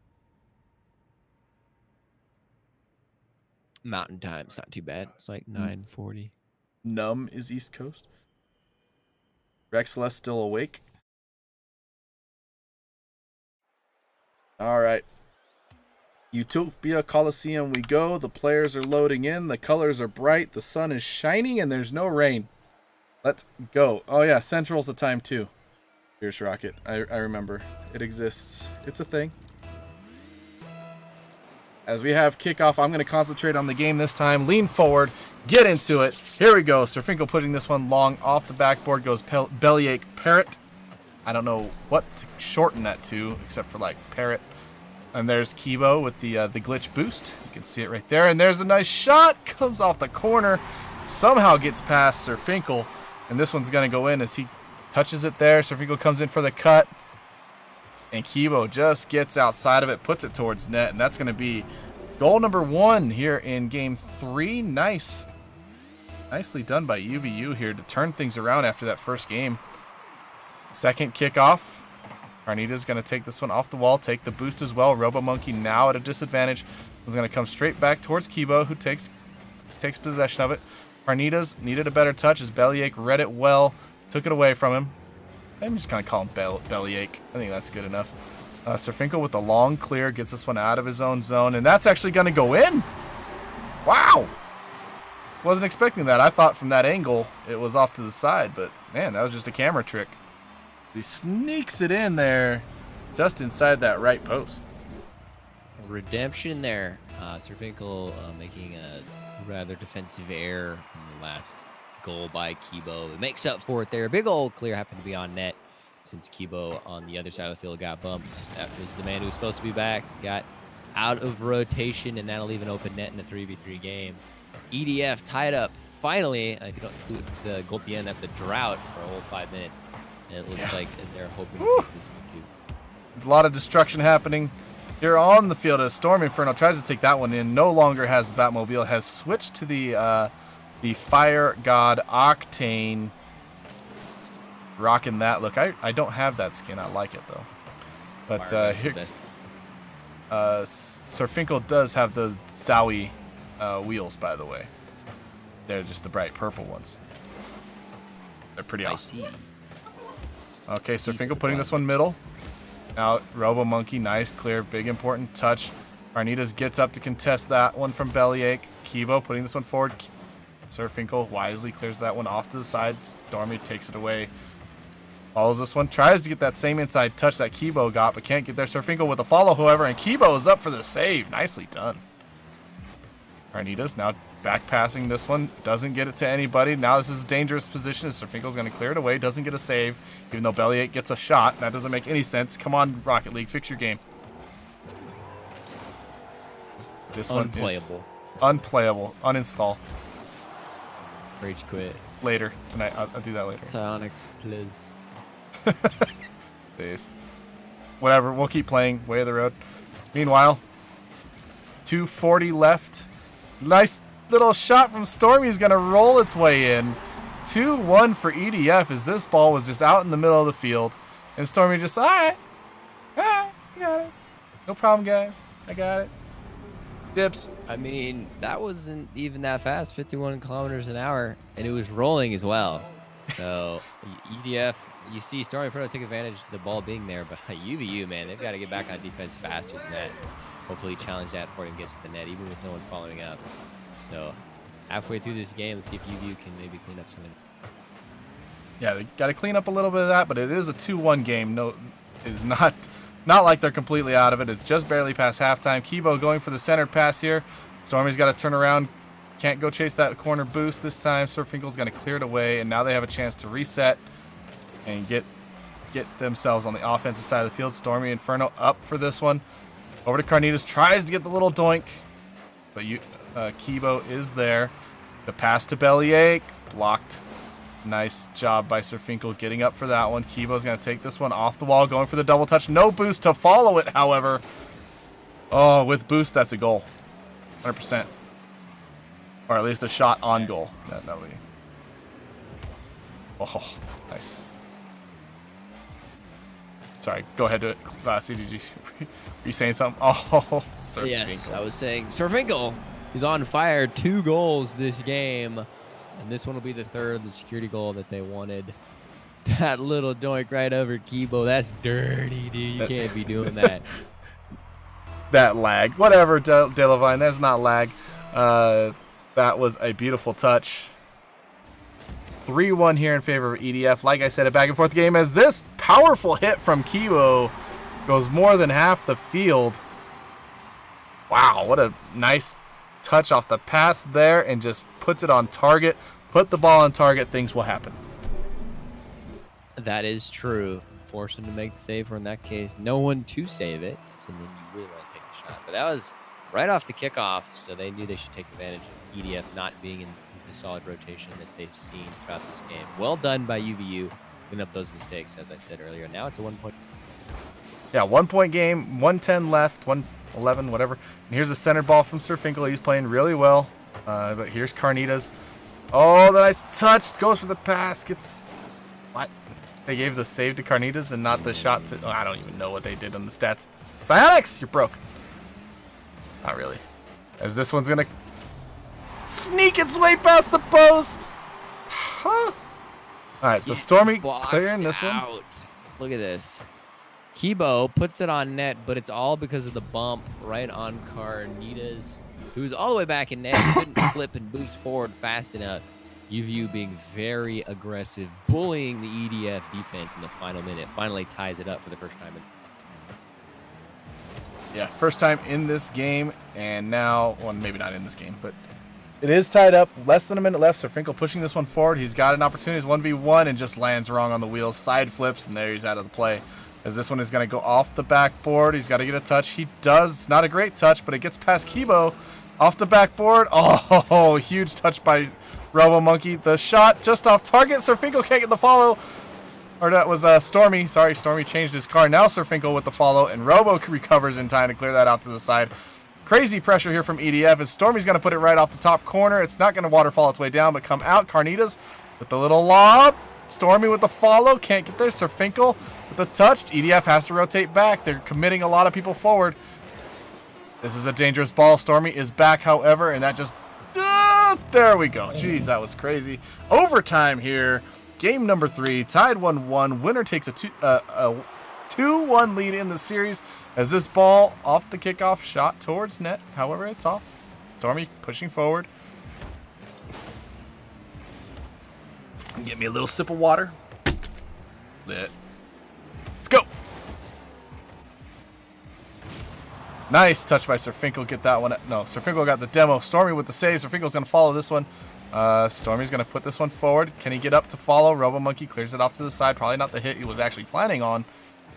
Mountain time's not too bad. It's like 9:40. Num is East Coast. Rexless still awake. All right. Utopia Coliseum we go. The players are loading in. The colors are bright. The sun is shining, and there's no rain. Let's go. Oh, yeah. Central's the time, too. Here's Rocket. I remember. It exists. It's a thing. As we have kickoff, I'm going to concentrate on the game this time. Lean forward. Get into it. Here we go. Sir Finkel putting this one long off the backboard. Goes Bellyache Parrot. I don't know what to shorten that to, except for, like, Parrot. And there's Kibo with the glitch boost. You can see it right there. And there's a nice shot. Comes off the corner. Somehow gets past Sir Finkel. And this one's going to go in as he touches it there. Sir Finkel comes in for the cut. And Kibo just gets outside of it, puts it towards net. And that's going to be goal number 1 here in game 3. Nice. Nicely done by UVU here to turn things around after that first game. Second kickoff. Carnita's going to take this one off the wall, take the boost as well. Robo-Monkey now at a disadvantage. Is going to come straight back towards Kibo, who takes possession of it. Carnita's needed a better touch as Bellyache read it well, took it away from him. I'm just going to call him Bellyache. I think that's good enough. Sir Finkel with the long clear gets this one out of his own zone, and that's actually going to go in. Wow. Wasn't expecting that. I thought from that angle it was off to the side, but man, that was just a camera trick. He sneaks it in there just inside that right post. Redemption there. Sir Finkel making a rather defensive error in the last goal by Kibo. It makes up for it there. Big old clear happened to be on net since Kibo on the other side of the field got bumped. That was the man who was supposed to be back. Got out of rotation, and that'll leave an open net in a 3v3 game. EDF tied up finally. If you don't include the goal at the end, that's a drought for a whole 5 minutes. And it looks like they're hoping to get this one too. A lot of destruction happening here on the field as Storm Inferno tries to take that one in. No longer has Batmobile. Has switched to the Fire God Octane. Rocking that look. I don't have that skin. I like it though. But here, Sir Finkel does have the Zowie wheels, by the way. They're just the bright purple ones. They're pretty awesome. Okay, Sir Finkel putting this one middle. Now, Robo-Monkey, nice, clear, big, important touch. Carnitas gets up to contest that one from Bellyache. Kibo putting this one forward. Sir Finkel wisely clears that one off to the side. Stormy takes it away. Follows this one. Tries to get that same inside touch that Kibo got, but can't get there. Sir Finkel with a follow, however, and Kibo is up for the save. Nicely done. Carnitas now back passing this one. Doesn't get it to anybody. Now this is a dangerous position as Sir Finkel's going to clear it away. Doesn't get a save, even though Bellyache gets a shot. That doesn't make any sense. Come on, Rocket League, fix your game. This unplayable. One is unplayable. Uninstall. Rage quit. Later tonight. I'll do that later. Sonics, please. Please. Whatever. We'll keep playing. Way of the road. Meanwhile, 2:40 left. Nice little shot from Stormy is going to roll its way in. 2-1 for EDF as this ball was just out in the middle of the field. And Stormy just, all right, I got it. No problem, guys. I got it. Dips. I mean, that wasn't even that fast, 51 kilometers an hour, and it was rolling as well. So EDF, you see Stormy Inferno took advantage of the ball being there, but UVU, man, they've got to get back on defense faster than that. Hopefully challenge that before it gets to the net, even with no one following up. So halfway through this game, let's see if UVU can maybe clean up something. Yeah, they got to clean up a little bit of that, but it is a 2-1 game. No, it's not like they're completely out of it. It's just barely past halftime. Kibo going for the centered pass here. Stormy's got to turn around. Can't go chase that corner boost this time. Surfinkel's going to clear it away, and now they have a chance to reset and get themselves on the offensive side of the field. Stormy Inferno up for this one. Over to Carnitas, tries to get the little doink, but Kibo is there. The pass to Bellyache, blocked. Nice job by Surfinkel getting up for that one. Kibo's going to take this one off the wall, going for the double touch. No boost to follow it, however. Oh, with boost, that's a goal. 100%. Or at least a shot on goal. That would be. Oh, nice. Sorry, go ahead to it. CDG. Were you saying something? Oh, Surfinkel. Yes, I was saying Surfinkel is on fire. 2 goals this game. And this one will be the third, the security goal that they wanted. That little doink right over Kibo. That's dirty, dude. You can't be doing that. That lag. Whatever, Delavine. That's not lag. That was a beautiful touch. 3-1 here in favor of EDF. Like I said, a back-and-forth game as this powerful hit from Kibo goes more than half the field. Wow, what a nice touch off the pass there and just puts it on target. Put the ball on target, things will happen. That is true. Force him to make the save, or in that case, no one to save it. So then you really want to take the shot. But that was right off the kickoff, so they knew they should take advantage of EDF not being in the solid rotation that they've seen throughout this game. Well done by UVU, cleaning up those mistakes, as I said earlier. Now it's a 1-point. Yeah, 1-point game, 1:10 left, 1:11, whatever. And here's a center ball from Surfinkel. He's playing really well. But here's Carnitas. Oh, the nice touch. Goes for the pass. Gets... What? They gave the save to Carnitas and not the shot to... Oh, I don't even know what they did on the stats. Psionics, you're broke. Not really. As this one's going to sneak its way past the post. Huh. All right, so Stormy clearing this one. Look at this. Kibo puts it on net, but it's all because of the bump right on Carnitas, who's all the way back in net, couldn't flip and boost forward fast enough. UVU being very aggressive, bullying the EDF defense in the final minute. Finally ties it up for the first time. Yeah, first time in this game, and now, well, maybe not in this game, but it is tied up. Less than a minute left. Surfinkel pushing this one forward. He's got an opportunity. It's 1v1 and just lands wrong on the wheels. Side flips, and there he's out of the play. As this one is going to go off the backboard. He's got to get a touch. He does. Not a great touch, but it gets past Kibo. Off the backboard. Oh, huge touch by Robo Monkey. The shot just off target. Surfinkel can't get the follow. Or that was Stormy. Sorry, Stormy changed his car. Now Surfinkel with the follow, and Robo recovers in time to clear that out to the side. Crazy pressure here from EDF as Stormy's going to put it right off the top corner. It's not going to waterfall its way down, but come out. Carnitas with the little lob. Stormy with the follow. Can't get there. Surfinkel with the touch. EDF has to rotate back. They're committing a lot of people forward. This is a dangerous ball. Stormy is back, however, and that just... there we go. Jeez, that was crazy. Overtime here. Game number 3. Tied 1-1. Winner takes a 2-1 lead in the series as this ball off the kickoff shot towards net. However, it's off. Stormy pushing forward. Get me a little sip of water. Lit. Let's go. Nice touch by Surfinkel. Get that one. No, Surfinkel got the demo. Stormy with the save. Surfinkel's going to follow this one. Stormy's going to put this one forward. Can he get up to follow? Robo Monkey clears it off to the side. Probably not the hit he was actually planning on,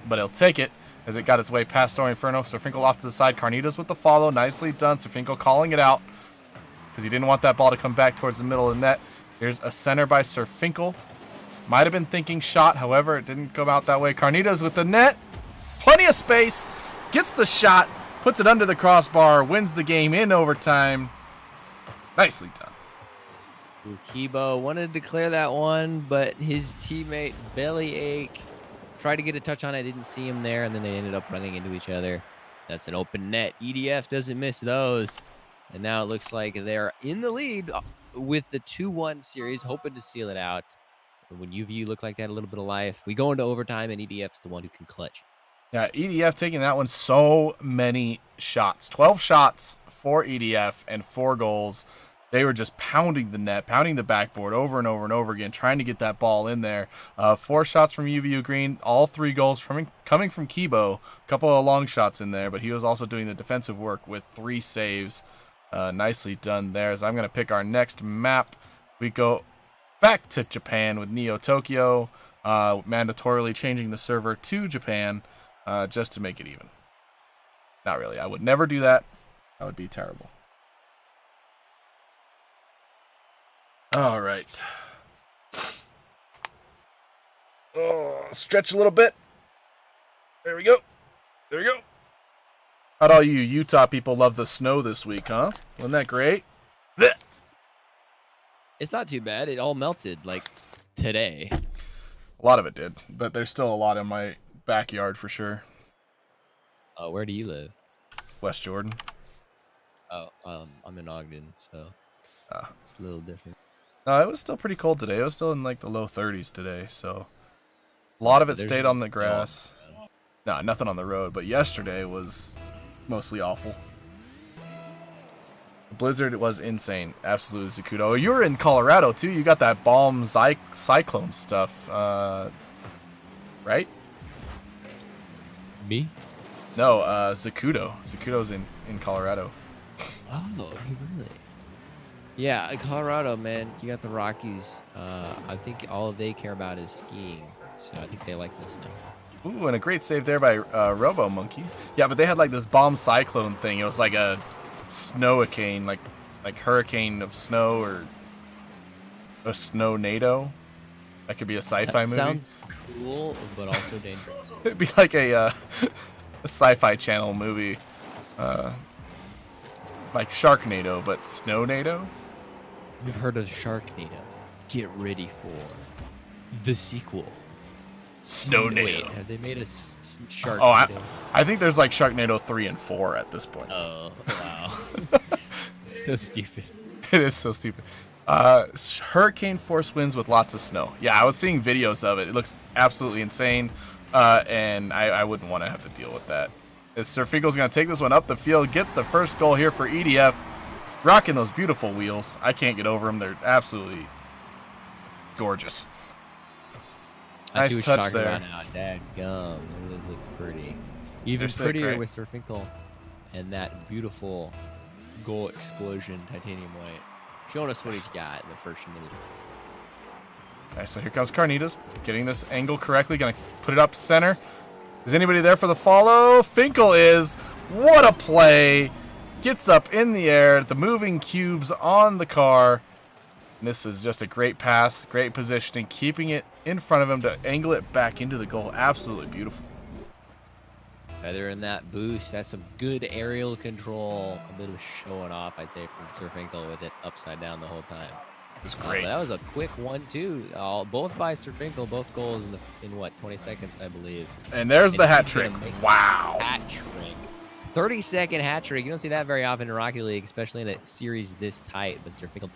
but he'll take it as it got its way past Stormy Inferno. Surfinkel off to the side. Carnitas with the follow. Nicely done. Surfinkel calling it out because he didn't want that ball to come back towards the middle of the net. Here's a center by Surfinkel. Might have been thinking shot. However, it didn't come out that way. Carnitas with the net. Plenty of space. Gets the shot. Puts it under the crossbar. Wins the game in overtime. Nicely done. Kibo wanted to clear that one, but his teammate Bellyache tried to get a touch on it. Didn't see him there, and then they ended up running into each other. That's an open net. EDF doesn't miss those. And now it looks like they're in the lead with the 2-1 series, hoping to seal it out. And when UVU look like that, a little bit of life, we go into overtime, and EDF's the one who can clutch. Yeah, EDF taking that one so many shots. 12 shots for EDF and 4 goals. They were just pounding the net, pounding the backboard over and over and over again, trying to get that ball in there. 4 shots from UVU Green, all 3 goals coming from Kibo. A couple of long shots in there, but he was also doing the defensive work with 3 saves. Nicely done there. So I'm going to pick our next map. We go back to Japan with Neo Tokyo, mandatorily changing the server to Japan just to make it even. Not really. I would never do that. That would be terrible. All right. Oh, stretch a little bit. There we go. There we go. How'd all you Utah people love the snow this week, huh? Wasn't that great? Blech. It's not too bad. It all melted, like, today. A lot of it did, but there's still a lot in my backyard for sure. Where do you live? West Jordan. Oh, I'm in Ogden, so it's a little different. It was still pretty cold today. It was still in like the low 30s today, so a lot of it stayed on the grass. No, nothing on the road, but yesterday was mostly awful. The blizzard was insane. Absolute Zacuto. You were in Colorado too. You got that bomb cyclone stuff, right? Me? No, Zacuto. Zacuto's in Colorado. Oh, really? Yeah, Colorado, man. You got the Rockies. I think all they care about is skiing, so I think they like the snow. Ooh, and a great save there by Robo Monkey. Yeah, but they had like this bomb cyclone thing. It was like a snow-a-cane, like hurricane of snow or a snow-nado. That could be a sci-fi movie. Sounds cool, but also dangerous. It'd be like a sci-fi channel movie, like Sharknado, but Snownado. You've heard of Sharknado. Get ready for the sequel. Snownado. Wait, have they made a Sharknado? Oh, I think there's like Sharknado 3 and 4 at this point. Oh, wow. It's so stupid. It is so stupid. Hurricane force winds with lots of snow. Yeah, I was seeing videos of it. It looks absolutely insane, and I wouldn't want to have to deal with that. As Serfinkel's going to take this one up the field, get the first goal here for EDF. Rocking those beautiful wheels. I can't get over them. They're absolutely gorgeous. I see Nice what touch you're there. talking about now. Dadgum. They look pretty. Even They're so prettier great. with Serfinkel and that beautiful goal explosion titanium white. Showing us what he's got in the first minute. Okay, so here comes Carnitas, getting this angle correctly. Going to put it up center. Is anybody there for the follow? Finkel is. What a play. Gets up in the air. The moving cubes on the car. And this is just a great pass, great positioning, keeping it in front of him to angle it back into the goal. Absolutely beautiful. Feather in that boost. That's some good aerial control. A bit of showing off, I'd say, from Serfinkel with it upside down the whole time. It was great. That was a quick 1-2. Both by Serfinkel, both goals in what, 20 seconds, I believe. And there's the hat trick. Wow. Hat trick. 30-second hat trick. You don't see that very often in Rocket League, especially in a series this tight. But Serfinkel.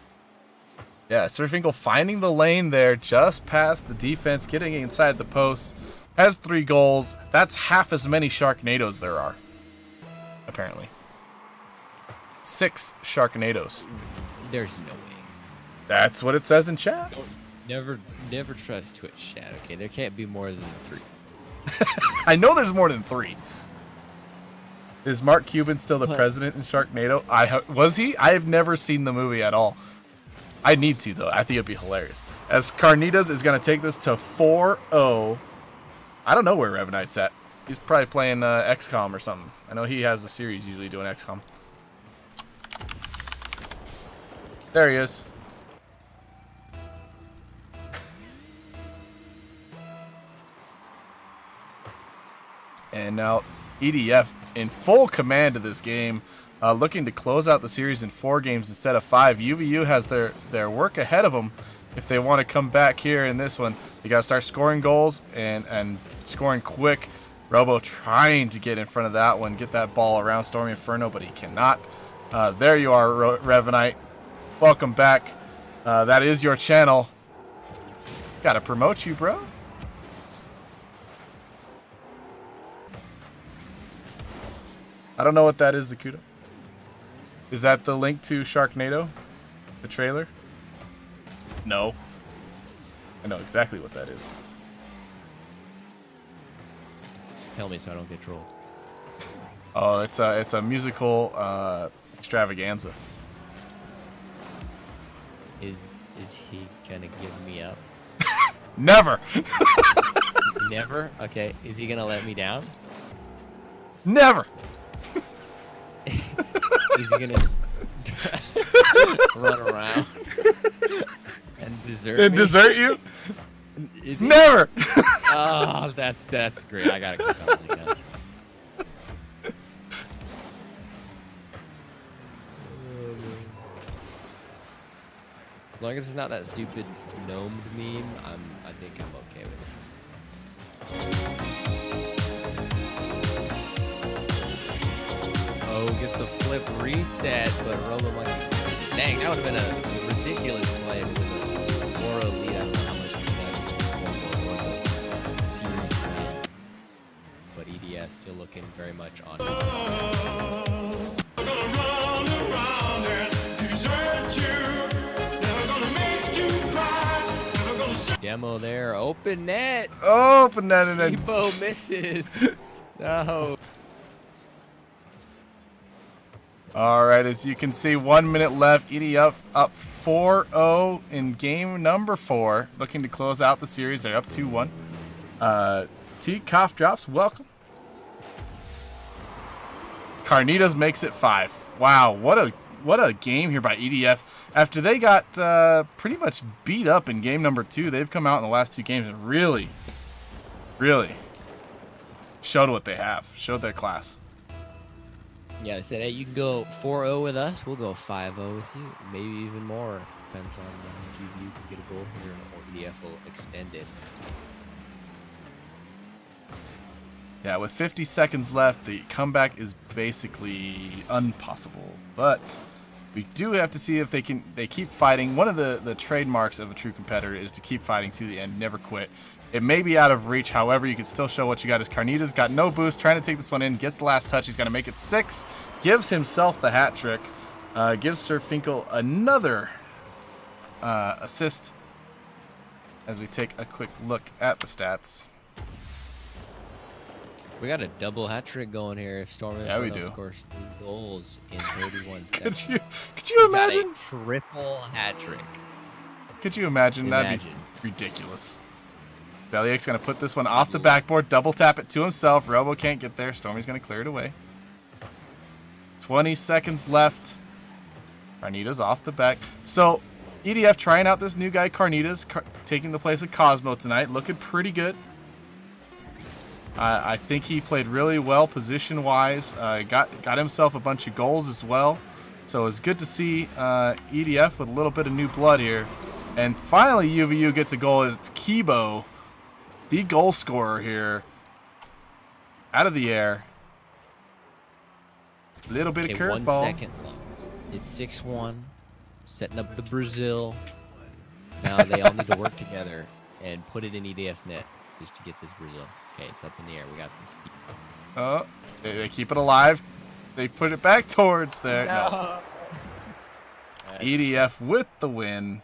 Yeah, Serfinkel finding the lane there, just past the defense, getting inside the post. Has 3 goals. That's half as many Sharknadoes there are, apparently. 6 Sharknadoes. There's no way. That's what it says in chat. Never trust Twitch chat. Okay, there can't be more than 3. I know there's more than 3. Is Mark Cuban still the president in Sharknado? Was he? I have never seen the movie at all. I need to, though. I think it'd be hilarious. As Carnitas is going to take this to 4-0. I don't know where Revenite's at. He's probably playing XCOM or something. I know he has the series usually doing XCOM. There he is. And now EDF in full command of this game, looking to close out the series in 4 games instead of 5. UVU has their work ahead of them if they want to come back here in this one. They got to start scoring goals and scoring quick. Robo trying to get in front of that one, get that ball around Stormy Inferno, but he cannot. There you are, Revenite. Welcome back. That is your channel. Gotta promote you, bro. I don't know what that is, Zakuta. Is that the link to Sharknado? The trailer? No. I know exactly what that is. Tell me so I don't get trolled. Oh, it's a musical extravaganza. Is he gonna give me up? Never. Never? Okay. Is he gonna let me down? Never. Is he gonna run around and desert me? Desert you? Is he? Never. Oh, that's great. I gotta click on it again. As long as it's not that stupid gnomed meme, I think I'm okay with it. Oh, gets the flip reset, but Robo Monkey. Dang, that would have been a ridiculous play with a 4-0 lead. I don't know how much the series ran. But EDF still looking very much on. Demo there, open net. Open net and then Debo misses. No. All right, as you can see, 1 minute left. EDF up 4-0 in game number 4, looking to close out the series. They're up 2-1. T Cough Drops, welcome. Carnitas makes it 5. Wow, what a game here by EDF. After they got pretty much beat up in game number 2, they've come out in the last 2 games and really showed what they have, showed their class. Yeah, they said, hey, you can go 4-0 with us. We'll go 5-0 with you. Maybe even more. Depends on if you can get a goal here or EDF will extend it. Yeah, with 50 seconds left, the comeback is basically impossible. But we do have to see if they keep fighting. One of the trademarks of a true competitor is to keep fighting to the end, never quit. It may be out of reach, however, you can still show what you got. As Carnitas got no boost, trying to take this one in, gets the last touch. He's going to make it 6, gives himself the hat trick, gives Sir Finkel another assist. As we take a quick look at the stats. We got a double hat trick going here if Stormy scores 3 goals in 31 seconds. Could you imagine? A triple hat trick. Could you imagine? That'd be ridiculous. Bellyache's going to put this one off the backboard, double tap it to himself. Robo can't get there. Stormy's going to clear it away. 20 seconds left. Carnitas off the back. So, EDF trying out this new guy, Carnitas, taking the place of Cosmo tonight. Looking pretty good. I think he played really well position-wise. Got himself a bunch of goals as well. So it's good to see EDF with a little bit of new blood here. And finally, UVU gets a goal. It's Kibo, the goal scorer here, out of the air. A little bit of curveball. 1 second left. It's 6-1. Setting up the Brazil. Now they all need to work together and put it in EDF's net just to get this Brazil. Okay, it's up in the air. We got this. Oh, they keep it alive. They put it back towards there. No. EDF with the win.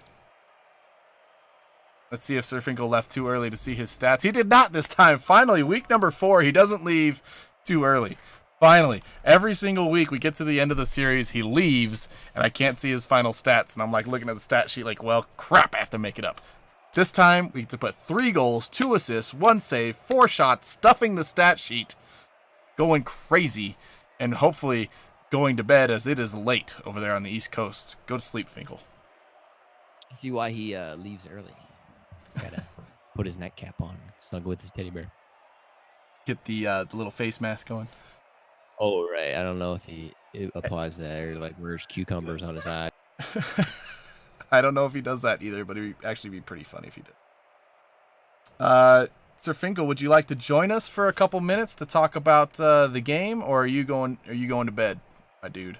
Let's see if Sir Finkel left too early to see his stats. He did not this time. Finally, week number 4, he doesn't leave too early. Finally, every single week we get to the end of the series, he leaves, and I can't see his final stats. And I'm like looking at the stat sheet like, well, crap, I have to make it up. This time, we get to put 3 goals, 2 assists, 1 save, 4 shots, stuffing the stat sheet, going crazy, and hopefully going to bed as it is late over there on the East Coast. Go to sleep, Finkel. See why he leaves early. He's got to put his nightcap on, snuggle with his teddy bear. Get the little face mask going. Oh, right. I don't know if it applies there, or like wears cucumbers on his eye. I don't know if he does that either, but it would actually be pretty funny if he did. Sir Finkel, would you like to join us for a couple minutes to talk about the game, or are you going to bed, my dude?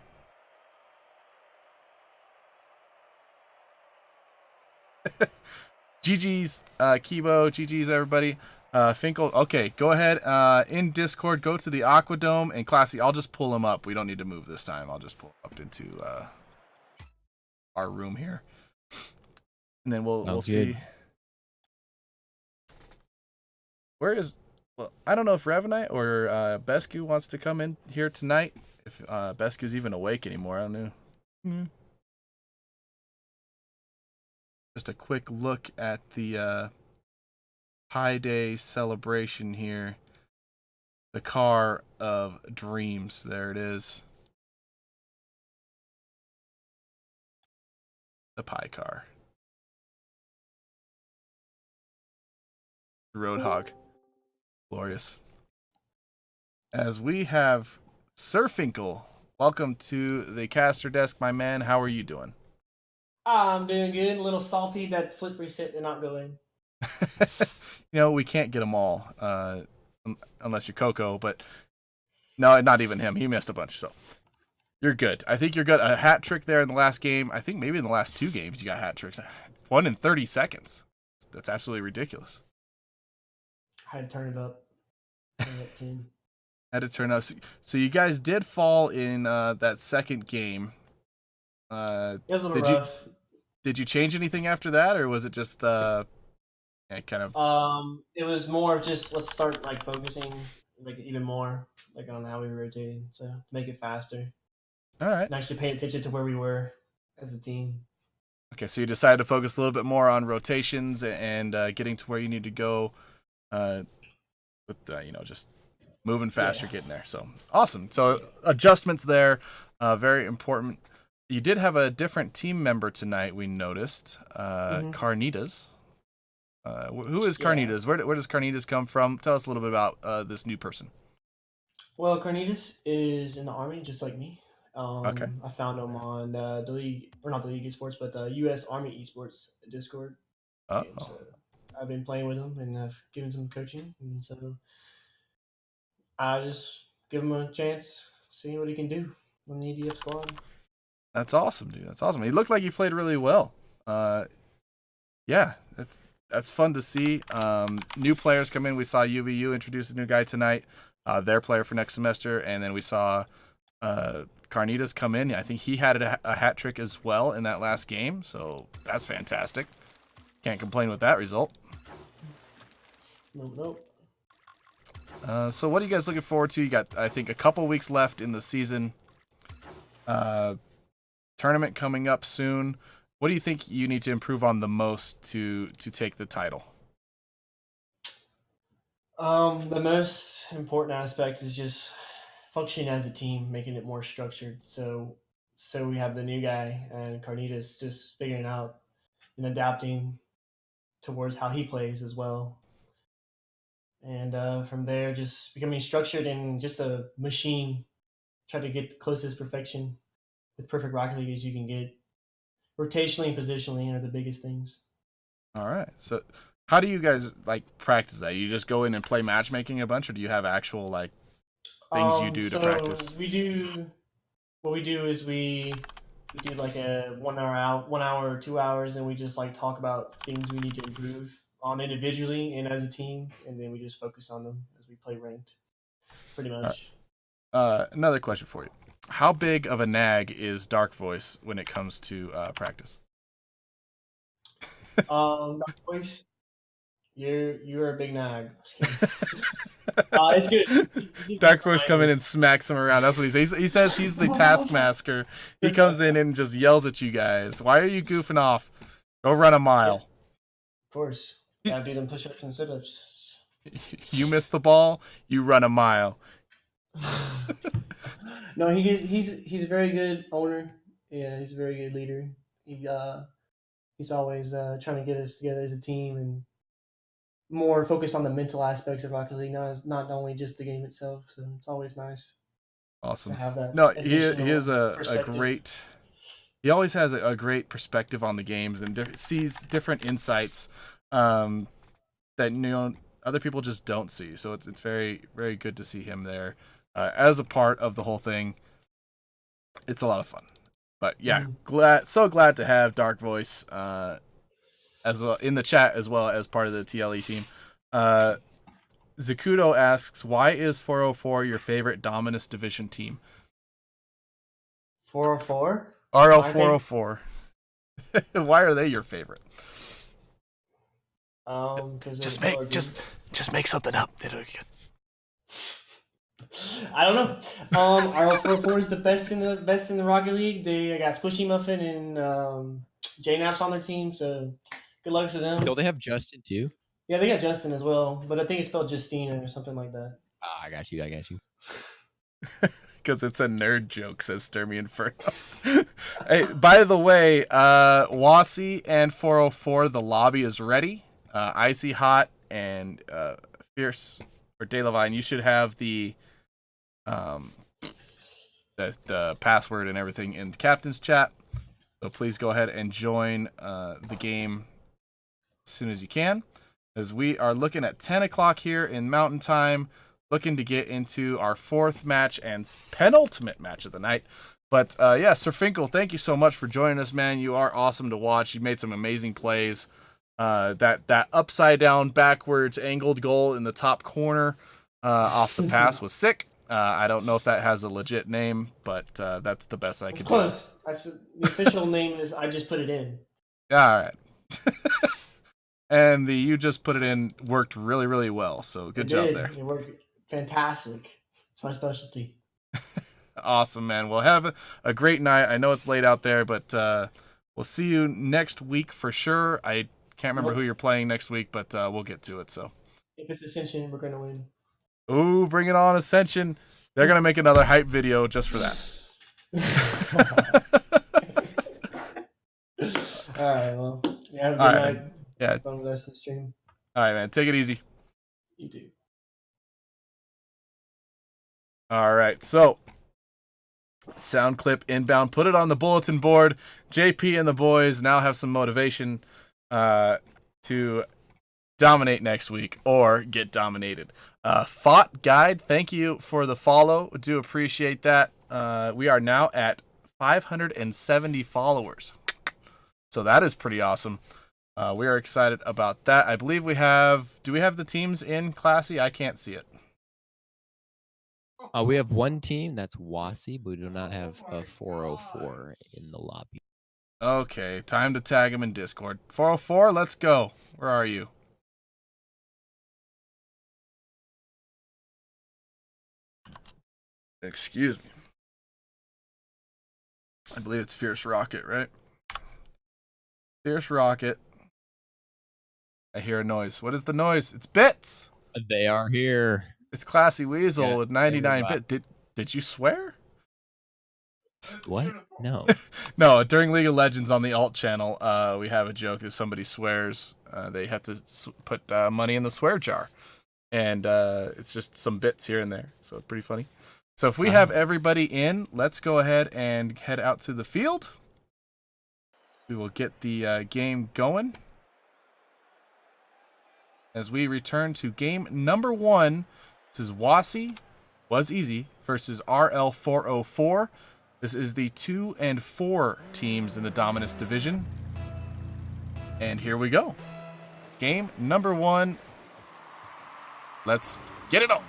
GG's Kibo, GG's everybody. Finkel, okay, go ahead. In Discord, go to the Aquadome, and Classy, I'll just pull him up. We don't need to move this time. I'll just pull him up into our room here, and then we'll see. Where is? Well, I don't know if Ravenite or Bescu wants to come in here tonight. If Bescu's even awake anymore, I don't know. Just a quick look at the Pi Day celebration here. The car of dreams. There it is. The Pi car. Roadhog. Glorious. As we have Sir Finkel. Welcome to the caster desk, my man. How are you doing? I'm doing good. A little salty that flip reset did not go in. We can't get them all, unless you're Coco, but no, not even him. He missed a bunch, so you're good. I think you're good. A hat trick there in the last game. I think maybe in the last 2 games you got hat tricks. 1 in 30 seconds. That's absolutely ridiculous. I had to turn it up. Team. Had to turn up. So you guys did fall in that second game. It was a little rough. Did you change anything after that, or was it just kind of? It was more of just let's start focusing even more on how we were rotating, so make it faster. All right. And actually pay attention to where we were as a team. Okay, so you decided to focus a little bit more on rotations and getting to where you need to go, with just moving faster, getting there. So awesome. So adjustments there, very important. You did have a different team member tonight, we noticed. Carnitas. Who is Carnitas? Where does Carnitas come from? Tell us a little bit about this new person. Well, Carnitas is in the Army, just like me. Okay. I found him on the League, or not the League Esports, but the U.S. Army Esports Discord. And so I've been playing with him, and I've given some coaching, and so I just give him a chance, see what he can do on the EDF squad. That's awesome, dude. That's awesome. He looked like he played really well. Yeah, that's fun to see. New players come in. We saw UVU introduce a new guy tonight, their player for next semester, and then we saw Carnitas come in. I think he had a hat trick as well in that last game, so that's fantastic. Can't complain with that result. Nope. So what are you guys looking forward to? You got, I think, a couple weeks left in the season. Tournament coming up soon. What do you think you need to improve on the most to take the title? The most important aspect is just functioning as a team, making it more structured. So we have the new guy and Carnitas just figuring out and adapting towards how he plays as well. And from there, just becoming structured and just a machine. Try to get closest perfection with perfect Rocket League as you can get. Rotationally and positionally are the biggest things. All right. So how do you guys practice that? You just go in and play matchmaking a bunch, or do you have actual things you do to practice? What we do is we do a 1 hour out, 1 hour or 2 hours, and we just talk about things we need to improve on individually and as a team, and then we just focus on them as we play ranked, pretty much. Another question for you. How big of a nag is Dark Voice when it comes to practice? Dark Voice, you're a big nag. It's good. Dark Voice come in and smacks him around. That's what he says. He says he's the taskmaster. He comes in and just yells at you guys. Why are you goofing off? Go run a mile. Of course. Gotta do them push-ups and sit-ups. You miss the ball, you run a mile. No, he's a very good owner. Yeah, he's a very good leader. He's always trying to get us together as a team and more focused on the mental aspects of Rocket League, not only just the game itself. So it's always nice. Awesome. To have that. No, he is a great. He always has a great perspective on the games and sees different insights that other people just don't see. So it's very, very good to see him there as a part of the whole thing. It's a lot of fun. But yeah, so glad to have Dark Voice as well in the chat as well as part of the TLE team. Zakudo asks, why is 404 your favorite Dominus Division team? 404? RL 404. Why are they your favorite? Because just make something up. It'll be good. I don't know. RL 404 is the best in the Rocket League. They got Squishy Muffin and J-Naps on their team, so good luck to them. Don't they have Justin too? Yeah, they got Justin as well, but I think it's spelled Justina or something like that. I got you. Because it's a nerd joke, says Sturmy Inferno. Hey, by the way, Wasi and 404, the lobby is ready. Icy Hot and Fierce or De Levine, you should have the password and everything in the captain's chat. So please go ahead and join the game as soon as you can, as we are looking at 10 o'clock here in Mountain Time, looking to get into our fourth match and penultimate match of the night. But yeah, Sir Finkel, thank you so much for joining us, man. You are awesome to watch. You made some amazing plays. That upside down, backwards, angled goal in the top corner off the pass was sick. I don't know if that has a legit name, but that's the best I could do. Close. The official name is I just put it in. All right. And the you just put it in worked really, really well. So good job there. It worked fantastic. It's my specialty. Awesome, man. Well, have a great night. I know it's late out there, but we'll see you next week for sure. I can't remember who you're playing next week, but we'll get to it. So if it's Ascension, we're gonna win. Ooh, bring it on, Ascension. They're gonna make another hype video just for that. All right, well, yeah, have a good night. Yeah. Fun with the rest of the stream. All right, man. Take it easy. You too. All right, so sound clip inbound. Put it on the bulletin board. JP and the boys now have some motivation to dominate next week or get dominated. Fought Guide, thank you for the follow. Do appreciate that. We are now at 570 followers. So that is pretty awesome. We are excited about that. I believe we have... Do we have the teams in, Classy? I can't see it. We have one team, that's Wasi, but we do not have a 404 in the lobby. Okay, time to tag him in Discord. 404, let's go. Where are you? Excuse me. I believe it's Fierce Rocket, right? Fierce Rocket. I hear a noise. What is the noise? It's Bits! They are here. It's Classy Weasel with 99 everybody. bit. Did you swear? What? No. No, during League of Legends on the alt channel, we have a joke. If somebody swears, they have to put money in the swear jar. And it's just some bits here and there. So it's pretty funny. So if we have everybody in, let's go ahead and head out to the field. We will get the game going. As we return to game number 1. This is Wasi, Was Easy, versus RL404. This is the 2 and 4 teams in the Dominus division. And here we go. Game number 1. Let's get it on.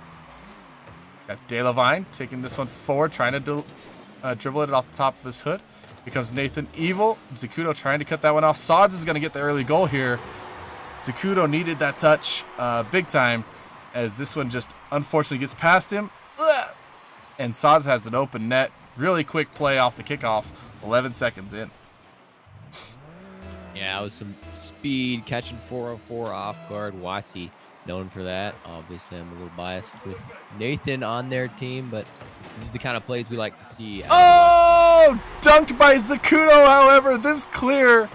Got De Levine taking this one forward, trying to dribble it off the top of his hood. Here comes Nathan Evil. Zakudo trying to cut that one off. Sods is going to get the early goal here. Zakudo needed that touch big time, as this one just unfortunately gets past him. Ugh! And Sods has an open net. Really quick play off the kickoff. 11 seconds in. Yeah, it was some speed, catching 404 off guard. Wasi known for that. Obviously, I'm a little biased with Nathan on their team, but this is the kind of plays we like to see. Oh! Dunked by Zakudo, however, this clear.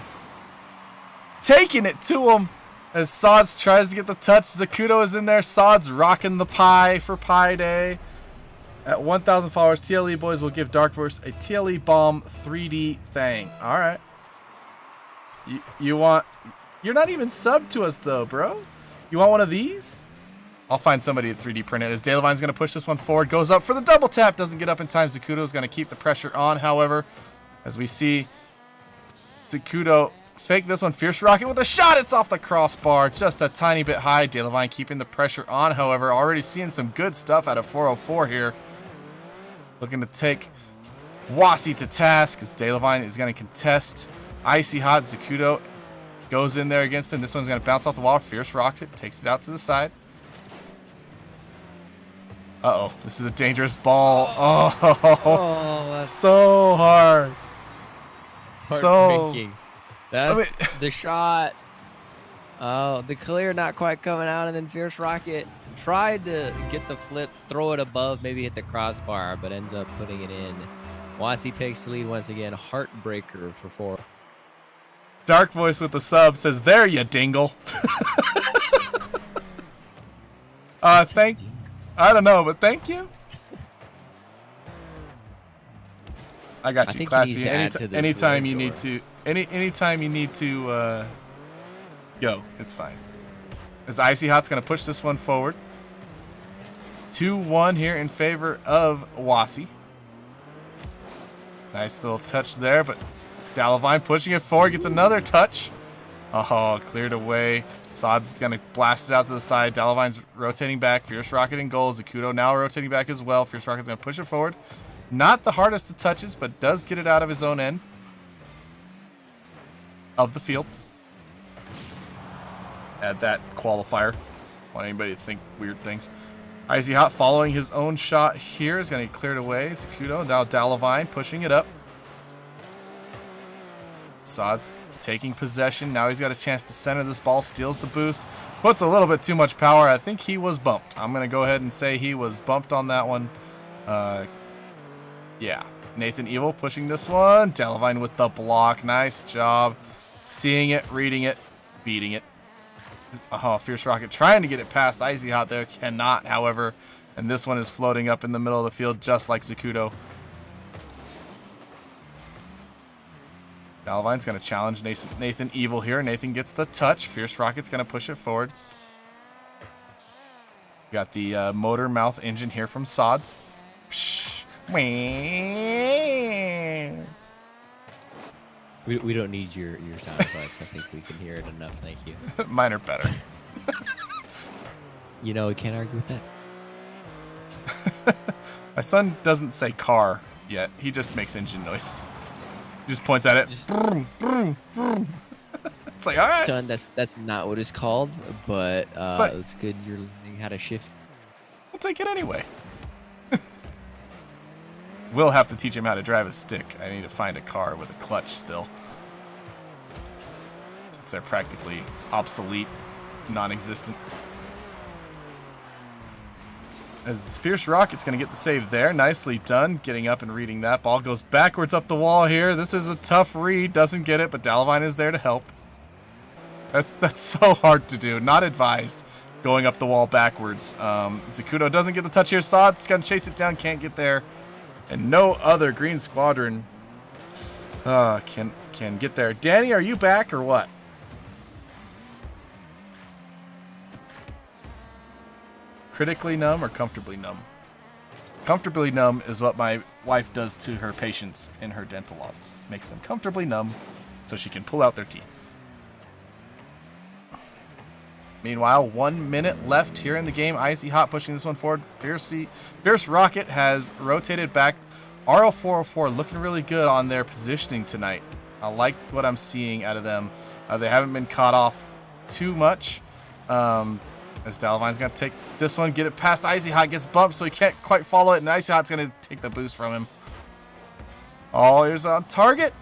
Taking it to him as Sods tries to get the touch. Zakudo is in there. Sods rocking the pie for Pie Day. At 1,000 followers, TLE boys will give Dark Force a TLE Bomb 3D thing. All right. You want... You're not even subbed to us, though, bro. You want one of these? I'll find somebody to 3D print it. As Dalevine's going to push this one forward. Goes up for the double tap. Doesn't get up in time. Zacudo's going to keep the pressure on, however. As we see Zacudo fake this one. Fierce Rocket with a shot. It's off the crossbar. Just a tiny bit high. Dalevine keeping the pressure on, however. Already seeing some good stuff out of 404 here. Looking to take Wasi to task as Dalevine is going to contest. Icy Hot. Zacudo goes in there against him. This one's going to bounce off the wall. Fierce Rocket takes it out to the side. Uh-oh. This is a dangerous ball. Oh, so hard. Heartbreaking. That's the shot. Oh, the clear not quite coming out, and then Fierce Rocket tried to get the flip, throw it above, maybe hit the crossbar, but ends up putting it in. Wasi takes the lead once again. Heartbreaker for 4. Dark Voice with the sub says, "There you dingle." I don't know, but thank you. I got you, Classy. Anytime you need to, anytime you need to, go, it's fine. As Icy Hot's gonna push this one forward. 2-1 here in favor of Wasi. Nice little touch there, but Dalevine pushing it forward, gets another touch. Oh, cleared away. Sod's going to blast it out to the side. Dalevine's rotating back. Fierce Rocket in goal. Zacudo now rotating back as well. Fierce Rocket's going to push it forward. Not the hardest of touches, but does get it out of his own end of the field. Add that qualifier. Want anybody to think weird things. Icy Hot following his own shot here is going to get cleared away. Zacudo, now Dalevine pushing it up. Sod's taking possession. Now he's got a chance to center this ball. Steals the boost. Puts a little bit too much power. I think he was bumped. I'm going to go ahead and say he was bumped on that one. Yeah. Nathan Evil pushing this one. Dalevine with the block. Nice job. Seeing it, reading it, beating it. Oh, Fierce Rocket trying to get it past Icy Hot there. Cannot, however. And this one is floating up in the middle of the field just like Zacudo. Dalevine's going to challenge Nathan Evil here. Nathan gets the touch. Fierce Rocket's going to push it forward. Got the motor mouth engine here from Sods. We don't need your sound effects. I think we can hear it enough. Thank you. Mine are better. You know, we can't argue with that. My son doesn't say car yet. He just makes engine noise. He just points at it. Vroom, vroom, vroom. It's like, all right. Son, that's not what it's called, but it's good you're learning how to shift. We'll take it anyway. We'll have to teach him how to drive a stick. I need to find a car with a clutch still. Since they're practically obsolete, non-existent. As Fierce Rocket's going to get the save there. Nicely done. Getting up and reading that. Ball goes backwards up the wall here. This is a tough read. Doesn't get it, but Dalevine is there to help. That's so hard to do. Not advised. Going up the wall backwards. Zacudo doesn't get the touch here. Sod's going to chase it down. Can't get there. And no other Green Squadron can get there. Danny, are you back or what? Critically numb or comfortably numb? Comfortably numb is what my wife does to her patients in her dental office. Makes them comfortably numb so she can pull out their teeth. Meanwhile, 1 minute left here in the game. Icy Hot pushing this one forward. Fierce Rocket has rotated back. RL404 looking really good on their positioning tonight. I like what I'm seeing out of them. They haven't been caught off too much. As Dalevine's going to take this one, get it past Icy Hot, gets bumped so he can't quite follow it, and Icy Hot's going to take the boost from him. Oh, here's on target.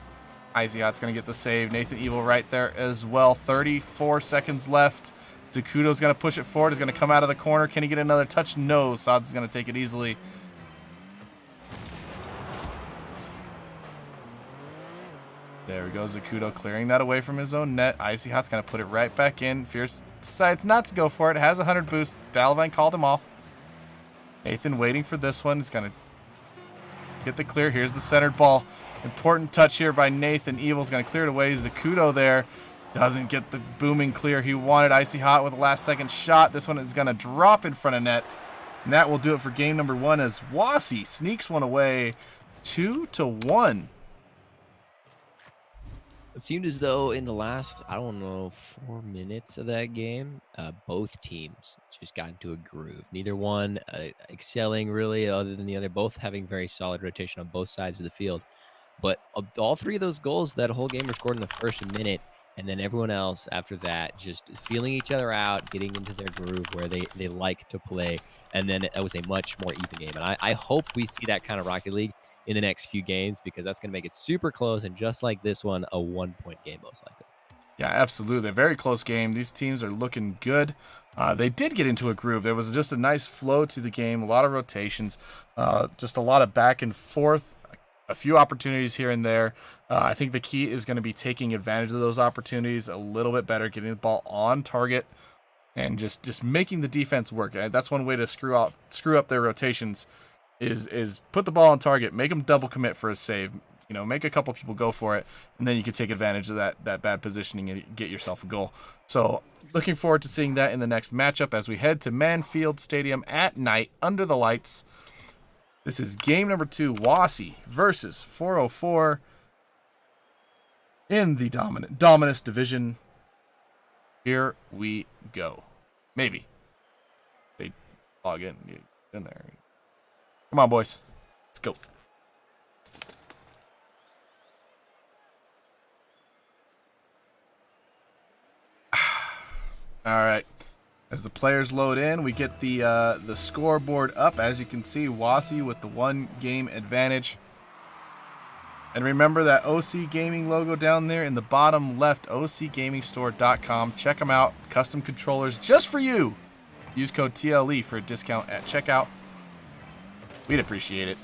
Icy Hot's going to get the save. Nathan Evil right there as well. 34 seconds left. Zacudo's going to push it forward. He's going to come out of the corner. Can he get another touch? No. Sods is going to take it easily. There we go. Zacudo clearing that away from his own net. Icy Hot's going to put it right back in. Fierce decides not to go for it. Has 100 boost. Dalevine called him off. Nathan waiting for this one. He's going to get the clear. Here's the centered ball. Important touch here by Nathan. Evil's going to clear it away. Zacudo there. Doesn't get the booming clear he wanted. Icy Hot with a last-second shot. This one is going to drop in front of net. And that will do it for game number 1 as Wasi sneaks one away 2-1. It seemed as though in the last, 4 minutes of that game, both teams just got into a groove. Neither one excelling really other than the other, both having very solid rotation on both sides of the field. But all 3 of those goals that whole game were scored in the first minute, and then everyone else after that just feeling each other out, getting into their groove where they like to play. And then it was a much more even game. And I hope we see that kind of Rocket League in the next few games, because that's going to make it super close, and just like this one, a 1-point game most likely. Yeah, absolutely. A very close game. These teams are looking good. They did get into a groove. There was just a nice flow to the game, a lot of rotations, just a lot of back and forth, a few opportunities here and there. I think the key is going to be taking advantage of those opportunities a little bit better, getting the ball on target, and just making the defense work. That's one way to screw up their rotations is put the ball on target, make them double commit for a save, make a couple people go for it, and then you can take advantage of that bad positioning and get yourself a goal. So looking forward to seeing that in the next matchup as we head to Manfield Stadium at night under the lights. This is game number 2, Wasi versus 404 in the Dominus division. Here we go. Maybe they log in, get in there. Come on, boys. Let's go. All right. As the players load in, we get the scoreboard up. As you can see, Wasi with the 1-game advantage. And remember that OC Gaming logo down there in the bottom left, ocgamingstore.com. Check them out. Custom controllers just for you. Use code TLE for a discount at checkout. We'd appreciate it.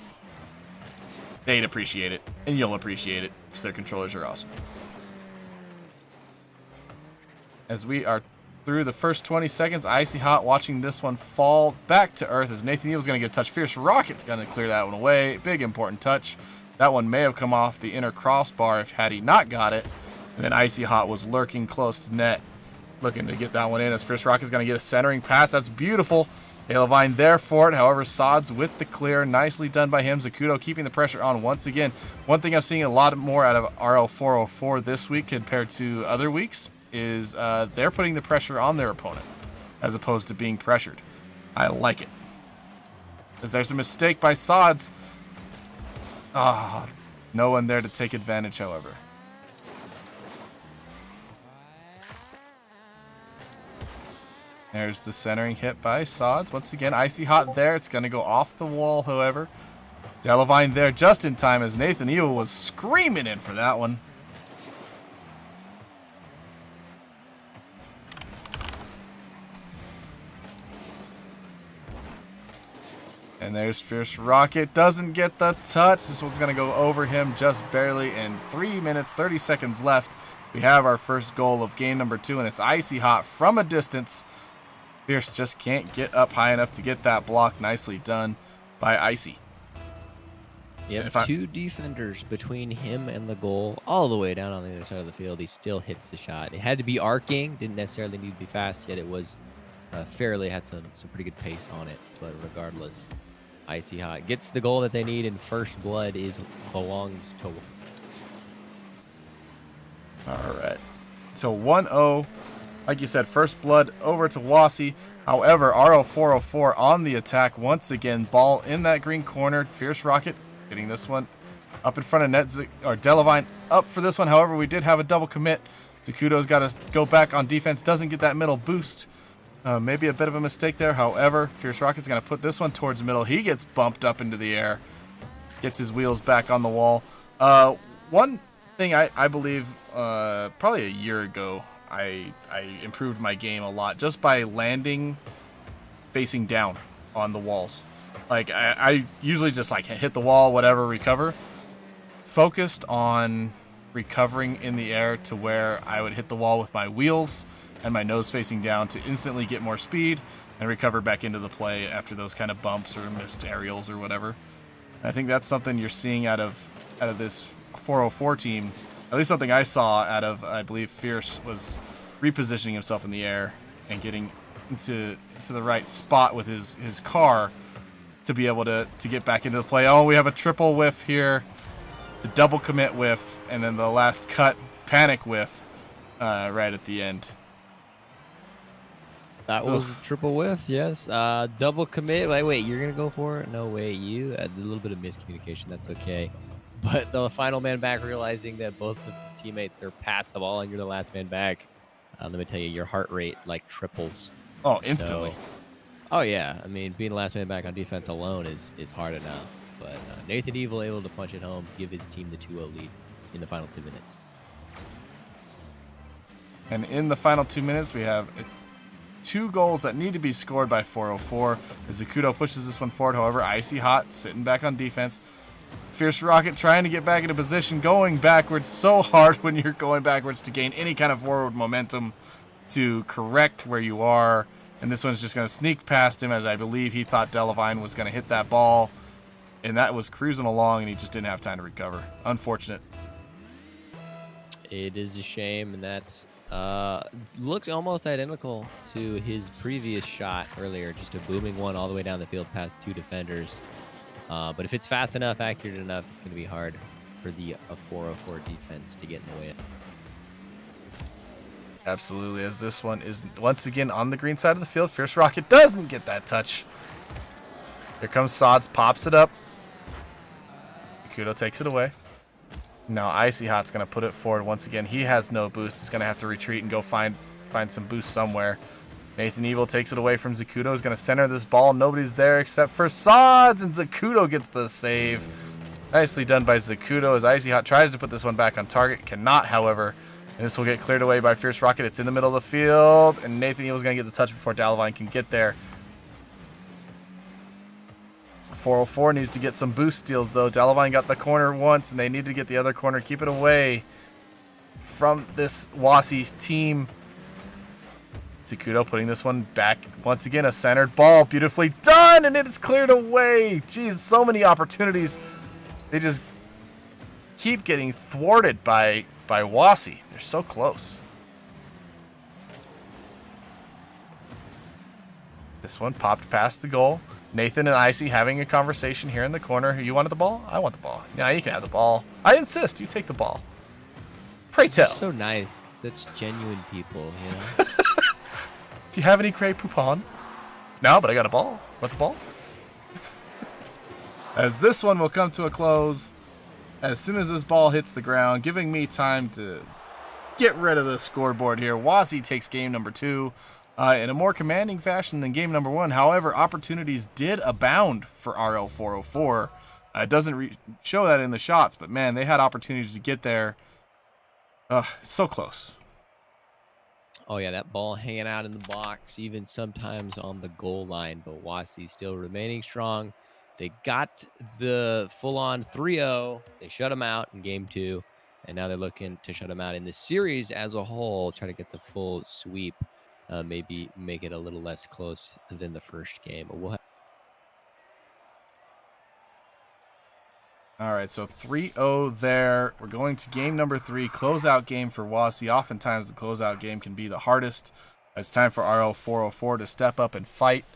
They'd appreciate it. And you'll appreciate it, because their controllers are awesome. As we are through the first 20 seconds, Icy Hot watching this one fall back to earth as Nathan Neal's going to get a touch. Fierce Rocket's going to clear that one away. Big important touch. That one may have come off the inner crossbar had he not got it. And then Icy Hot was lurking close to net, looking to get that one in as Fierce Rocket's going to get a centering pass. That's beautiful. Levine there for it. However, Sods with the clear. Nicely done by him. Zakuto keeping the pressure on once again. One thing I'm seeing a lot more out of RL404 this week compared to other weeks is they're putting the pressure on their opponent as opposed to being pressured. I like it. As there's a mistake by Sods. No one there to take advantage, however. There's the centering hit by Sods. Once again, Icy Hot there. It's going to go off the wall, however. Delavine there just in time as Nathan Ewell was screaming in for that one. And there's Fierce Rocket. Doesn't get the touch. This one's going to go over him just barely. In 3 minutes, 30 seconds left, we have our first goal of game number 2, and it's Icy Hot from a distance. Fierce just can't get up high enough to get that block. Nicely done by Icy. Yep, 2 defenders between him and the goal, all the way down on the other side of the field. He still hits the shot. It had to be arcing, didn't necessarily need to be fast, yet it was fairly, had some pretty good pace on it. But regardless, Icy Hot gets the goal that they need, and first blood belongs to. All right. So 1-0. Like you said, first blood over to Wasi. However, RL404 on the attack once again. Ball in that green corner. Fierce Rocket getting this one up in front of net. Delavine up for this one. However, we did have a double commit. Zakuto's got to go back on defense. Doesn't get that middle boost. Maybe a bit of a mistake there. However, Fierce Rocket's going to put this one towards middle. He gets bumped up into the air. Gets his wheels back on the wall. One thing I believe probably a year ago, I improved my game a lot just by landing facing down on the walls. Like I usually just like hit the wall, whatever, recover. Focused on recovering in the air to where I would hit the wall with my wheels and my nose facing down to instantly get more speed and recover back into the play after those kind of bumps or missed aerials or whatever. And I think that's something you're seeing out of this 404 team at least something I saw out of, I believe, Fierce was repositioning himself in the air and getting into the right spot with his car to be able to get back into the play. Oh, we have a triple whiff here, the double commit whiff, and then the last cut panic whiff right at the end. That was a triple whiff, yes. Double commit. Wait, you're going to go for it? No, wait, you had a little bit of miscommunication. That's okay. But the final man back realizing that both of the teammates are past the ball and you're the last man back. Let me tell you, your heart rate like triples. Oh, instantly. Oh, yeah. I mean, being the last man back on defense alone is hard enough. But Nathan Evil able to punch it home, give his team the 2-0 lead in the final 2 minutes. And in the final 2 minutes, we have 2 goals that need to be scored by 404. As Zacuto pushes this one forward, however, Icy Hot sitting back on defense. Fierce Rocket trying to get back into position, going backwards. So hard when you're going backwards to gain any kind of forward momentum to correct where you are. And this one's just going to sneak past him, as I believe he thought Delavine was going to hit that ball. And that was cruising along, and he just didn't have time to recover. Unfortunate. It is a shame, and that's looked almost identical to his previous shot earlier. Just a booming one all the way down the field past 2 defenders. But if it's fast enough, accurate enough, it's going to be hard for the 404 defense to get in the way. Absolutely, as this one is once again on the green side of the field. Fierce Rocket doesn't get that touch. Here comes Sods, pops it up. Kudo takes it away. Now Icy Hot's going to put it forward once again. He has no boost. He's going to have to retreat and go find some boost somewhere. Nathan Evil takes it away from Zacuto. He's going to center this ball. Nobody's there except for Sods, and Zacuto gets the save. Nicely done by Zacuto as Icy Hot tries to put this one back on target. Cannot, however. And this will get cleared away by Fierce Rocket. It's in the middle of the field, and Nathan Evil's going to get the touch before Dalavine can get there. 404 needs to get some boost steals, though. Dalavine got the corner once, and they need to get the other corner. Keep it away from this Wasi's team. Zacuto putting this one back. Once again, a centered ball. Beautifully done, and it is cleared away. Jeez, so many opportunities. They just keep getting thwarted by Wasi. They're so close. This one popped past the goal. Nathan and Icy having a conversation here in the corner. You wanted the ball? I want the ball. Yeah, you can have the ball. I insist. You take the ball. Pray tell. So nice. Such genuine people, you know? Do you have any Cray Poupon? No, but I got a ball. Want the ball? As this one will come to a close as soon as this ball hits the ground, giving me time to get rid of the scoreboard here. Wasi takes game number 2 in a more commanding fashion than game number 1. However, opportunities did abound for RL404. It doesn't show that in the shots, but man, they had opportunities to get there. So close. Oh, yeah, that ball hanging out in the box, even sometimes on the goal line, but Wasi still remaining strong. They got the full-on 3-0. They shut him out in game 2, and now they're looking to shut him out in the series as a whole, try to get the full sweep, maybe make it a little less close than the first game. All right, so 3-0 there. We're going to game number 3, closeout game for Wasi. Oftentimes the closeout game can be the hardest. It's time for RL404 to step up and fight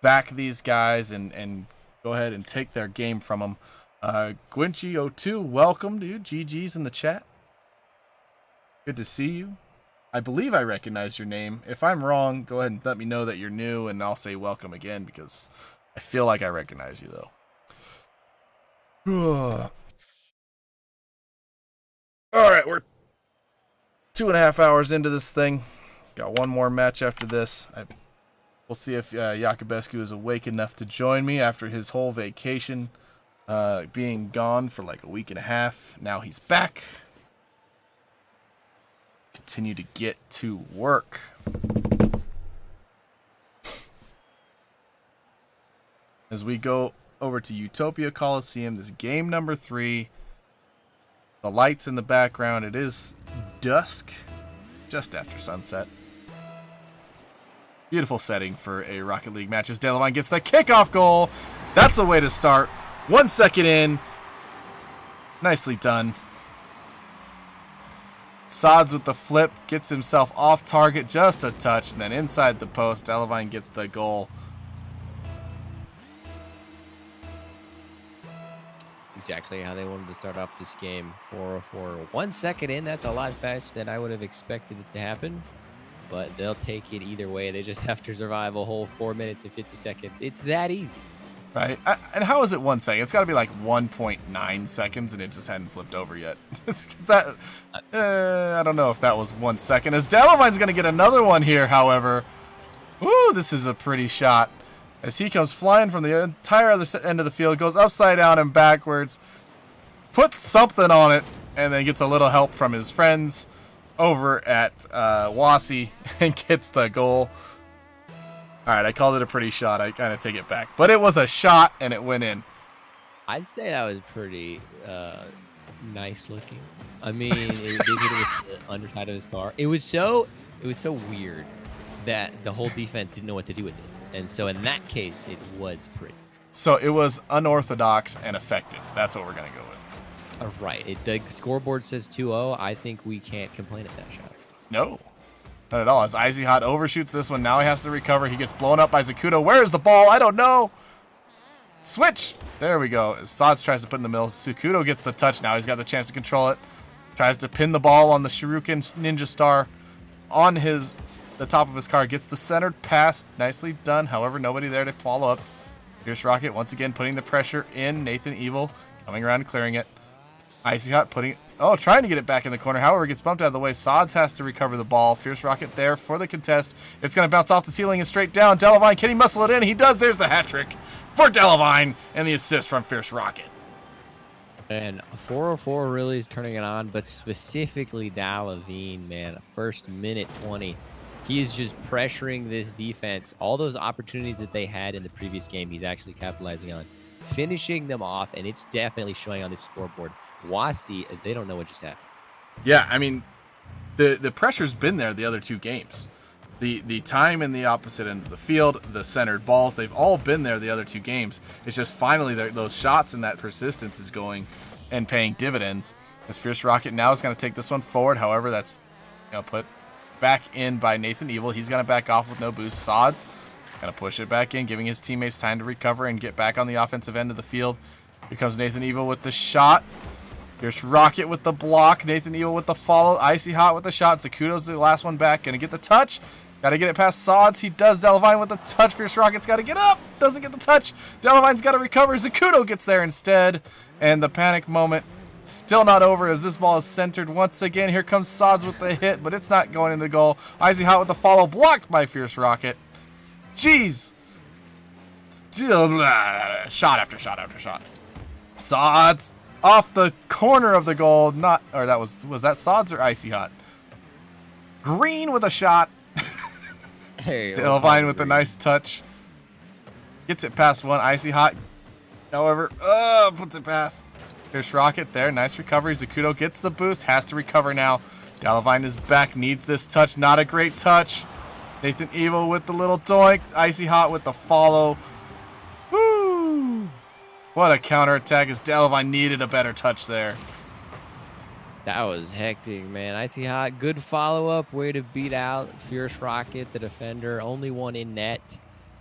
back these guys and go ahead and take their game from them. Gwinchi02, welcome, dude. GG's in the chat. Good to see you. I believe I recognize your name. If I'm wrong, go ahead and let me know that you're new, and I'll say welcome again because I feel like I recognize you, though. All right, we're 2.5 hours into this thing. Got one more match after this. We'll see if Yakubescu is awake enough to join me after his whole vacation being gone for like a week and a half. Now he's back. Continue to get to work. As we go over to Utopia Coliseum, this game number 3. The lights in the background. It is dusk, just after sunset. Beautiful setting for a Rocket League match as Delavine gets the kickoff goal. That's a way to start. 1 second in. Nicely done. Sods with the flip, gets himself off target just a touch, and then inside the post, Delavine gets the goal. Exactly how they wanted to start off this game. 4:04, 1 second in. That's a lot faster than I would have expected it to happen. But they'll take it either way. They just have to survive a whole 4 minutes and 50 seconds. It's that easy. Right? And how is it 1 second? It's got to be like 1.9 seconds, and it just hadn't flipped over yet. I don't know if that was 1 second. As Delavine's going to get another one here, however. Woo, this is a pretty shot. As he comes flying from the entire other end of the field, goes upside down and backwards, puts something on it, and then gets a little help from his friends over at Wasi and gets the goal. All right, I called it a pretty shot. I kind of take it back. But it was a shot, and it went in. I'd say that was pretty nice looking. I mean, it hit it with the underside of his car. It was so weird that the whole defense didn't know what to do with it. And so in that case, it was pretty. So it was unorthodox and effective. That's what we're going to go with. Right. The scoreboard says 2-0. I think we can't complain at that shot. No. Not at all. As Icy Hot overshoots this one, now he has to recover. He gets blown up by Zakuto. Where's the ball? I don't know. Switch. There we go. As Sods tries to put in the middle. Zakuto gets the touch now. He's got the chance to control it. Tries to pin the ball on the Shuriken Ninja Star on the top of his car. Gets the centered pass. Nicely done. However, nobody there to follow up. Fierce Rocket once again putting the pressure in. Nathan Evil coming around and clearing it. Icy Hot trying to get it back in the corner. However, gets bumped out of the way. Sods has to recover the ball. Fierce Rocket there for the contest. It's going to bounce off the ceiling and straight down. Delavine, can he muscle it in? He does. There's the hat trick for Delavine and the assist from Fierce Rocket. And 4:04 really is turning it on, but specifically Delavine, man, first minute 20. He is just pressuring this defense. All those opportunities that they had in the previous game, he's actually capitalizing on, finishing them off, and it's definitely showing on this scoreboard. Wasi, they don't know what just happened. Yeah, I mean, the pressure's been there the other two games. The time in the opposite end of the field, the centered balls, they've all been there the other two games. It's just finally those shots and that persistence is going and paying dividends. As Fierce Rocket now is going to take this one forward. However, that's put back in by Nathan Evil. He's going to back off with no boost. Sods going to push it back in, giving his teammates time to recover and get back on the offensive end of the field. Here comes Nathan Evil with the shot. Here's Rocket with the block. Nathan Evil with the follow. Icy Hot with the shot. Zakuto's the last one back. Going to get the touch. Got to get it past Sods. He does. Delavine with the touch. Fierce Rocket's got to get up. Doesn't get the touch. Delavine's got to recover. Zakuto gets there instead. And the panic moment still not over as this ball is centered once again. Here comes Sods with the hit, but it's not going in the goal. Icy Hot with the follow. Blocked by Fierce Rocket. Jeez. Still, shot after shot after shot. Sods off the corner of the goal. Was that Sods or Icy Hot? Green with a shot. Delavine with a nice touch. Gets it past one. Icy Hot, however, puts it past. Here's Rocket there. Nice recovery. Zakuto gets the boost. Has to recover now. Delavine is back. Needs this touch. Not a great touch. Nathan Evil with the little doink. Icy Hot with the follow. Woo! What a counterattack as Delavine needed a better touch there. That was hectic, man. Icy Hot, good follow-up. Way to beat out Fierce Rocket, the defender. Only one in net.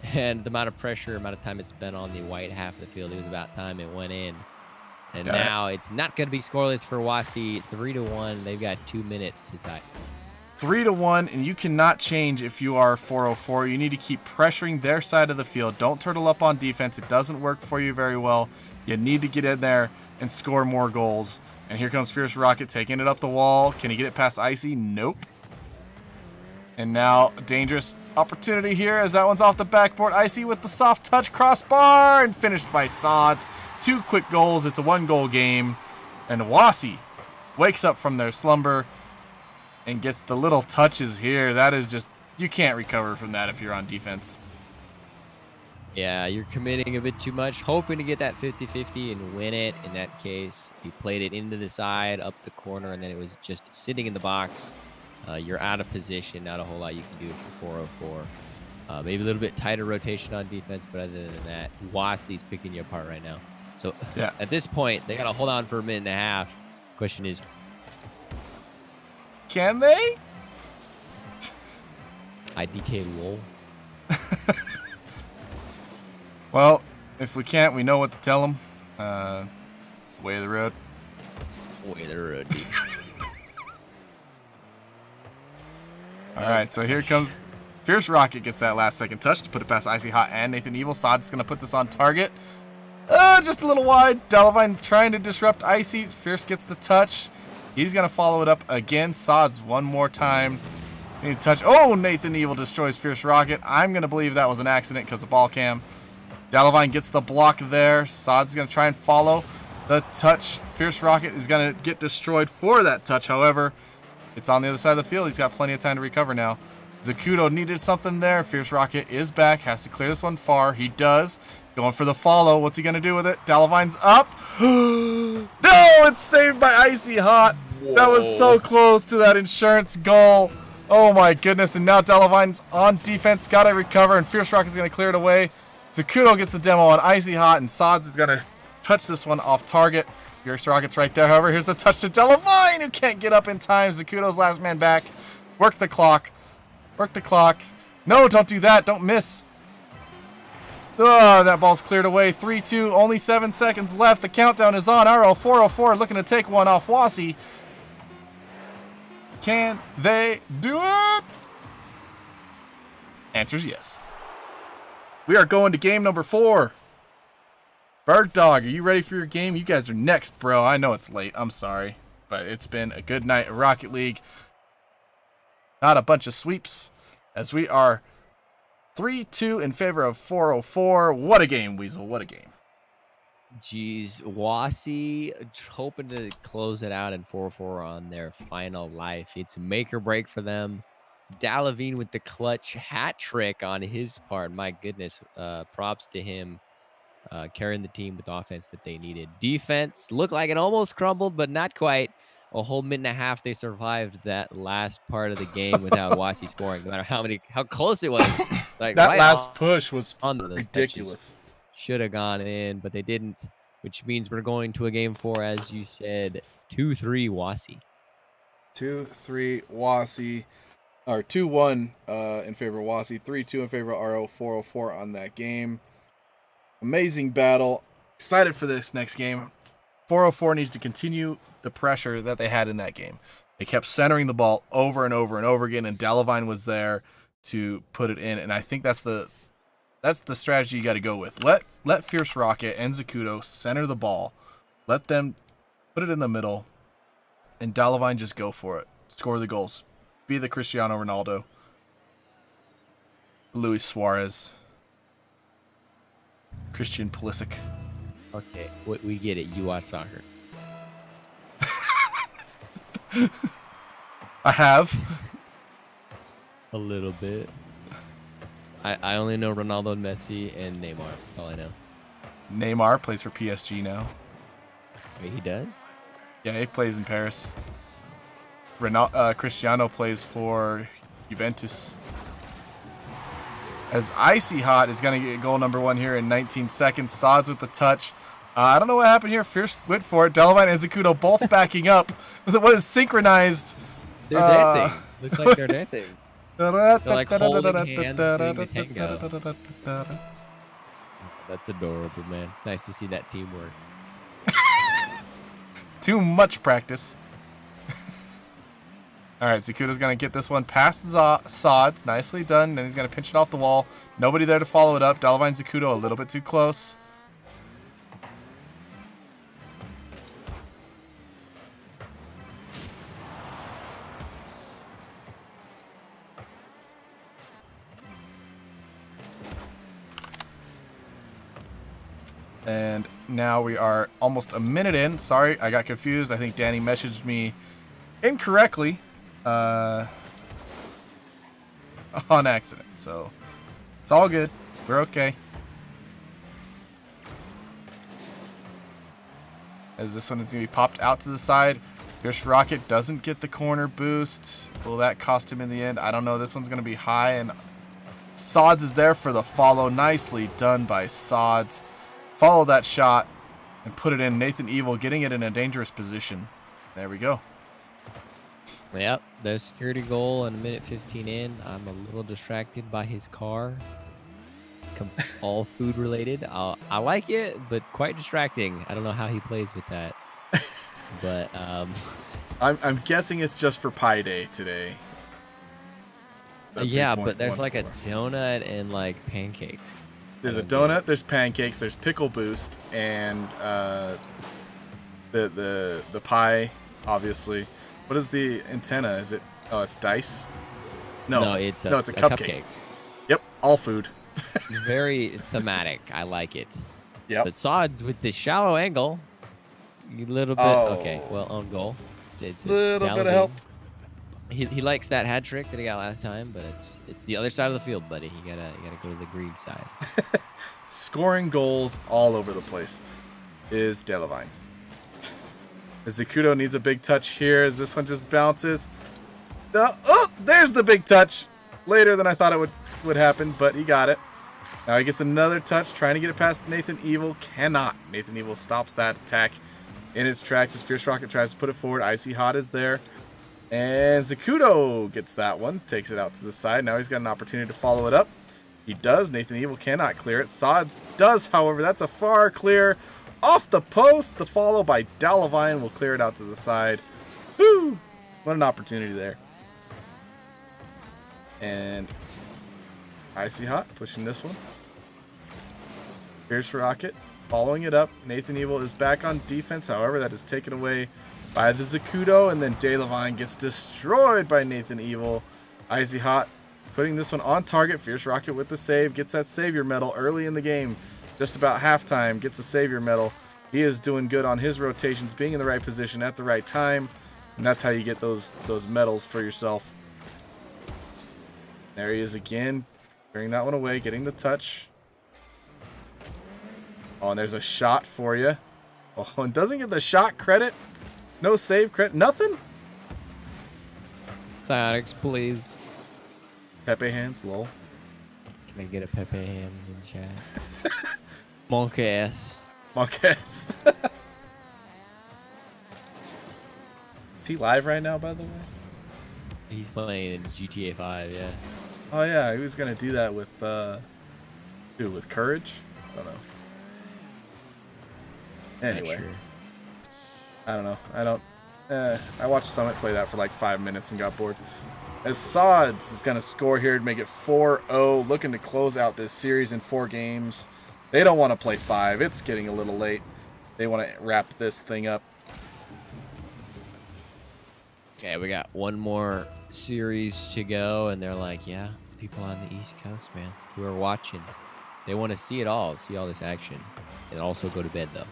And the amount of pressure, amount of time it's spent on the white half of the field, it was about time it went in. And now it's not going to be scoreless for Wasi. 3-1. They've got 2 minutes to tie. 3-1, and you cannot change if you are 404. You need to keep pressuring their side of the field. Don't turtle up on defense. It doesn't work for you very well. You need to get in there and score more goals. And here comes Fierce Rocket taking it up the wall. Can he get it past Icy? Nope. And now a dangerous opportunity here as that one's off the backboard. Icy with the soft touch crossbar and finished by Sods. 2 quick goals. It's a 1-goal game. And Wasi wakes up from their slumber and gets the little touches here. That is just, you can't recover from that if you're on defense. Yeah, you're committing a bit too much, hoping to get that 50-50 and win it. In that case, you played it into the side, up the corner, and then it was just sitting in the box. You're out of position. Not a whole lot you can do for 404. Maybe a little bit tighter rotation on defense, but other than that, Wasi's picking you apart right now. So at this point, they got to hold on for a minute and a half. Question is, Can they? IDK lol. Well, if we can't, we know what to tell them. Way of the road. Way of the road, dude. All right, so here comes Fierce Rocket gets that last second touch to put it past Icy Hot and Nathan Evil. Sod's going to put this on target. Just a little wide. Delavine trying to disrupt Icy. Fierce gets the touch. He's going to follow it up again. Sods one more time. Need to touch. Oh, Nathan Evil destroys Fierce Rocket. I'm going to believe that was an accident because of ball cam. Delavine gets the block there. Sod's going to try and follow the touch. Fierce Rocket is going to get destroyed for that touch. However, it's on the other side of the field. He's got plenty of time to recover now. Zacuto needed something there. Fierce Rocket is back. Has to clear this one far. He does. Going for the follow. What's he going to do with it? Dalavine's up. No! It's saved by Icy Hot. Whoa. That was so close to that insurance goal. Oh my goodness. And now Dalavine's on defense. Got to recover. And Fierce Rocket's going to clear it away. Zacuto gets the demo on Icy Hot. And Sods is going to touch this one off target. Fierce Rocket's right there. However, here's the touch to Delavine, who can't get up in time. Zacuto's last man back. Work the clock. Work the clock. No, don't do that. Don't miss. Oh, that ball's cleared away. 3-2. Only 7 seconds left. The countdown is on. RL404 looking to take one off Wasi. Can they do it? Answer's yes. We are going to game number 4. Berg Dog, are you ready for your game? You guys are next, bro. I know it's late. I'm sorry. But it's been a good night of Rocket League. Not a bunch of sweeps, as we are 3-2 in favor of 404. What a game, Weasel. What a game. Jeez, Wasi hoping to close it out in 4-4 on their final life. It's make or break for them. Dalavine with the clutch hat trick on his part. My goodness, props to him. Carrying the team with offense that they needed. Defense looked like it almost crumbled, but not quite. A whole minute and a half, they survived that last part of the game without Wasi scoring, no matter how close it was. Like that right last push was ridiculous. Should have gone in, but they didn't, which means we're going to a game 4, as you said, 2-3 Wasi. 2-3 Wasi, or 2-1 in favor of Wasi, 3-2 in favor of RO 404 on that game. Amazing battle. Excited for this next game. 404 needs to continue the pressure that they had in that game. They kept centering the ball over and over and over again, and Delavine was there to put it in. And I think that's the strategy you got to go with. Let Fierce Rocket and Zacuto center the ball. Let them put it in the middle, and Delavine just go for it. Score the goals. Be the Cristiano Ronaldo. Luis Suarez. Christian Pulisic. Okay, we get it. You watch soccer. I have. A little bit. I only know Ronaldo and Messi and Neymar. That's all I know. Neymar plays for PSG now. Wait, he does? Yeah, he plays in Paris. Cristiano plays for Juventus. As Icy Hot is going to get goal number 1 here in 19 seconds. Sods with the touch. I don't know what happened here. Fierce went for it. Delavine and Zacuto both backing up. What is synchronized? They're dancing. Looks like they're dancing. They're like holding hands doing the tango. That's adorable, man. It's nice to see that teamwork. Too much practice. All right, Zacuto's going to get this one past Sods. Nicely done. Then he's going to pinch it off the wall. Nobody there to follow it up. Delavine Zacuto a little bit too close. And now we are almost a minute in. Sorry, I got confused. I think Danny messaged me incorrectly on accident. So it's all good. We're okay. As this one is going to be popped out to the side. Fierce Rocket doesn't get the corner boost. Will that cost him in the end? I don't know. This one's going to be high. And Sods is there for the follow. Nicely done by Sods. Follow that shot and put it in. Nathan Evil getting it in a dangerous position. There we go. Yep, the security goal and a minute 15 in. I'm a little distracted by his car. All food related. I like it, but quite distracting. I don't know how he plays with that. But I'm guessing it's just for Pie Day today. yeah, but there's like a donut and like pancakes. There's a donut, there's pancakes, there's pickle boost, and the pie, obviously. What is the antenna? Is it? Oh, it's dice. No, it's a cupcake. Yep, all food. Very thematic. I like it. Yep. But Sods with the shallow angle, a little bit. Okay, well, own goal. It's a little bit of help. He likes that hat trick that he got last time, but it's the other side of the field, buddy. You gotta go to the green side. Scoring goals all over the place is Delavine. Zakuto needs a big touch here as this one just bounces. Oh, there's the big touch. Later than I thought it would happen, but he got it. Now he gets another touch, trying to get it past Nathan Evil. Cannot. Nathan Evil stops that attack in its tracks as Fierce Rocket tries to put it forward. Icy Hot is there. And Zakuto gets that one, takes it out to the side. Now he's got an opportunity to follow it up. He does. Nathan Evil cannot clear it. Sods does, however. That's a far clear off the post. The follow by Dalavine will clear it out to the side. Woo! What an opportunity there. And Icy Hot pushing this one. Fierce Rocket following it up. Nathan Evil is back on defense. However, that is taken away by the Zakuto. And then Dalavine gets destroyed by Nathan Evil. Icy Hot putting this one on target. Fierce Rocket with the save. Gets that savior medal early in the game. Just about halftime. Gets a savior medal. He is doing good on his rotations. Being in the right position at the right time. And that's how you get those medals for yourself. There he is again. Clearing that one away. Getting the touch. Oh, and there's a shot for you. Oh, and doesn't get the shot credit. No save credit. Nothing? Psyonix, please. Pepe hands, lol. Can I get a Pepe hands in chat? Monk ass. Monk ass. Is he live right now, by the way? He's playing in GTA 5, yeah. Oh, yeah. He was going to do that with, with Courage? I don't know. Anyway. Sure. I don't know. I watched Summit play that for like 5 minutes and got bored. As Sods is going to score here to make it 4-0, looking to close out this series in 4 games. They don't want to play 5. It's getting a little late. They want to wrap this thing up. Okay, we got one more series to go, and they're like, yeah, people on the East Coast, man, who are watching, they want to see it all, see all this action, and also go to bed, though.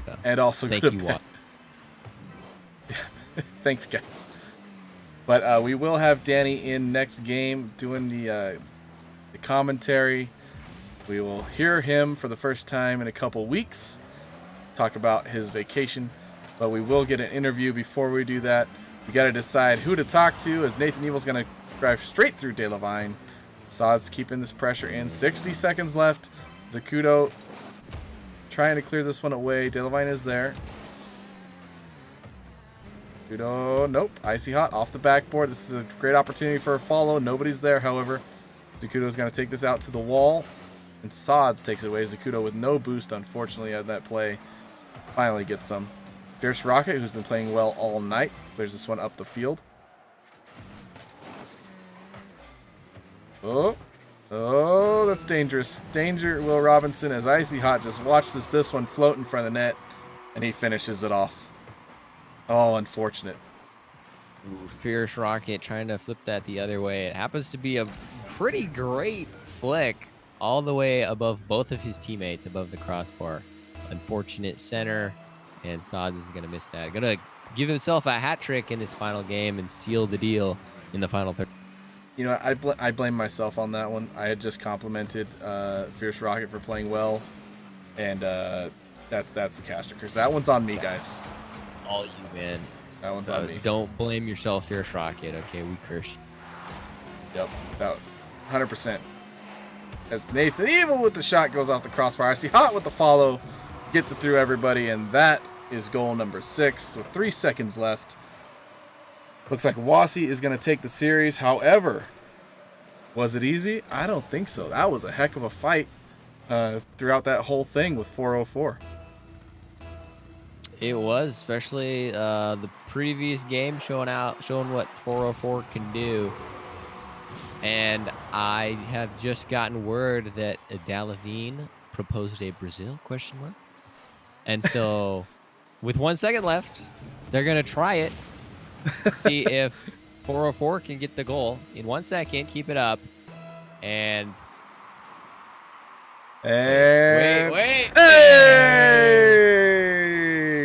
So, and also thank go to you, bed. Yeah. Thanks, guys. But we will have Danny in next game doing the commentary. We will hear him for the first time in a couple weeks, talk about his vacation, but we will get an interview before we do that. We got to decide who to talk to, as Nathan Evil's going to drive straight through Delavine. Sod's keeping this pressure in. 60 seconds left. Zakuto trying to clear this one away. Delavine is there. Zakuto, nope. Icy Hot off the backboard. This is a great opportunity for a follow. Nobody's there, however. Zakuto is going to take this out to the wall. And Sods takes it away. Zakuto with no boost, unfortunately, at that play. Finally gets some. Fierce Rocket, who's been playing well all night, clears this one up the field. Oh, that's dangerous. Danger, Will Robinson, as Icy Hot just watches this one float in front of the net, and he finishes it off. Oh, unfortunate. Ooh, Fierce Rocket trying to flip that the other way. It happens to be a pretty great flick all the way above both of his teammates, above the crossbar. Unfortunate center, and Sods is going to miss that. Going to give himself a hat trick in this final game and seal the deal in the final third. You know, I blame myself on that one. I had just complimented Fierce Rocket for playing well, and that's the caster curse. That one's on me, guys. All you, man. That one's on me. Don't blame yourself, Fierce Rocket. Okay, we curse you. Yep, that 100%. As Nathan Evil with the shot goes off the crossbar. Icy Hot with the follow, gets it through everybody, and that is goal number 6 with 3 seconds left. Looks like Wasi is going to take the series. However, was it easy? I don't think so. That was a heck of a fight throughout that whole thing with 404. It was, especially the previous game showing what 404 can do. And I have just gotten word that Dalavine proposed a Brazil ? And so, with 1 second left, they're gonna try it. See if 404 can get the goal in 1 second. Keep it up, and wait. Hey!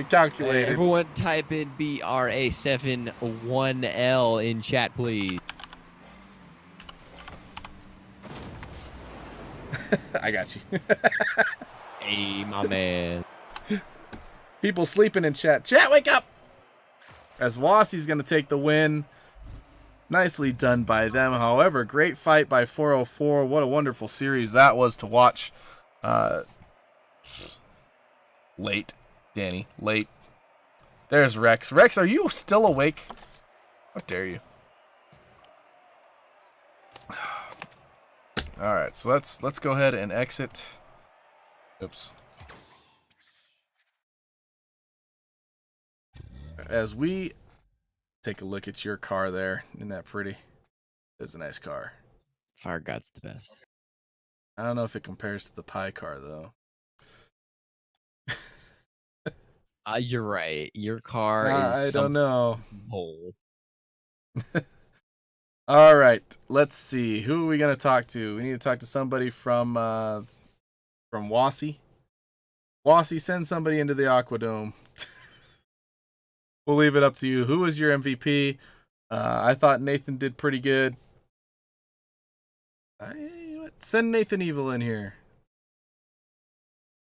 Calculated. Everyone type in BRA71L in chat, please. I got you. Hey, my man. People sleeping in chat. Chat, wake up! As Wasi's going to take the win. Nicely done by them. However, great fight by 404. What a wonderful series that was to watch. Late, Danny. Late. There's Rex. Rex, are you still awake? How dare you? All right, so let's go ahead and exit. Oops. As we take a look at your car there, isn't that pretty? It's a nice car. Fire God's the best. I don't know if it compares to the pie car though. You're right. Your car is. I don't know. Whole. All right, let's see. Who are we gonna talk to? We need to talk to somebody from Wasi. Wasi, send somebody into the Aquadome. We'll leave it up to you. Who was your MVP? I thought Nathan did pretty good. Send Nathan Evil in here.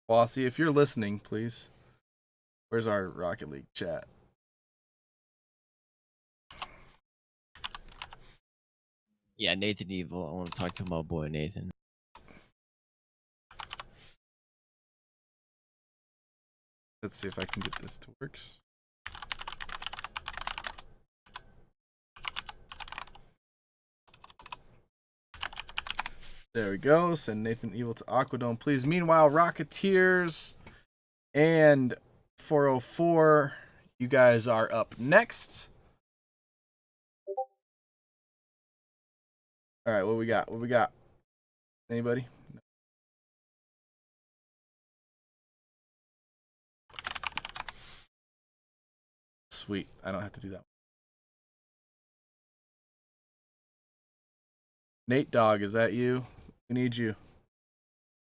Wasi, if you're listening, please. Where's our Rocket League chat? Yeah, Nathan Evil. I want to talk to my boy Nathan. Let's see if I can get this to work. There we go. Send Nathan Evil to Aquadome, please. Meanwhile, Rocketeers and 404, you guys are up next. All right, what we got? What we got? Anybody? No. Sweet. I don't have to do that. Nate Dog, is that you? We need you.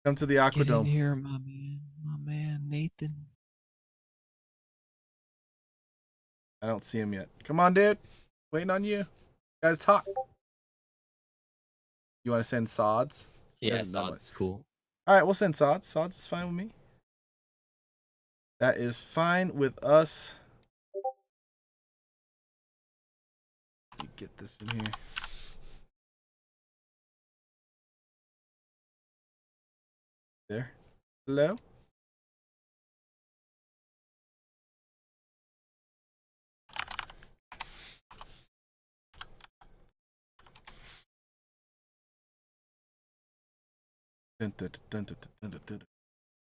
Come to the Aquadome. Get in here, my man, Nathan. I don't see him yet. Come on, dude. Waiting on you. Gotta talk. You want to send Sods? Yeah, Sods is cool. All right, we'll send Sods. Sods is fine with me. That is fine with us. Let me get this in here. There. Hello?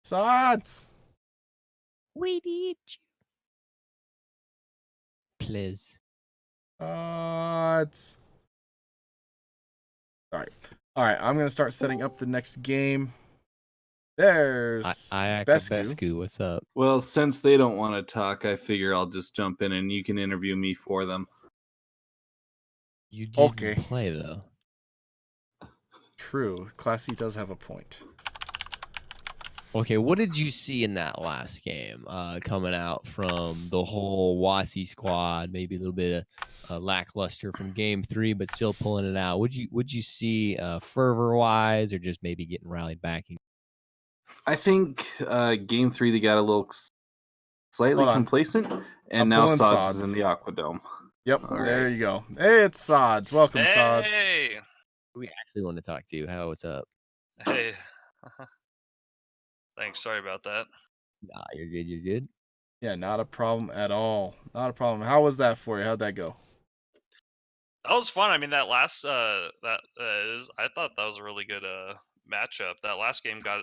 Sods! We need you. Please. Sods. Alright. Alright, I'm going to start setting up the next game. There's Besku. What's up? Well, since they don't want to talk, I figure I'll just jump in and you can interview me for them. You didn't play, though. True. Classy does have a point. Okay, what did you see in that last game coming out from the whole Wasi squad? Maybe a little bit of lackluster from game 3, but still pulling it out. Would you see fervor-wise or just maybe getting rallied back? I think game 3 they got a little slightly complacent, and now Sods is in the Aquadome. Yep, there you go. Hey, it's Sods. Welcome, Sods. Hey! We actually want to talk to you. What's up? Hey. Thanks. Sorry about that. Nah, you're good. You're good. Yeah, not a problem at all. Not a problem. How was that for you? How'd that go? That was fun. I mean, that last I thought that was a really good matchup. That last game got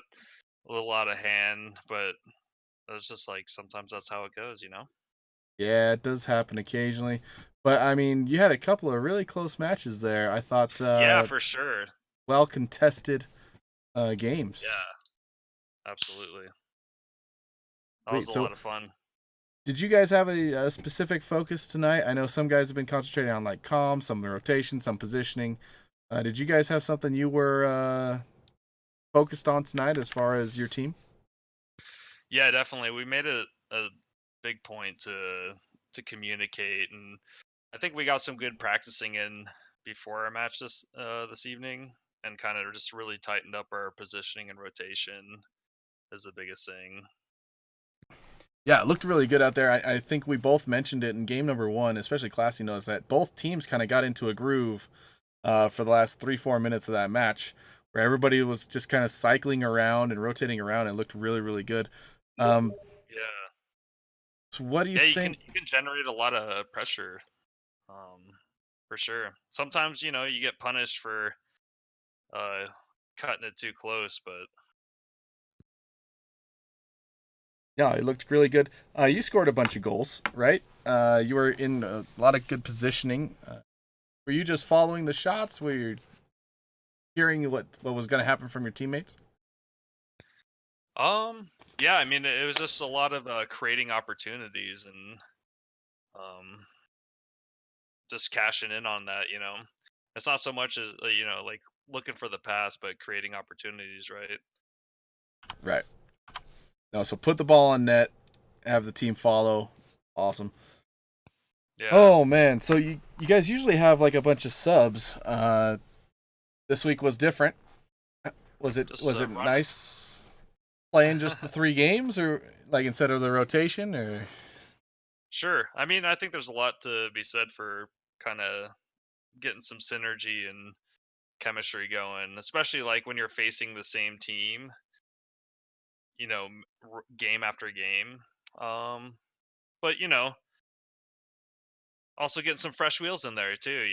a little out of hand, but it's just like sometimes that's how it goes, you know. Yeah, it does happen occasionally. But I mean, you had a couple of really close matches there. I thought Yeah, for sure. well contested games. Yeah, absolutely. That Wait, was a so lot of fun. did you guys have a specific focus tonight? I know some guys have been concentrating on like comms, some rotation, some positioning. Did you guys have something you were focused on tonight as far as your team? Yeah, definitely. We made a big point to communicate, and I think we got some good practicing in before our match this evening, and kind of just really tightened up our positioning and rotation is the biggest thing. Yeah, it looked really good out there. I think we both mentioned it in game number 1, especially Classy knows that both teams kind of got into a groove for the last 3-4 minutes of that match, where everybody was just kind of cycling around and rotating around and looked really, really good. Yeah. So what do you think? You can generate a lot of pressure, for sure. Sometimes you get punished for cutting it too close, but Yeah, it looked really good. You scored a bunch of goals, right? You were in a lot of good positioning. Were you just following the shots? Were you hearing what was going to happen from your teammates? yeah, I mean, it was just a lot of creating opportunities and just cashing in on that. It's not so much as like looking for the pass, but creating opportunities, right? Right. No, so put the ball on net, have the team follow. Awesome. Yeah. Oh man, so you guys usually have like a bunch of subs. This week was different. Was it nice playing just the 3 games, or like instead of the rotation, or? Sure. I mean, I think there's a lot to be said for kind of getting some synergy and chemistry going, especially like when you're facing the same team, game after game. But also getting some fresh wheels in there too,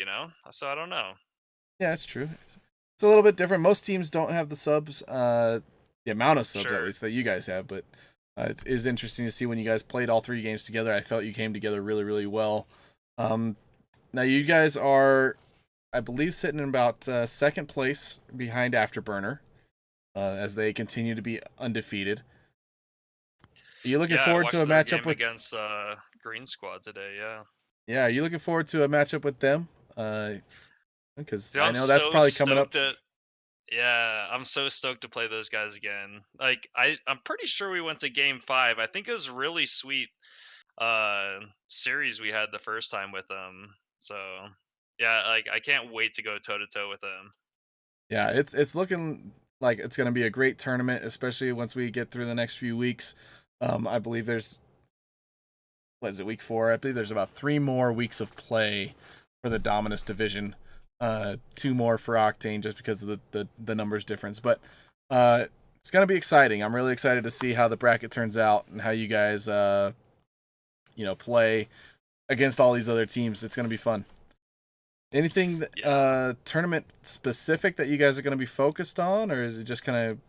So I don't know. Yeah, it's true. It's a little bit different. Most teams don't have the subs, the amount of subs at least that you guys have, but it is interesting to see when you guys played all 3 games together. I felt you came together really, really well. Now you guys are, I believe, sitting in about 2nd place behind Afterburner, as they continue to be undefeated. Are you looking forward to a matchup with against Green Squad today? Yeah. Yeah, are you looking forward to a matchup with them? Because Dude, I know that's probably coming up. Yeah, I'm so stoked to play those guys again. Like I'm pretty sure we went to game 5. I think it was a really sweet series we had the first time with them. So yeah, like I can't wait to go toe to toe with them. Yeah, it's looking like it's going to be a great tournament, especially once we get through the next few weeks. I believe there's, what is it, week 4? I believe there's about 3 more weeks of play for the Dominus division. 2 more for Octane, just because of the numbers difference. But it's going to be exciting. I'm really excited to see how the bracket turns out and how you guys play against all these other teams. It's going to be fun. Anything tournament specific that you guys are going to be focused on, or is it just kind of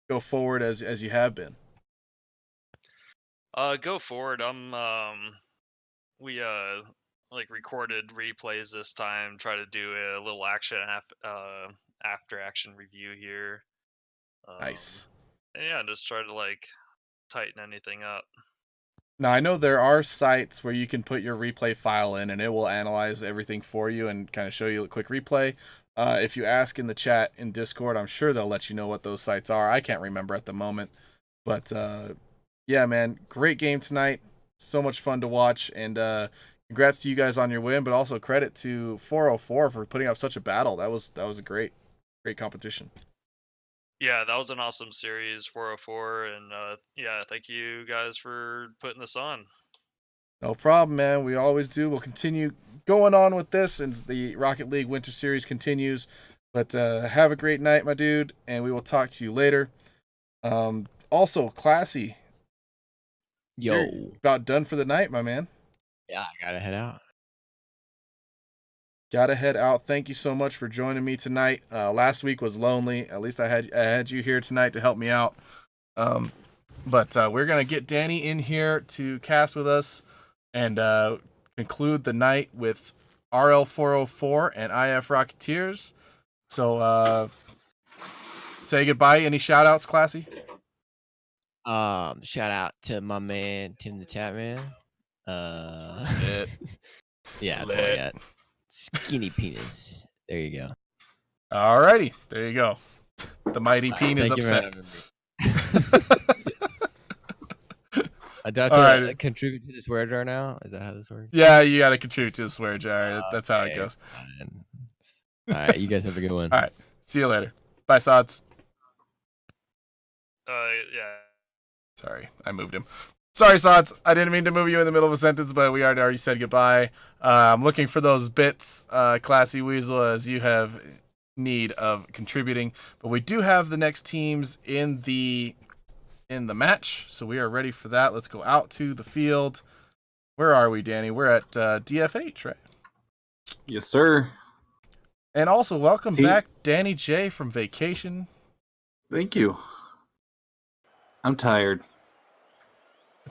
go forward as you have been? Go forward. We like recorded replays this time. Try to do a little after action review here. Nice. And yeah, just try to like tighten anything up. Now, I know there are sites where you can put your replay file in and it will analyze everything for you and kind of show you a quick replay. If you ask in the chat in Discord, I'm sure they'll let you know what those sites are. I can't remember at the moment. But yeah, man, great game tonight. So much fun to watch. And congrats to you guys on your win, but also credit to 404 for putting up such a battle. That was a great competition. Yeah, that was an awesome series, 404, and yeah, thank you guys for putting this on. No problem, man. We always do. We'll continue going on with this, and the Rocket League Winter Series continues. But have a great night, my dude, and we will talk to you later. Also, Classy. Yo. You're about done for the night, my man. Yeah, I gotta head out. Gotta head out. Thank you so much for joining me tonight. Last week was lonely. At least I had you here tonight to help me out. But we're gonna get Danny in here to cast with us and conclude the night with RL 404 and IF Rocketeers. So say goodbye. Any shout outs, Classy? Shout out to my man Tim the Chat Man. Lit. Yeah, that's all I got. Skinny penis. There you go. Alrighty, there you go. The mighty peen is upset. Do I have to contribute to the swear jar now? Is that how this works? Yeah, you got to contribute to the swear jar. That's how it goes. Fine. All right, you guys have a good one. All right, see you later. Bye, Sods. Yeah. Sorry, I moved him. Sorry, Sods. I didn't mean to move you in the middle of a sentence, but we already said goodbye. I'm looking for those bits, Classy Weasel, as you have need of contributing. But we do have the next teams in the match, so we are ready for that. Let's go out to the field. Where are we, Danny? We're at DFH, right? Yes, sir. And also, welcome back, Danny J from vacation. Thank you. I'm tired.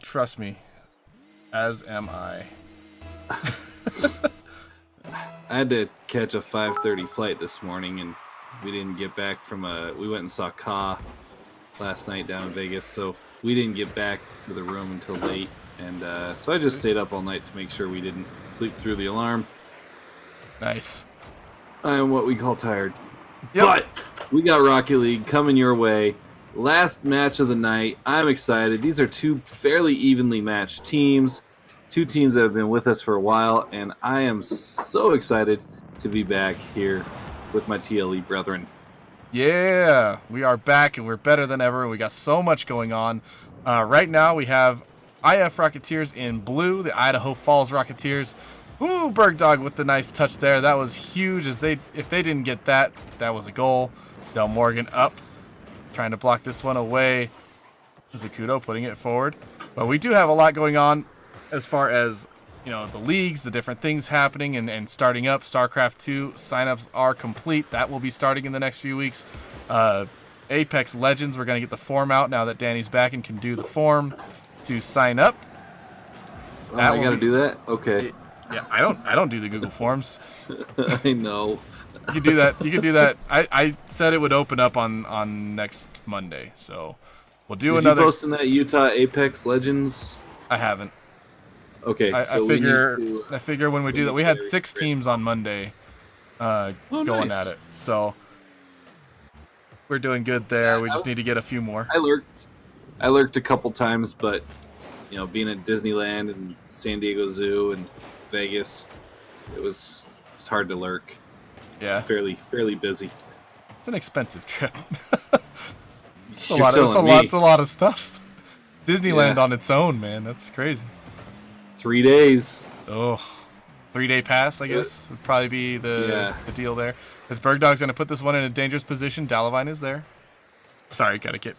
Trust me, as am I. I had to catch a 5:30 flight this morning, and we didn't get back from we went and saw Ka last night down in Vegas, so we didn't get back to the room until late, and so I just stayed up all night to make sure we didn't sleep through the alarm. Nice. I am what we call tired. Yep. But we got Rocket League coming your way. Last match of the night. I'm excited. These are two fairly evenly matched teams. Two teams that have been with us for a while, and I am so excited to be back here with my TLE brethren. Yeah, we are back, and we're better than ever. We got so much going on. Right now, we have IF Rocketeers in blue, the Idaho Falls Rocketeers. Ooh, Bergdog with the nice touch there. That was huge. If they didn't get that, that was a goal. Del Morgan up, trying to block this one away. Zakuto putting it forward. But we do have a lot going on as far as, the leagues, the different things happening and starting up. StarCraft 2 signups are complete. That will be starting in the next few weeks. Apex Legends, we're going to get the form out now that Danny's back and can do the form to sign up. I got to do that? Okay. Yeah, I don't do the Google Forms. I know. You can do that. I said it would open up on next Monday, so we'll do another. Did you post in that Utah Apex Legends? I haven't. Okay, I figure when we do that, we had 6 teams on Monday going nice. at it, so we're doing good there. We just need to get a few more. I lurked a couple times, but being at Disneyland and San Diego Zoo and Vegas, it's hard to lurk. Yeah, fairly busy. It's an expensive trip. It's a lot of stuff. Disneyland on its own, man. That's crazy. 3 days. Oh, 3-day pass, I guess, would probably be the deal there. As Bergdog's going to put this one in a dangerous position. Dalavine is there. Sorry, got to get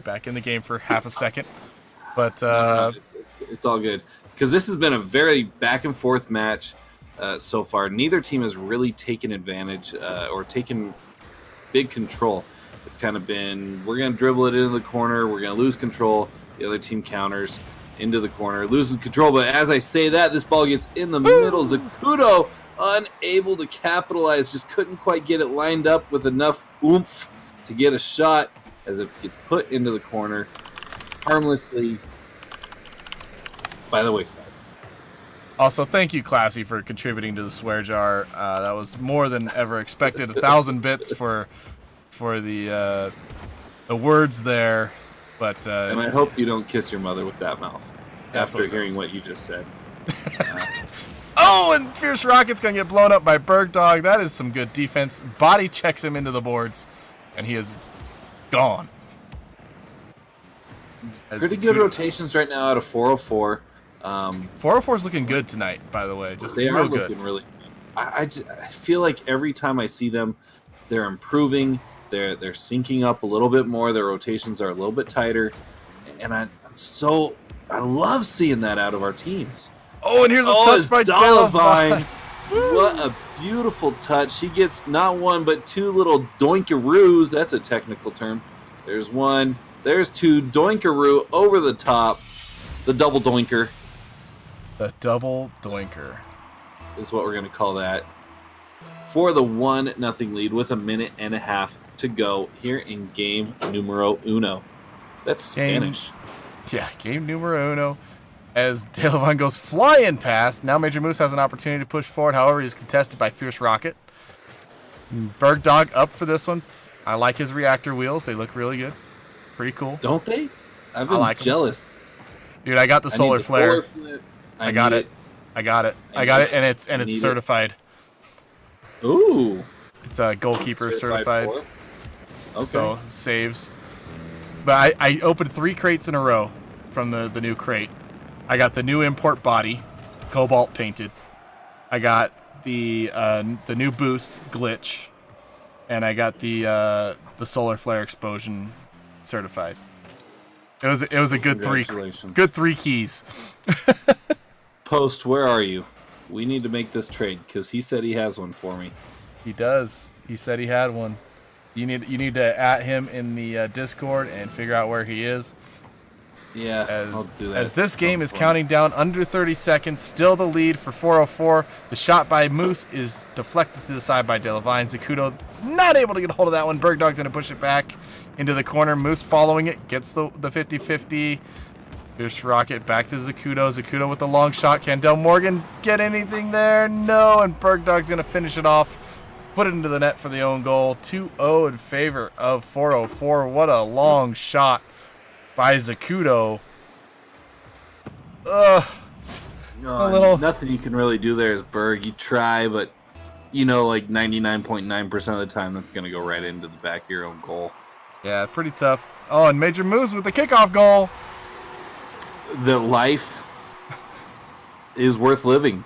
back in the game for half a second. But no, it's all good. Because this has been a very back and forth match so far. Neither team has really taken advantage or taken big control. It's kind of been, we're going to dribble it into the corner. We're going to lose control. The other team counters into the corner, losing control. But as I say that, this ball gets in the middle. Zakuto unable to capitalize. Just couldn't quite get it lined up with enough oomph to get a shot as it gets put into the corner harmlessly by the wayside. Also, thank you, Classy, for contributing to the swear jar. That was more than ever expected. 1,000 bits for the words there. But and I hope you don't kiss your mother with that mouth after hearing what you just said. Oh, and Fierce Rocket's going to get blown up by Bergdog. That is some good defense. Body checks him into the boards, and he is gone. Pretty good rotations right now out of 404. 404 is looking good tonight, by the way. Just they real are looking good. Really good. I feel like every time I see them, they're improving. They're syncing up a little bit more. Their rotations are a little bit tighter, and I love seeing that out of our teams. Oh, and here's a touch by Dalavine. What a beautiful touch. He gets not one, but two little doinkaroos. That's a technical term. There's one. There's two. Doinkaroo over the top. The double doinker. The double doinker is what we're going to call that. For the 1-0 lead with a minute and a half to go here in game numero uno. That's Spanish. Game numero uno. As De Levine goes flying past, now Major Moose has an opportunity to push forward. However, he's contested by Fierce Rocket. Bergdog up for this one. I like his reactor wheels. They look really good. Pretty cool. Don't they? I've been jealous. Dude, I got the solar flare. I got it. I got it, and it's certified. Ooh. It's a goalkeeper certified. Okay. So saves. But I opened 3 crates in a row from the new crate. I got the new import body, cobalt painted. I got the new boost glitch, and I got the solar flare explosion certified. It was a good 3 keys. Post, where are you? We need to make this trade because he said he has one for me. He does. He said he had one. You need to at him in the Discord and figure out where he is. Yeah, I'll do that. As this game is counting down under 30 seconds, still the lead for 404. The shot by Moose is deflected to the side by De Levine. Zacuto not able to get a hold of that one. Bergdog's going to push it back into the corner. Moose following it, gets the 50-50. Fierce Rocket back to Zacuto. Zacuto with the long shot. Can Del Morgan get anything there? No, and Bergdog's going to finish it off. Put it into the net for the own goal. 2-0 in favor of 404. What a long shot by Zacuto. Nothing you can really do there is Berg. You try, but like 99.9% of the time that's going to go right into the back of your own goal. Yeah, pretty tough. Oh, and Major Moose with the kickoff goal. The life is worth living.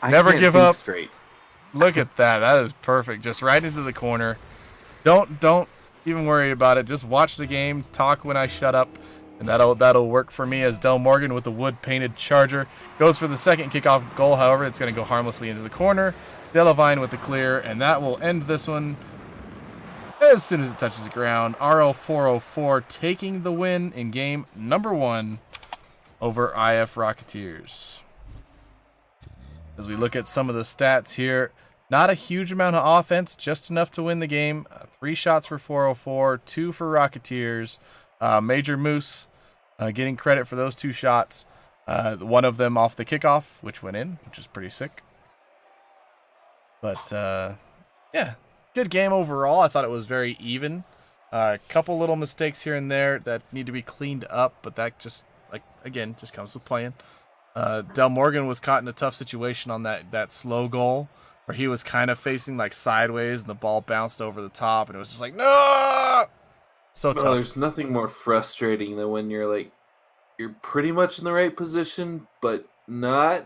Never give up. Straight. Look at that. That is perfect. Just right into the corner. Don't even worry about it. Just watch the game. Talk when I shut up, and that'll work for me. As Del Morgan with the wood painted charger goes for the second kickoff goal. However, it's going to go harmlessly into the corner. De Levine with the clear, and that will end this one as soon as it touches the ground. RL404 taking the win in game number 1 over IF Rocketeers. As we look at some of the stats here, not a huge amount of offense, just enough to win the game. 3 shots for 404, 2 for Rocketeers. Major Moose getting credit for those 2 shots. One of them off the kickoff, which went in, which is pretty sick. But, yeah, good game overall. I thought it was very even. A couple little mistakes here and there that need to be cleaned up, but that just, again, just comes with playing. Del Morgan was caught in a tough situation on that slow goal where he was kind of facing sideways and the ball bounced over the top and it was just no! So tough. There's nothing more frustrating than when you're pretty much in the right position, but not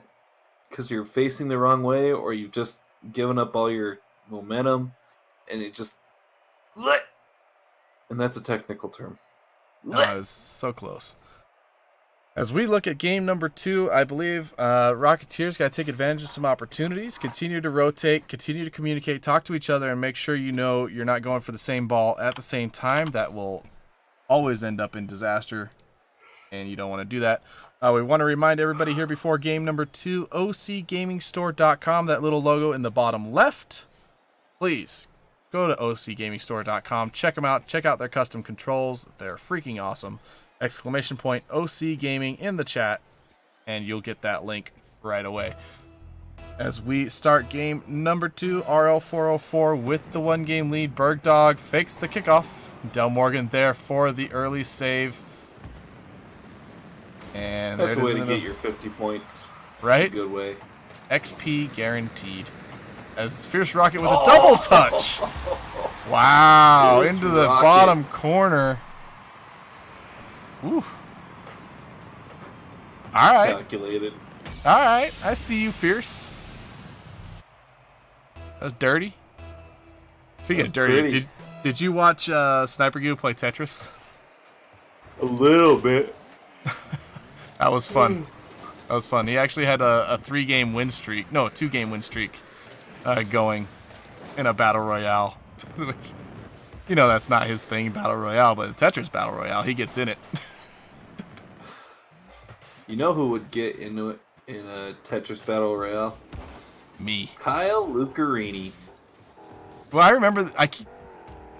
because you're facing the wrong way or you've just given up all your momentum and it just... And that's a technical term. No, it was so close. As we look at game number 2, I believe Rocketeers got to take advantage of some opportunities, continue to rotate, continue to communicate, talk to each other, and make sure you're not going for the same ball at the same time. That will always end up in disaster, and you don't want to do that. We want to remind everybody here before game number 2, OCGamingStore.com, that little logo in the bottom left. Please go to OCGamingStore.com, check them out, check out their custom controls. They're freaking awesome. ! OC Gaming in the chat, and you'll get that link right away. As we start game number 2, RL404 with the 1-game lead. Bergdog fakes the kickoff. Del Morgan there for the early save. And that's a way to get your 50 points. Right? That's a good way. XP guaranteed. As Fierce Rocket with a double touch. Wow, Fierce into the Rocket. Bottom corner. Ooh. All right. Calculated. All right. I see you, Fierce. That was dirty. Speaking of dirty, did you watch Sniper Goo play Tetris? A little bit. That was fun. That was fun. He actually had a 3-game win streak. No, a 2-game win streak going in a Battle Royale. You know that's not his thing, Battle Royale, but Tetris Battle Royale, he gets in it. You know who would get into it in a Tetris Battle Royale? Me. Kyle Lucarini. Well, I remember I keep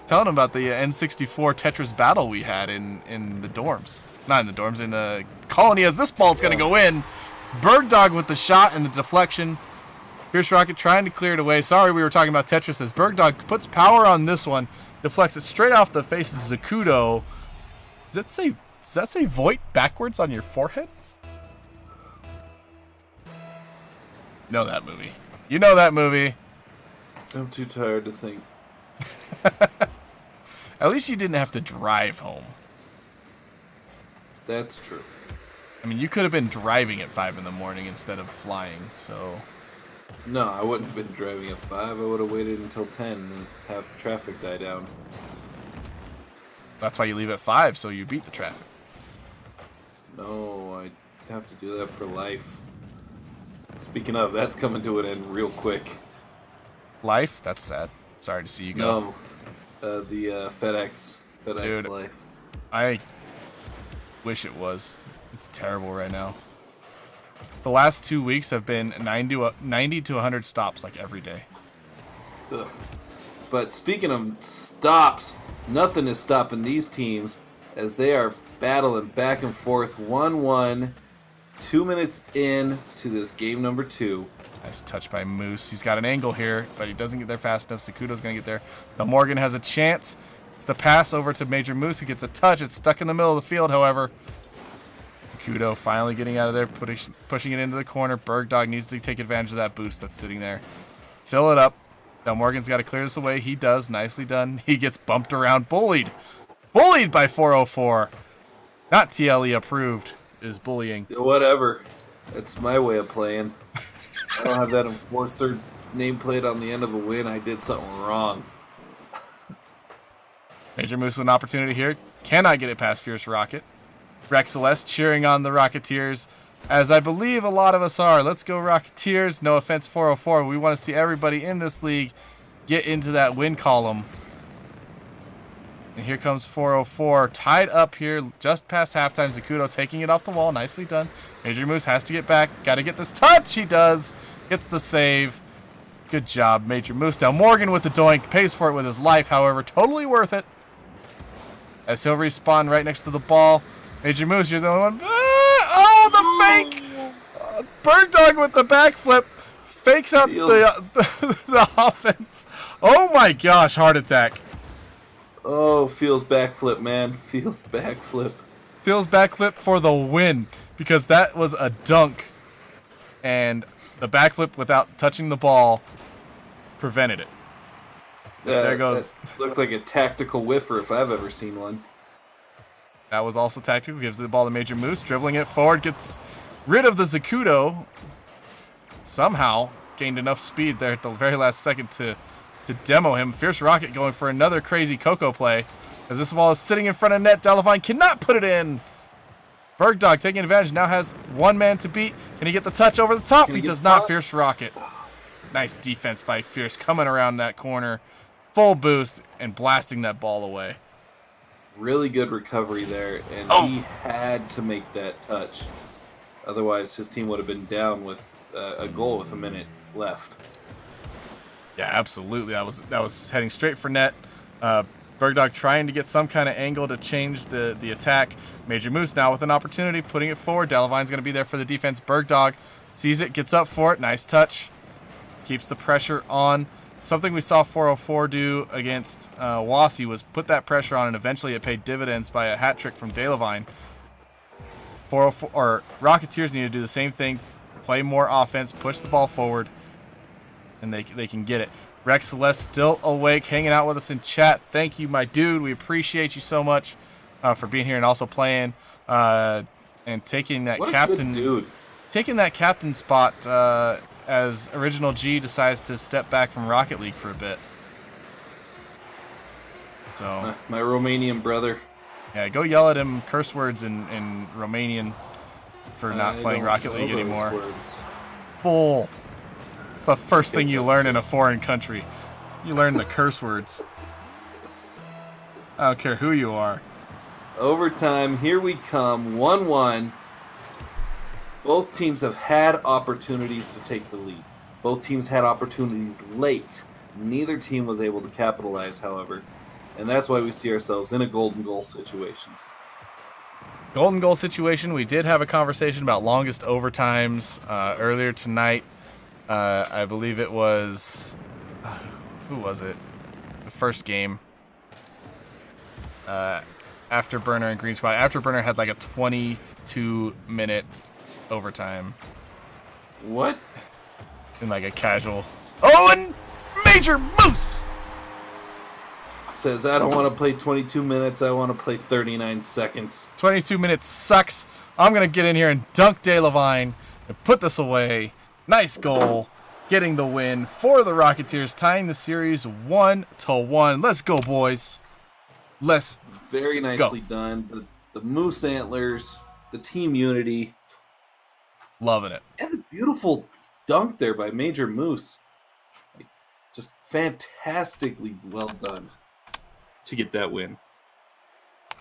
telling him about the N64 Tetris battle we had in the dorms. Not in the dorms, in the colony, as this ball's going to go in. Bergdog with the shot and the deflection. Fierce Rocket trying to clear it away. Sorry, we were talking about Tetris as Bergdog puts power on this one. Deflects it straight off the face of Zacudo. Does that say Voight backwards on your forehead? You know that movie. You know that movie. I'm too tired to think. At least you didn't have to drive home. That's true. I mean, you could have been driving at 5 in the morning instead of flying, so... No, I wouldn't have been driving at 5. I would have waited until 10 and have traffic die down. That's why you leave at 5, so you beat the traffic. No, I have to do that for life. Speaking of, that's coming to an end real quick. Life? That's sad. Sorry to see you go. No, the FedEx Dude, life. I wish it was. It's terrible right now. The last 2 weeks have been 90 to 100 stops like every day. Ugh. But speaking of stops, nothing is stopping these teams as they are battling back and forth 1-1, 2 minutes in to this game number 2. Nice touch by Moose. He's got an angle here, but he doesn't get there fast enough. Sakudo's going to get there. Now Morgan has a chance. It's the pass over to Major Moose, who gets a touch. It's stuck in the middle of the field, however. Sakudo finally getting out of there, pushing it into the corner. Bergdog needs to take advantage of that boost that's sitting there. Fill it up. Now Morgan's got to clear this away. He does. Nicely done. He gets bumped around. Bullied. Bullied by 404. Not TLE approved is bullying. Whatever. That's my way of playing. I don't have that enforcer nameplate on the end of a win. I did something wrong. Major Moose with an opportunity here. Cannot get it past Fierce Rocket. Rex Celeste cheering on the Rocketeers, as I believe a lot of us are. Let's go Rocketeers. No offense, 404. We want to see everybody in this league get into that win column. And here comes 404. Tied up here just past halftime. Zacudo taking it off the wall. Nicely done. Major Moose has to get back. Got to get this touch. He does. Gets the save. Good job, Major Moose. Now Morgan with the doink. Pays for it with his life, however. Totally worth it. As he'll respawn right next to the ball. Major Moose, you're the only one. Oh, the fake! Bergdog with the backflip. Fakes out the offense. Oh my gosh, heart attack. Oh, feels backflip, man. Feels backflip. Feels backflip for the win, because that was a dunk. And the backflip without touching the ball prevented it. There it goes. That looked like a tactical whiffer if I've ever seen one. That was also tactical. Gives the ball to Major Moose. Dribbling it forward. Gets rid of the Zacudo. Somehow gained enough speed there at the very last second to demo him. Fierce Rocket going for another crazy Coco play. As this ball is sitting in front of net. Delavine cannot put it in. Bergdog taking advantage. Now has one man to beat. Can he get the touch over the top? He does not. Fierce Rocket. Nice defense by Fierce. Coming around that corner. Full boost and blasting that ball away. Really good recovery there, and he had to make that touch. Otherwise, his team would have been down with a goal with a minute left. Yeah, absolutely. That was heading straight for net. Bergdog trying to get some kind of angle to change the attack. Major Moose now with an opportunity, putting it forward. Delavine's going to be there for the defense. Bergdog sees it, gets up for it. Nice touch. Keeps the pressure on. Something we saw 404 do against Wasi was put that pressure on, and eventually it paid dividends by a hat trick from Delavine. 404 or Rocketeers need to do the same thing, play more offense, push the ball forward, and they can get it. Rex Celeste still awake, hanging out with us in chat. Thank you, my dude. We appreciate you so much for being here and also playing and taking that captain spot. As Original G decides to step back from Rocket League for a bit. So my Romanian brother. Yeah, go yell at him curse words in Romanian for not playing don't Rocket know League those anymore. words. Bull. It's the first thing you learn in a foreign country. You learn the curse words. I don't care who you are. Overtime, here we come, 1-1. Both teams have had opportunities to take the lead. Both teams had opportunities late. Neither team was able to capitalize, however. And that's why we see ourselves in a golden goal situation. Golden goal situation. We did have a conversation about longest overtimes earlier tonight. I believe it was... who was it? The first game. Afterburner and Green Squad. Afterburner had like a 22-minute overtime. What? In like a casual. Oh, and Major Moose says, I don't want to play 22 minutes. I want to play 39 seconds. 22 minutes sucks. I'm going to get in here and dunk De Levine and put this away. Nice goal. Getting the win for the Rocketeers, tying the series 1-1. Let's go, boys. Let's Very nicely done. The Moose Antlers, the team unity. Loving it. And the beautiful dunk there by Major Moose. Like, just fantastically well done to get that win.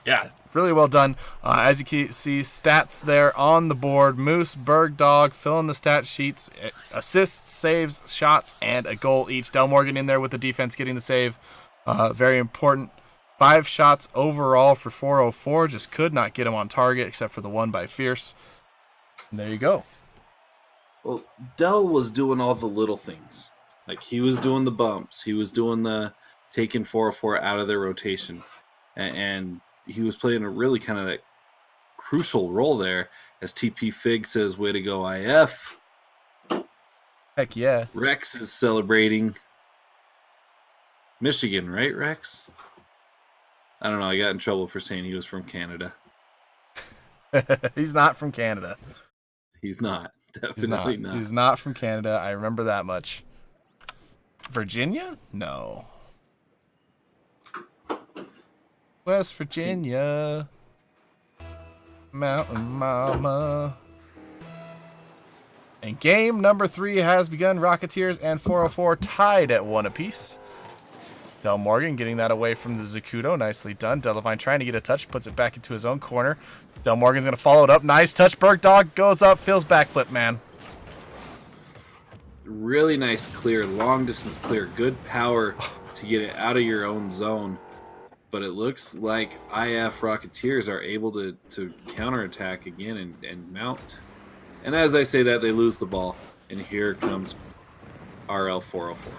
Yeah, really well done. As you can see, stats there on the board. Moose, Berg, Dog, fill in the stat sheets. Assists, saves, shots, and a goal each. Del Morgan in there with the defense getting the save. Very important. 5 shots overall for 404. Just could not get him on target except for the one by Fierce. And there you go. Well, Del was doing all the little things. Like, he was doing the bumps. He was doing the taking 404 out of their rotation. And he was playing a really kind of that crucial role there. As TP Fig says, way to go, IF. Heck yeah. Rex is celebrating. Michigan, right, Rex? I don't know. I got in trouble for saying he was from Canada. He's not from Canada. He's not. Definitely not. He's not from Canada. I remember that much. Virginia? No. West Virginia. Mountain Mama. And game number 3 has begun. Rocketeers and 404 tied at 1 apiece. Del Morgan getting that away from the Zacuto. Nicely done. Delavine trying to get a touch. Puts it back into his own corner. Del Morgan's going to follow it up. Nice touch. Berg Dog goes up. Feels backflip, man. Really nice clear. Long distance clear. Good power to get it out of your own zone. But it looks like IF Rocketeers are able to counterattack again and mount. And as I say that, they lose the ball. And here comes RL 404.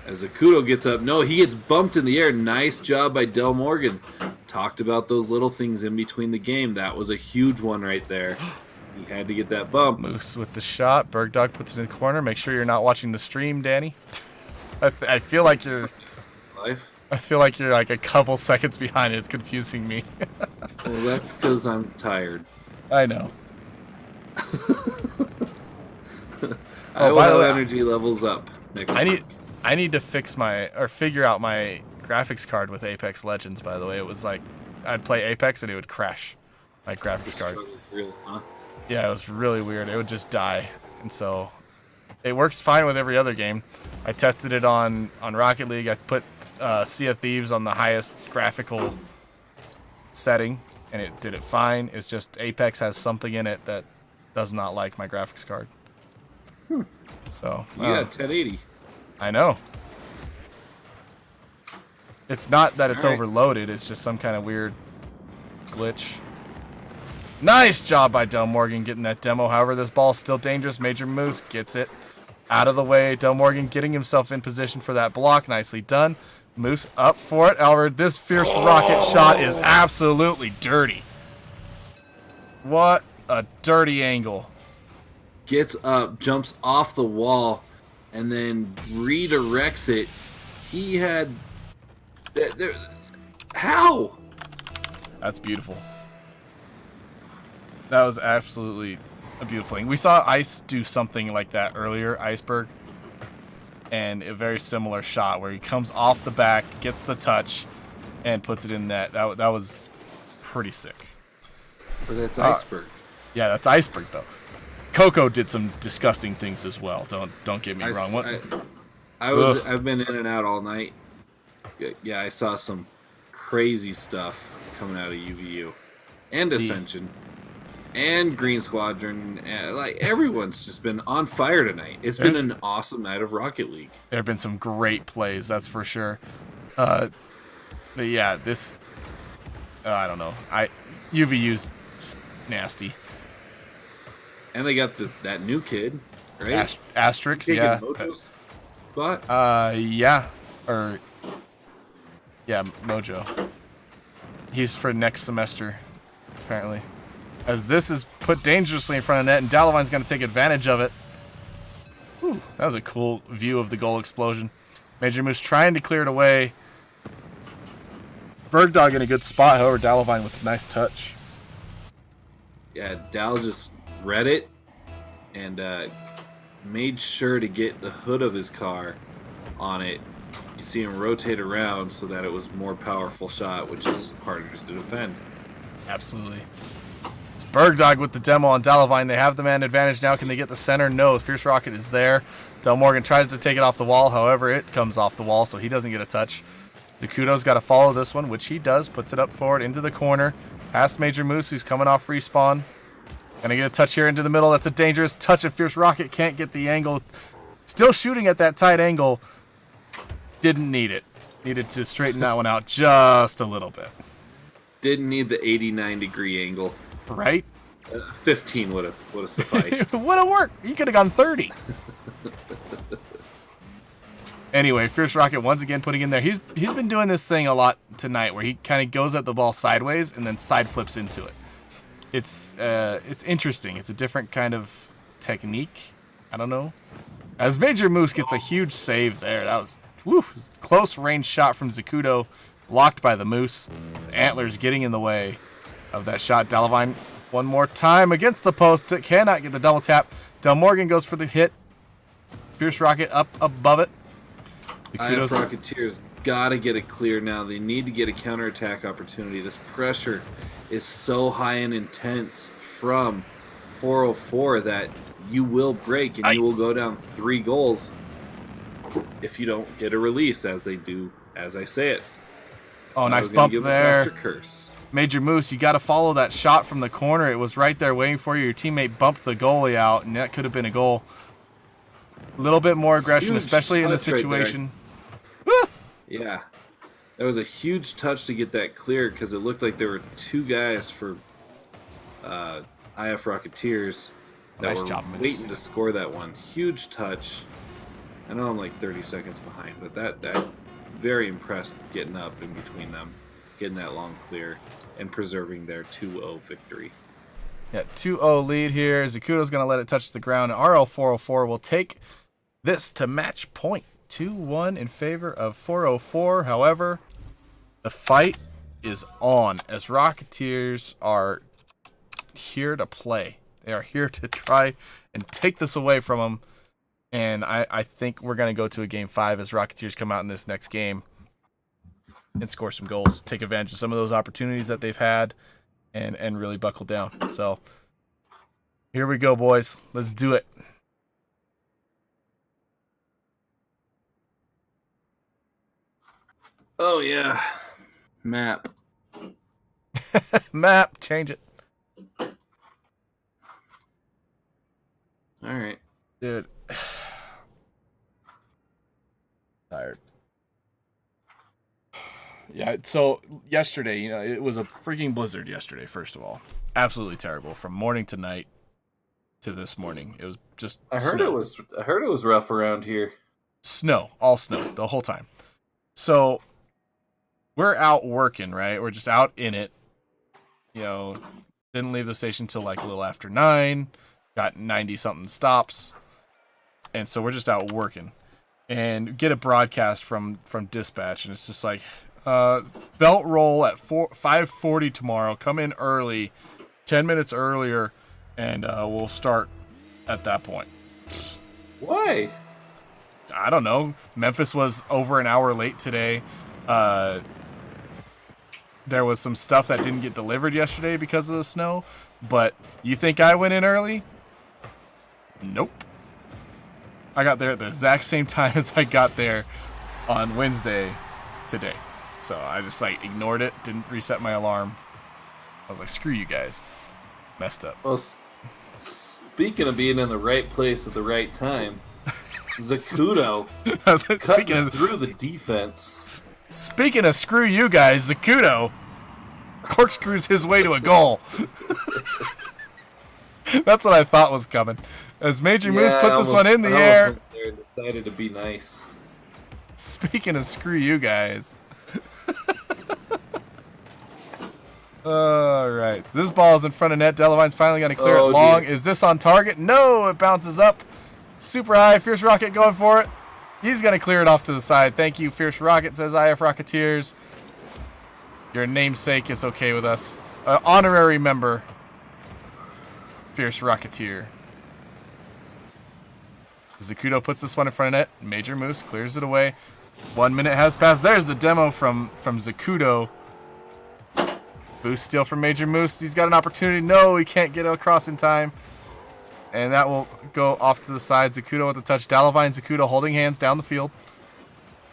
As Zacuto gets up. No, he gets bumped in the air. Nice job by Del Morgan. Talked about those little things in between the game. That was a huge one right there. He had to get that bump. Moose with the shot. Berg Dog puts it in the corner. Make sure you're not watching the stream, Danny. I feel like you're... I feel like you're like a couple seconds behind. It's confusing me. Well, that's because I'm tired. I know. I will have energy levels up next week. I need to figure out my graphics card with Apex Legends, by the way. It was like, I'd play Apex and it would crash, my graphics card. Real, huh? Yeah, it was really weird. It would just die. And so, it works fine with every other game. I tested it on Rocket League. I put Sea of Thieves on the highest graphical setting, and it did it fine. It's just Apex has something in it that does not like my graphics card. So, you got 1080. I know. It's not that it's All right. overloaded. It's just some kind of weird glitch. Nice job by Del Morgan getting that demo. However, this ball's still dangerous. Major Moose gets it out of the way. Del Morgan getting himself in position for that block. Nicely done. Moose up for it. Albert, this fierce rocket shot is absolutely dirty. What a dirty angle. Gets up, jumps off the wall, and then redirects it. He had... How? That's beautiful. That was absolutely a beautiful thing. We saw Ice do something like that earlier, Iceberg, and a very similar shot where he comes off the back, gets the touch, and puts it in net. That was pretty sick. Or that's Iceberg. Yeah, that's Iceberg though. Coco did some disgusting things as well. Don't get me wrong. I've been in and out all night. Yeah, I saw some crazy stuff coming out of UVU and Ascension and Green Squadron. Like everyone's just been on fire tonight. It's been an awesome night of Rocket League. There have been some great plays, that's for sure. But yeah, this I don't know. UVU's just nasty. And they got that new kid, right? Asterix, yeah. Mojo's spot? Yeah. Yeah, Mojo. He's for next semester, apparently. As this is put dangerously in front of net, and Dalavine's going to take advantage of it. Whew, that was a cool view of the goal explosion. Major Moose trying to clear it away. Bergdog in a good spot, however, Dalavine with a nice touch. Yeah, Dal just read it and made sure to get the hood of his car on it. You see him rotate around so that it was more powerful shot, which is harder to defend. Absolutely. It's Bergdog with the demo on Dalavine. They have the man advantage now. Can they get the center? No. Fierce Rocket is there. Del Morgan tries to take it off the wall. However, it comes off the wall, so he doesn't get a touch. Zacuto's got to follow this one, which he does. Puts it up forward into the corner. Past Major Moose, who's coming off respawn. Gonna get a touch here into the middle. That's a dangerous touch, and Fierce Rocket can't get the angle. Still shooting at that tight angle. Didn't need it. Needed to straighten that one out just a little bit. Didn't need the 89-degree angle. Right? 15 would have sufficed. Would have worked. He could have gone 30. Anyway, Fierce Rocket once again putting in there. He's been doing this thing a lot tonight, where he kind of goes at the ball sideways and then side flips into it. It's interesting. It's a different kind of technique. I don't know. As Major Moose gets a huge save there. That was close range shot from Zacuto, blocked by the Moose. The Antlers getting in the way of that shot. Dalavine one more time against the post. Cannot get the double tap. Del Morgan goes for the hit. Fierce Rocket up above it. IF Rocketeers gotta get it clear now. They need to get a counterattack opportunity. This pressure is so high and intense from 404 that you will break and you will go down 3 goals if you don't get a release, as they do, as I say it. Oh, nice bump there. Major Moose, you got to follow that shot from the corner. It was right there waiting for you. Your teammate bumped the goalie out, and that could have been a goal. A little bit more aggression, Huge especially in this touch right there. Yeah. That was a huge touch to get that clear, because it looked like there were 2 guys for IF Rocketeers that were waiting to score that one. Huge touch. I know I'm like 30 seconds behind, but that very impressed getting up in between them, getting that long clear, and preserving their 2-0 victory. Yeah, 2-0 lead here. Zacuto's going to let it touch the ground. RL404 will take this to match point. 2-1 in favor of 404. However, the fight is on, as Rocketeers are here to play. They are here to try and take this away from them. And I think we're going to go to a Game 5 as Rocketeers come out in this next game and score some goals, take advantage of some of those opportunities that they've had, and really buckle down. So here we go, boys. Let's do it. Oh, yeah. Map. Map. Change it. All right. Dude. Tired. Yeah, so yesterday, it was a freaking blizzard yesterday, first of all. Absolutely terrible. From morning to night to this morning. It was just I heard it was rough around here. Snow. All snow. The whole time. So we're out working, right? We're just out in it. Didn't leave the station till like a little after 9. Got 90-something stops. And so we're just out working. And get a broadcast from dispatch, and it's just like, belt roll at 5:40 tomorrow. Come in early, 10 minutes earlier, and we'll start at that point. Why? I don't know. Memphis was over an hour late today. there was some stuff that didn't get delivered yesterday because of the snow. But you think I went in early? Nope. I got there at the exact same time as I got there on Wednesday today. So I just like ignored it, didn't reset my alarm. I was like, screw you guys. Messed up. Well, speaking of being in the right place at the right time, Zacuto cutting through the defense. Speaking of screw you guys, Zacuto corkscrews his way to a goal. That's what I thought was coming. As Major Moose puts this one in the air. Went there and decided to be nice. Speaking of screw you guys. All right. This ball is in front of net. Delavine's finally going to clear it long. Dear. Is this on target? No, it bounces up. Super high. Fierce Rocket going for it. He's going to clear it off to the side. Thank you, Fierce Rocket, says IF Rocketeers. Your namesake is okay with us. Honorary member, Fierce Rocketeer. Zacuto puts this one in front of net. Major Moose clears it away. 1 minute has passed. There's the demo from Zacuto. Boost steal from Major Moose. He's got an opportunity. No, he can't get across in time. And that will go off to the side. Zacuto with the touch. Dalavine, Zacuto holding hands down the field.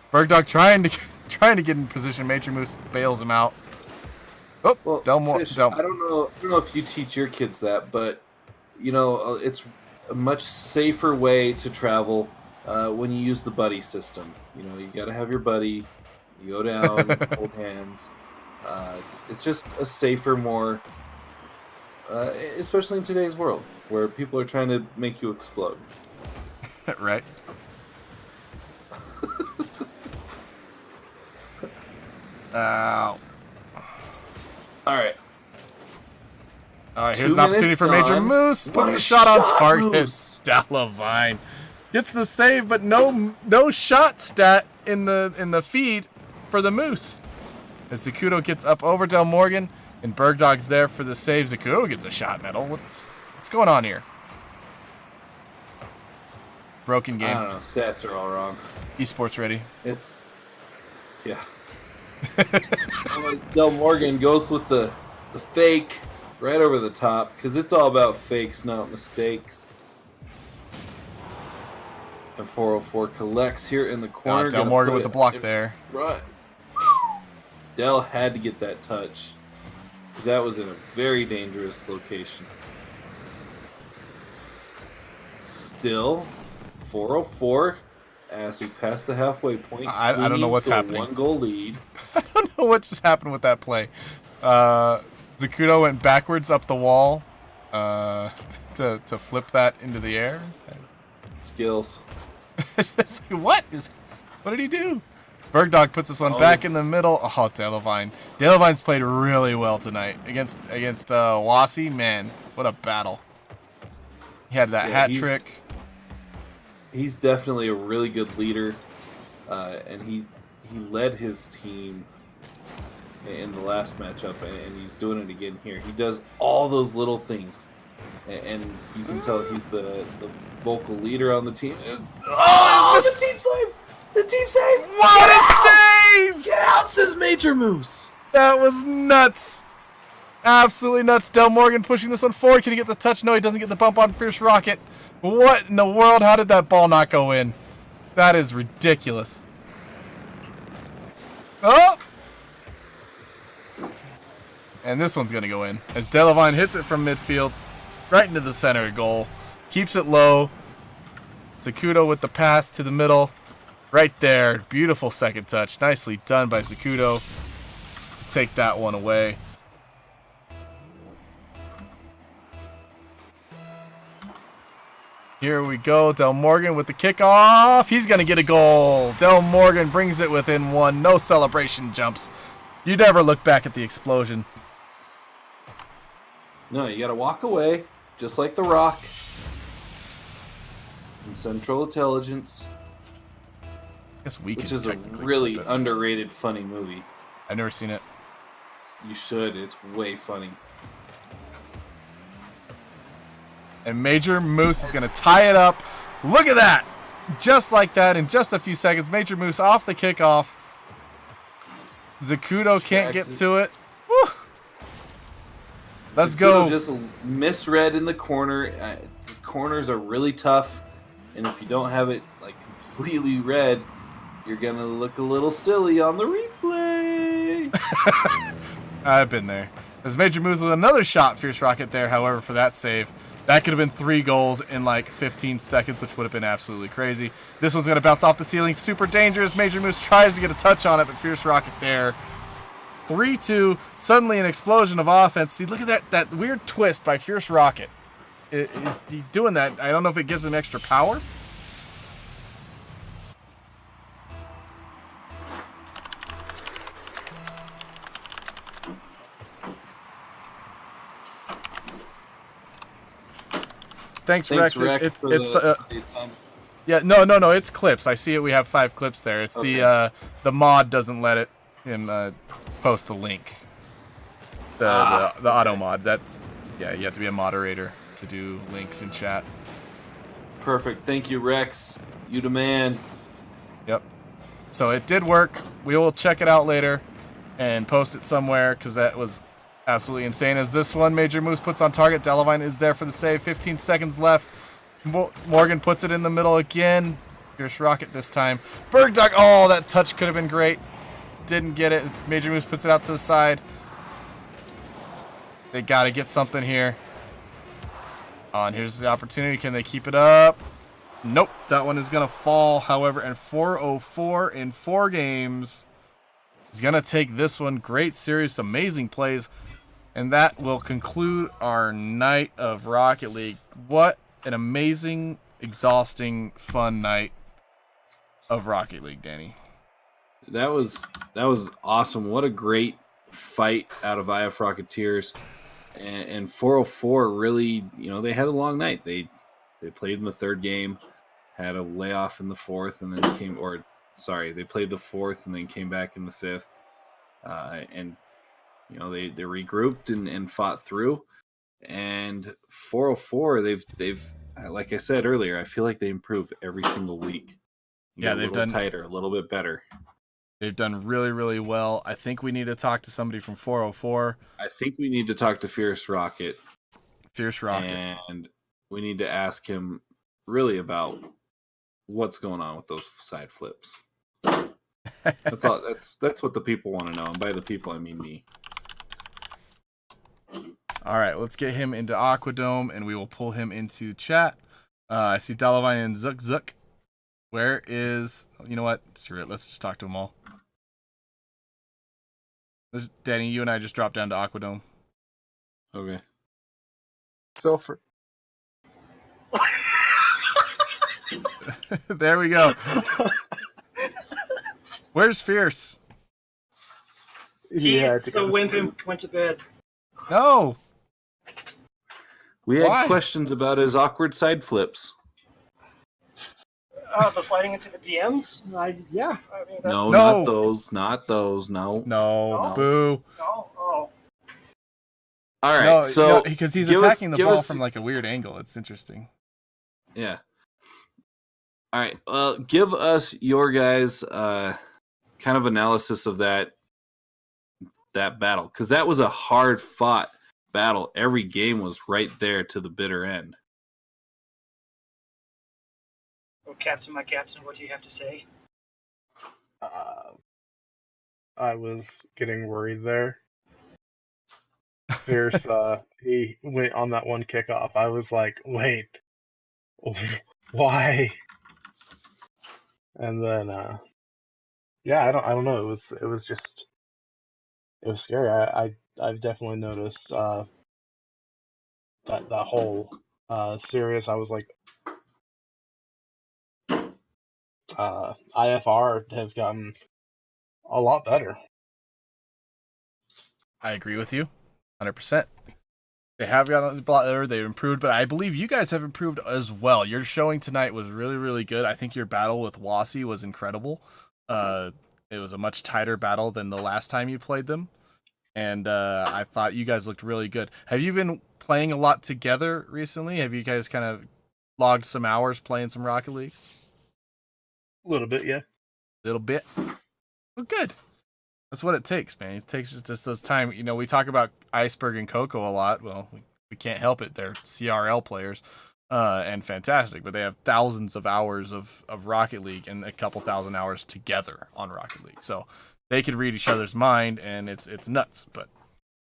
Bergdog trying to get in position. Major Moose bails him out. Oh, well, Fish, I don't know if you teach your kids that, but you know it's a much safer way to travel when you use the buddy system. You know, you got to have your buddy. You go down, hold hands. It's just a safer, more, especially in today's world where people are trying to make you explode. Right. Ow. All right. Here's an opportunity for Major Moose. Puts a shot on target. Dalavine gets the save, but no shot stat in the feed for the Moose. As Zacuto gets up over Del Morgan, and Bergdog's there for the save. Zacuto gets a shot medal. What's going on here? Broken game. I don't know. Stats are all wrong. Esports ready. Yeah. Del Morgan goes with the fake right over the top because it's all about fakes, not mistakes. And 404 collects here in the corner. Del Morgan with the block there. Right. Del had to get that touch because that was in a very dangerous location. Still, 404 as we pass the halfway point. I don't know what's happening. 1-goal lead. I don't know what just happened with that play. Zacuto went backwards up the wall to flip that into the air. Skills. What did he do? Bergdog puts this one back in the middle. Oh, Dalavine. Dalavine's played really well tonight against Wasi. Man, what a battle. He had that hat trick. He's definitely a really good leader, and he led his team in the last matchup, and he's doing it again here. He does all those little things, and you can tell he's the vocal leader on the team. The team save! The team save! What a save! Get out, says Major Moose. That was nuts. Absolutely nuts. Del Morgan pushing this one forward. Can he get the touch? No, he doesn't get the bump on Fierce Rocket. What in the world? How did that ball not go in? That is ridiculous. Oh! And this one's going to go in. As Dalavine hits it from midfield, right into the center goal. Keeps it low. Zacuto with the pass to the middle. Right there. Beautiful second touch. Nicely done by Zacuto. Take that one away. Here we go. Del Morgan with the kickoff. He's going to get a goal. Del Morgan brings it within one. No celebration jumps. You never look back at the explosion. No, you got to walk away, just like The Rock in Central Intelligence. Which is a really underrated, funny movie. I've never seen it. You should. It's way funny. And Major Moose is going to tie it up. Look at that. Just like that in just a few seconds. Major Moose off the kickoff. Zacuto can't get to it. Let's Zacuto go. Just misread in the corner. The corners are really tough, and if you don't have it like completely red, you're gonna look a little silly on the replay. I've been there. As Major moves with another shot, Fierce Rocket there, however, for that save. That could have been 3 goals in like 15 seconds, which would have been absolutely crazy. This one's going to bounce off the ceiling. Super dangerous. Major Moose tries to get a touch on it, but Fierce Rocket there. 3-2. Suddenly an explosion of offense. See, look at that weird twist by Fierce Rocket. He's doing that. I don't know if it gives him extra power. Thanks, Rex. It's the yeah, no, it's clips. I see it. We have 5 clips there. It's the mod doesn't let him post the link. The auto mod. That's you have to be a moderator to do links in chat. Perfect. Thank you, Rex. You the man. Yep. So it did work. We will check it out later and post it somewhere because that was absolutely insane. As this one, Major Moose puts on target. Delavine is there for the save. 15 seconds left. Morgan puts it in the middle again. Fierce Rocket this time. Bergdog. Oh, that touch could have been great. Didn't get it. Major Moose puts it out to the side. They got to get something here. And here's the opportunity. Can they keep it up? Nope. That one is going to fall. However, and 404 in 4 games. He's going to take this one. Great series, amazing plays. And that will conclude our night of Rocket League. What an amazing, exhausting, fun night of Rocket League, Danny. That was awesome. What a great fight out of IF Rocketeers. And 404 really, they had a long night. They played in the 3rd game, had a layoff in the 4th, and then they played the 4th and then came back in the 5th. And they regrouped and fought through. And 404, they've like I said earlier, I feel like they improve every single week. They've done tighter, a little bit better. They've done really, really well. I think we need to talk to somebody from 404. I think we need to talk to Fierce Rocket. And we need to ask him really about what's going on with those side flips. That's all. That's what the people want to know. And by the people, I mean me. All right, let's get him into Aquadome, and we will pull him into chat. I see Delavine and Zook. Where is... You know what? Screw it. Let's just talk to them all. Danny, you and I just dropped down to Aquadome. Okay. So for... There we go. Where's Fierce? Went to bed. No. We had questions about his awkward side flips. The sliding into the DMs? Yeah. I mean, that's... No, not those. Not those. No. Boo. No. Oh. All right. So because he's attacking the ball from like a weird angle. It's interesting. Yeah. All right. Give us your guys' kind of analysis of that battle, because that was a hard fought battle. Every game was right there to the bitter end. Oh, Captain, my Captain, what do you have to say? I was getting worried there. Fierce, he went on that one kickoff. I was like, wait, why? And then, I don't know. It was scary. I've definitely noticed that whole series. I was like, IFR have gotten a lot better. I agree with you 100%. They have gotten a lot better. They've improved, but I believe you guys have improved as well. Your showing tonight was really, really good. I think your battle with Wasi was incredible. It was a much tighter battle than the last time you played them, and I thought you guys looked really good. Have you been playing a lot together recently? Have you guys kind of logged some hours playing some Rocket League? A little bit, yeah. A little bit? Well, good. That's what it takes, man. It takes just those time. You know, we talk about Iceberg and Coco a lot. Well, we can't help it. They're CRL players and fantastic, but they have thousands of hours of Rocket League and a couple thousand hours together on Rocket League. So they could read each other's mind, and it's nuts. But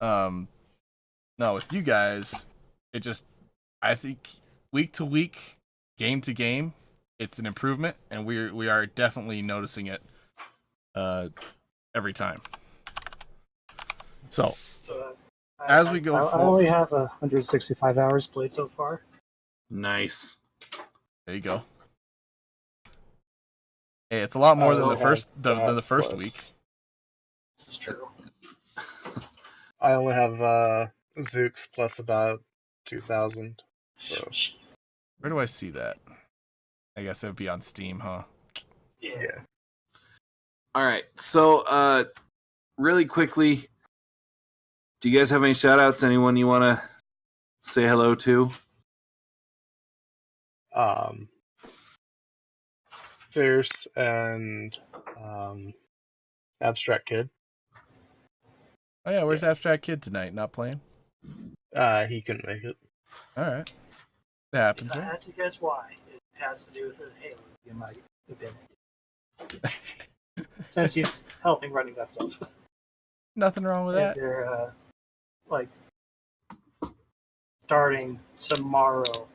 no, with you guys, it just, I think week to week, game to game, it's an improvement, and we are definitely noticing it every time. So as we go I forward, only have 165 hours played so far. Nice. There you go. Hey, it's a lot more than the first plus. week. It's true. I only have Zooks plus about 2,000. So. Where do I see that? I guess it would be on Steam, huh? Yeah. All right. So, really quickly, do you guys have any shout-outs? Anyone you want to say hello to? Fierce and Abstract Kid. Oh yeah, where's Abstract Kid tonight? Not playing? He couldn't make it. All right. That happens. If I had to guess why, it has to do with the Halo, in my opinion. Since he's helping running that stuff. Nothing wrong with And that. they're starting tomorrow.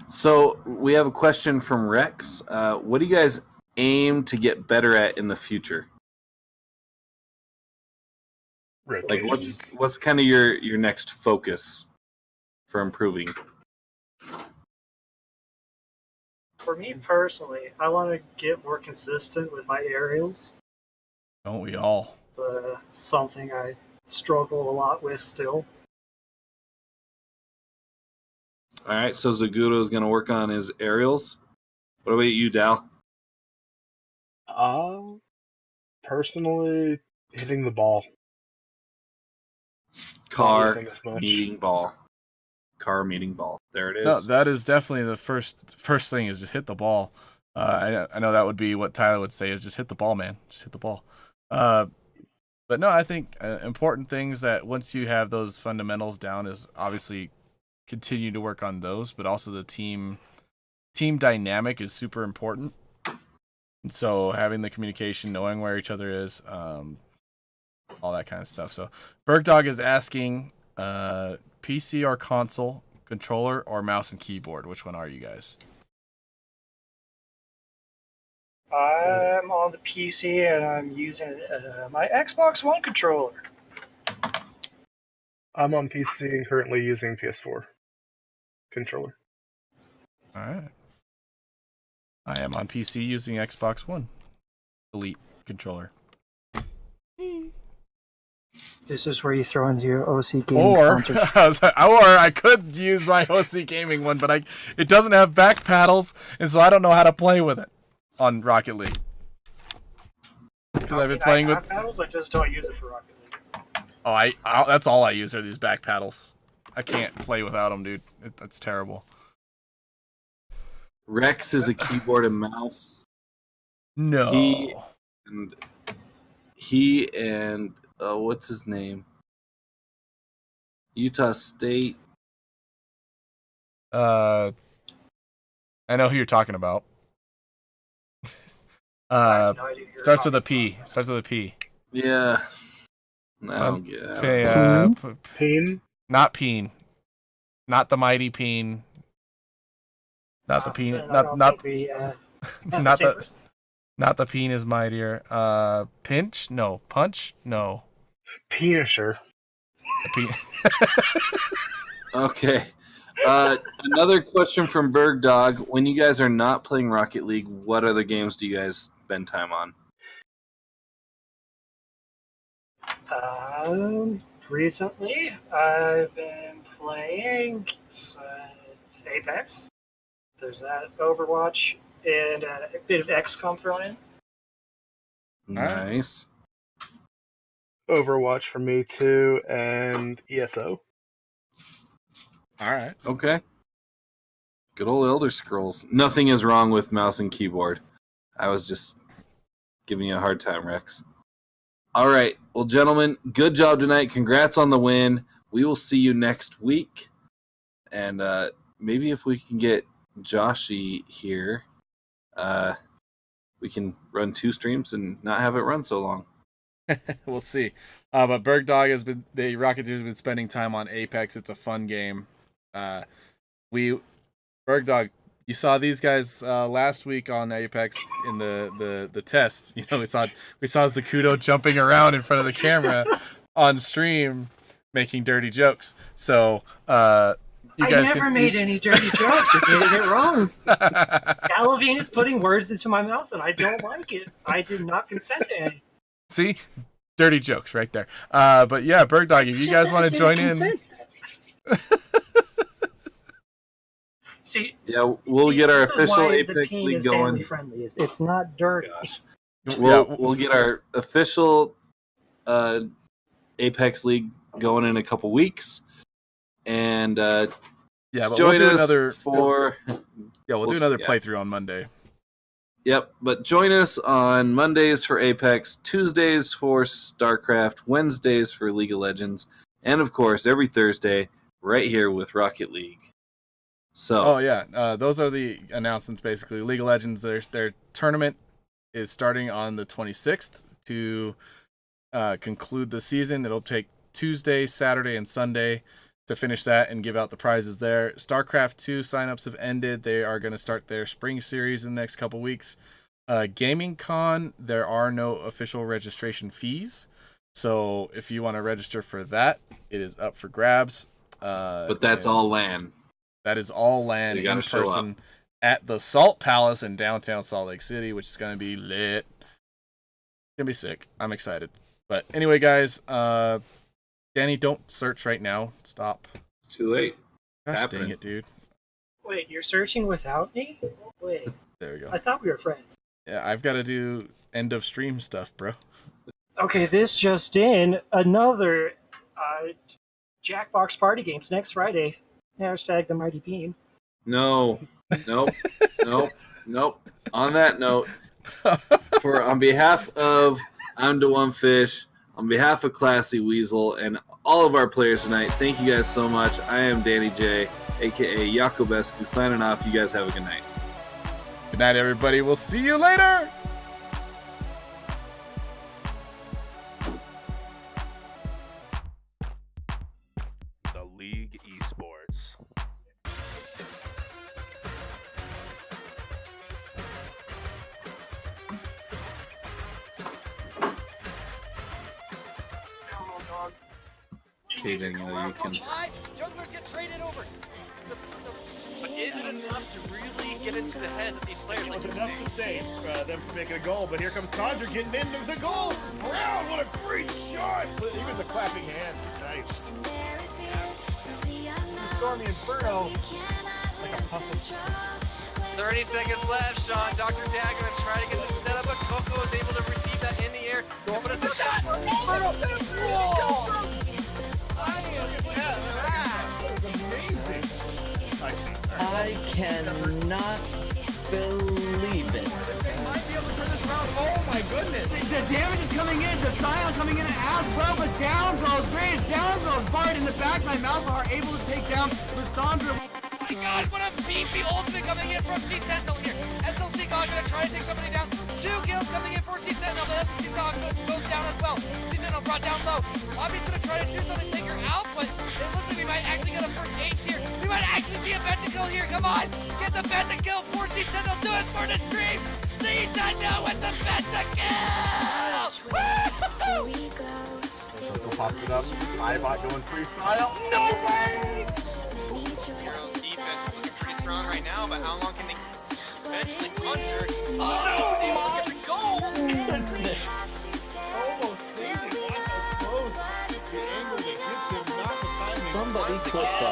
So we have a question from Rex. What do you guys aim to get better at in the future? Like, what's kind of your next focus for improving? For me personally, I want to get more consistent with my aerials. Don't we all? It's something I struggle a lot with still. All right, so Zagudo is going to work on his aerials. What about you, Dal? Personally, hitting the ball. Car meeting ball. Car meeting ball. There it is. No, that is definitely the first thing is just hit the ball. I know that would be what Tyler would say is just hit the ball, man. Just hit the ball. But no, I think important things that once you have those fundamentals down is obviously continue to work on those, but also the team dynamic is super important. And so having the communication, knowing where each other is, all that kind of stuff. So Bergdog is asking PC or console, controller or mouse and keyboard. Which one are you guys? I'm on the PC and I'm using my Xbox One controller. I'm on PC and currently using PS4 controller. All right. I am on PC using Xbox One Elite controller. This is where you throw into your OC Gaming Or sponsorship. or I could use my OC Gaming one, but it doesn't have back paddles, and so I don't know how to play with it on Rocket League. Because I've been playing with back paddles. I just don't use it for Rocket League. Oh, that's all I use are these back paddles. I can't play without them, dude. That's terrible. Rex is a keyboard and mouse. No. He and what's his name? Utah State. I know who you're talking about. Starts with a P. Starts with a P. Yeah. I don't get it. Okay, Peen? Not Peen. Not the mighty Peen. Not the Peen. Not the Peen is mightier. Pinch? No. Punch? No. Penisher. Okay. Another question from Bergdog. When you guys are not playing Rocket League, what other games do you guys spend time on? Recently, I've been playing Apex. There's that, Overwatch, and a bit of XCOM thrown in. Nice. Overwatch for me too, and ESO. All right. Okay. Good old Elder Scrolls. Nothing is wrong with mouse and keyboard. I was just Giving you a hard time, Rex. All right. Well, gentlemen, good job tonight. Congrats on the win. We will see you next week. And maybe if we can get Joshy here, we can run 2 streams and not have it run so long. We'll see. But Bergdog has been, the Rocketeers have been spending time on Apex. It's a fun game. Bergdog, you saw these guys last week on Apex in the test. You know, we saw Zacuto jumping around in front of the camera on stream, making dirty jokes. So I never made any dirty jokes. You're getting it wrong. Galavine is putting words into my mouth, and I don't like it. I did not consent to any. See, dirty jokes right there. But yeah, Bergdog, if you guys want to join in. See, yeah, we'll get our official Apex League going. Friendly. It's not dirty. We'll get our official Apex League going in a couple weeks, and but join we'll do us another for we'll do another playthrough on Monday. Yep, but join us on Mondays for Apex, Tuesdays for StarCraft, Wednesdays for League of Legends, and of course every Thursday right here with Rocket League. So, those are the announcements. Basically, League of Legends, their tournament is starting on the 26th to conclude the season. It'll take Tuesday, Saturday, and Sunday to finish that and give out the prizes there. StarCraft 2 signups have ended. They are going to start their spring series in the next couple weeks. Gaming Con, there are no official registration fees. So if you want to register for that, it is up for grabs. But that's all LAN. That is all LAN in person at the Salt Palace in downtown Salt Lake City, which is going to be lit. It's going to be sick. I'm excited. But anyway, guys, Danny, don't search right now. Stop. It's too late. Gosh dang it, dude. Wait, you're searching without me? Wait. There we go. I thought we were friends. Yeah, I've got to do end of stream stuff, bro. Okay, this just in. Another Jackbox party games next Friday. Hashtag the Mighty Bean. Nope. On that note, on behalf of I'm the One Fish, on behalf of Classy Weasel, and all of our players tonight, thank you guys so much. I am Danny J, a.k.a. Jakobescu, signing off. You guys have a good night. Good night, everybody. We'll see you later. The League Esports. Okay, Daniel, you can. Jugglers get traded over. But is it enough to really get into the heads of these players? It was enough to save them from making a goal, but here comes Conjure getting into the goal. Brown, what a great shot! Even the clapping hands is nice. Stormy Inferno, like a puff of 30 seconds left, Sean. Dr. Dag gonna try to get this set up, but Coco is able to receive that in the air. But it's a shot! I cannot believe it. Oh my goodness! The damage is coming in, the Scion coming in as well, but down goes Graves, down goes Bard in the back. My Mouse are able to take down Lissandra. Oh my god, what a beefy ultimate coming in from C Sentinel here. SLC God gonna try to take somebody down. 2 kills coming in for C Sentinel, but SLC God goes down as well. C Sentinel brought down low. Bobby's gonna try to do something to take her out, but it looks like we might actually get a first aid here. We might actually see a pentakill here. Come on, get the pentakill for C Sentinel. Do it for the stream. C Sentinel with the pentakill. Woo! Coco pops it up. Ibot going freestyle. No way! Hero's defense is looking pretty strong right now, but how long can they eventually conjure? Oh, they will get the goal! Almost saved it. Watch how close the angle that hits him, not the timing. Somebody clip that.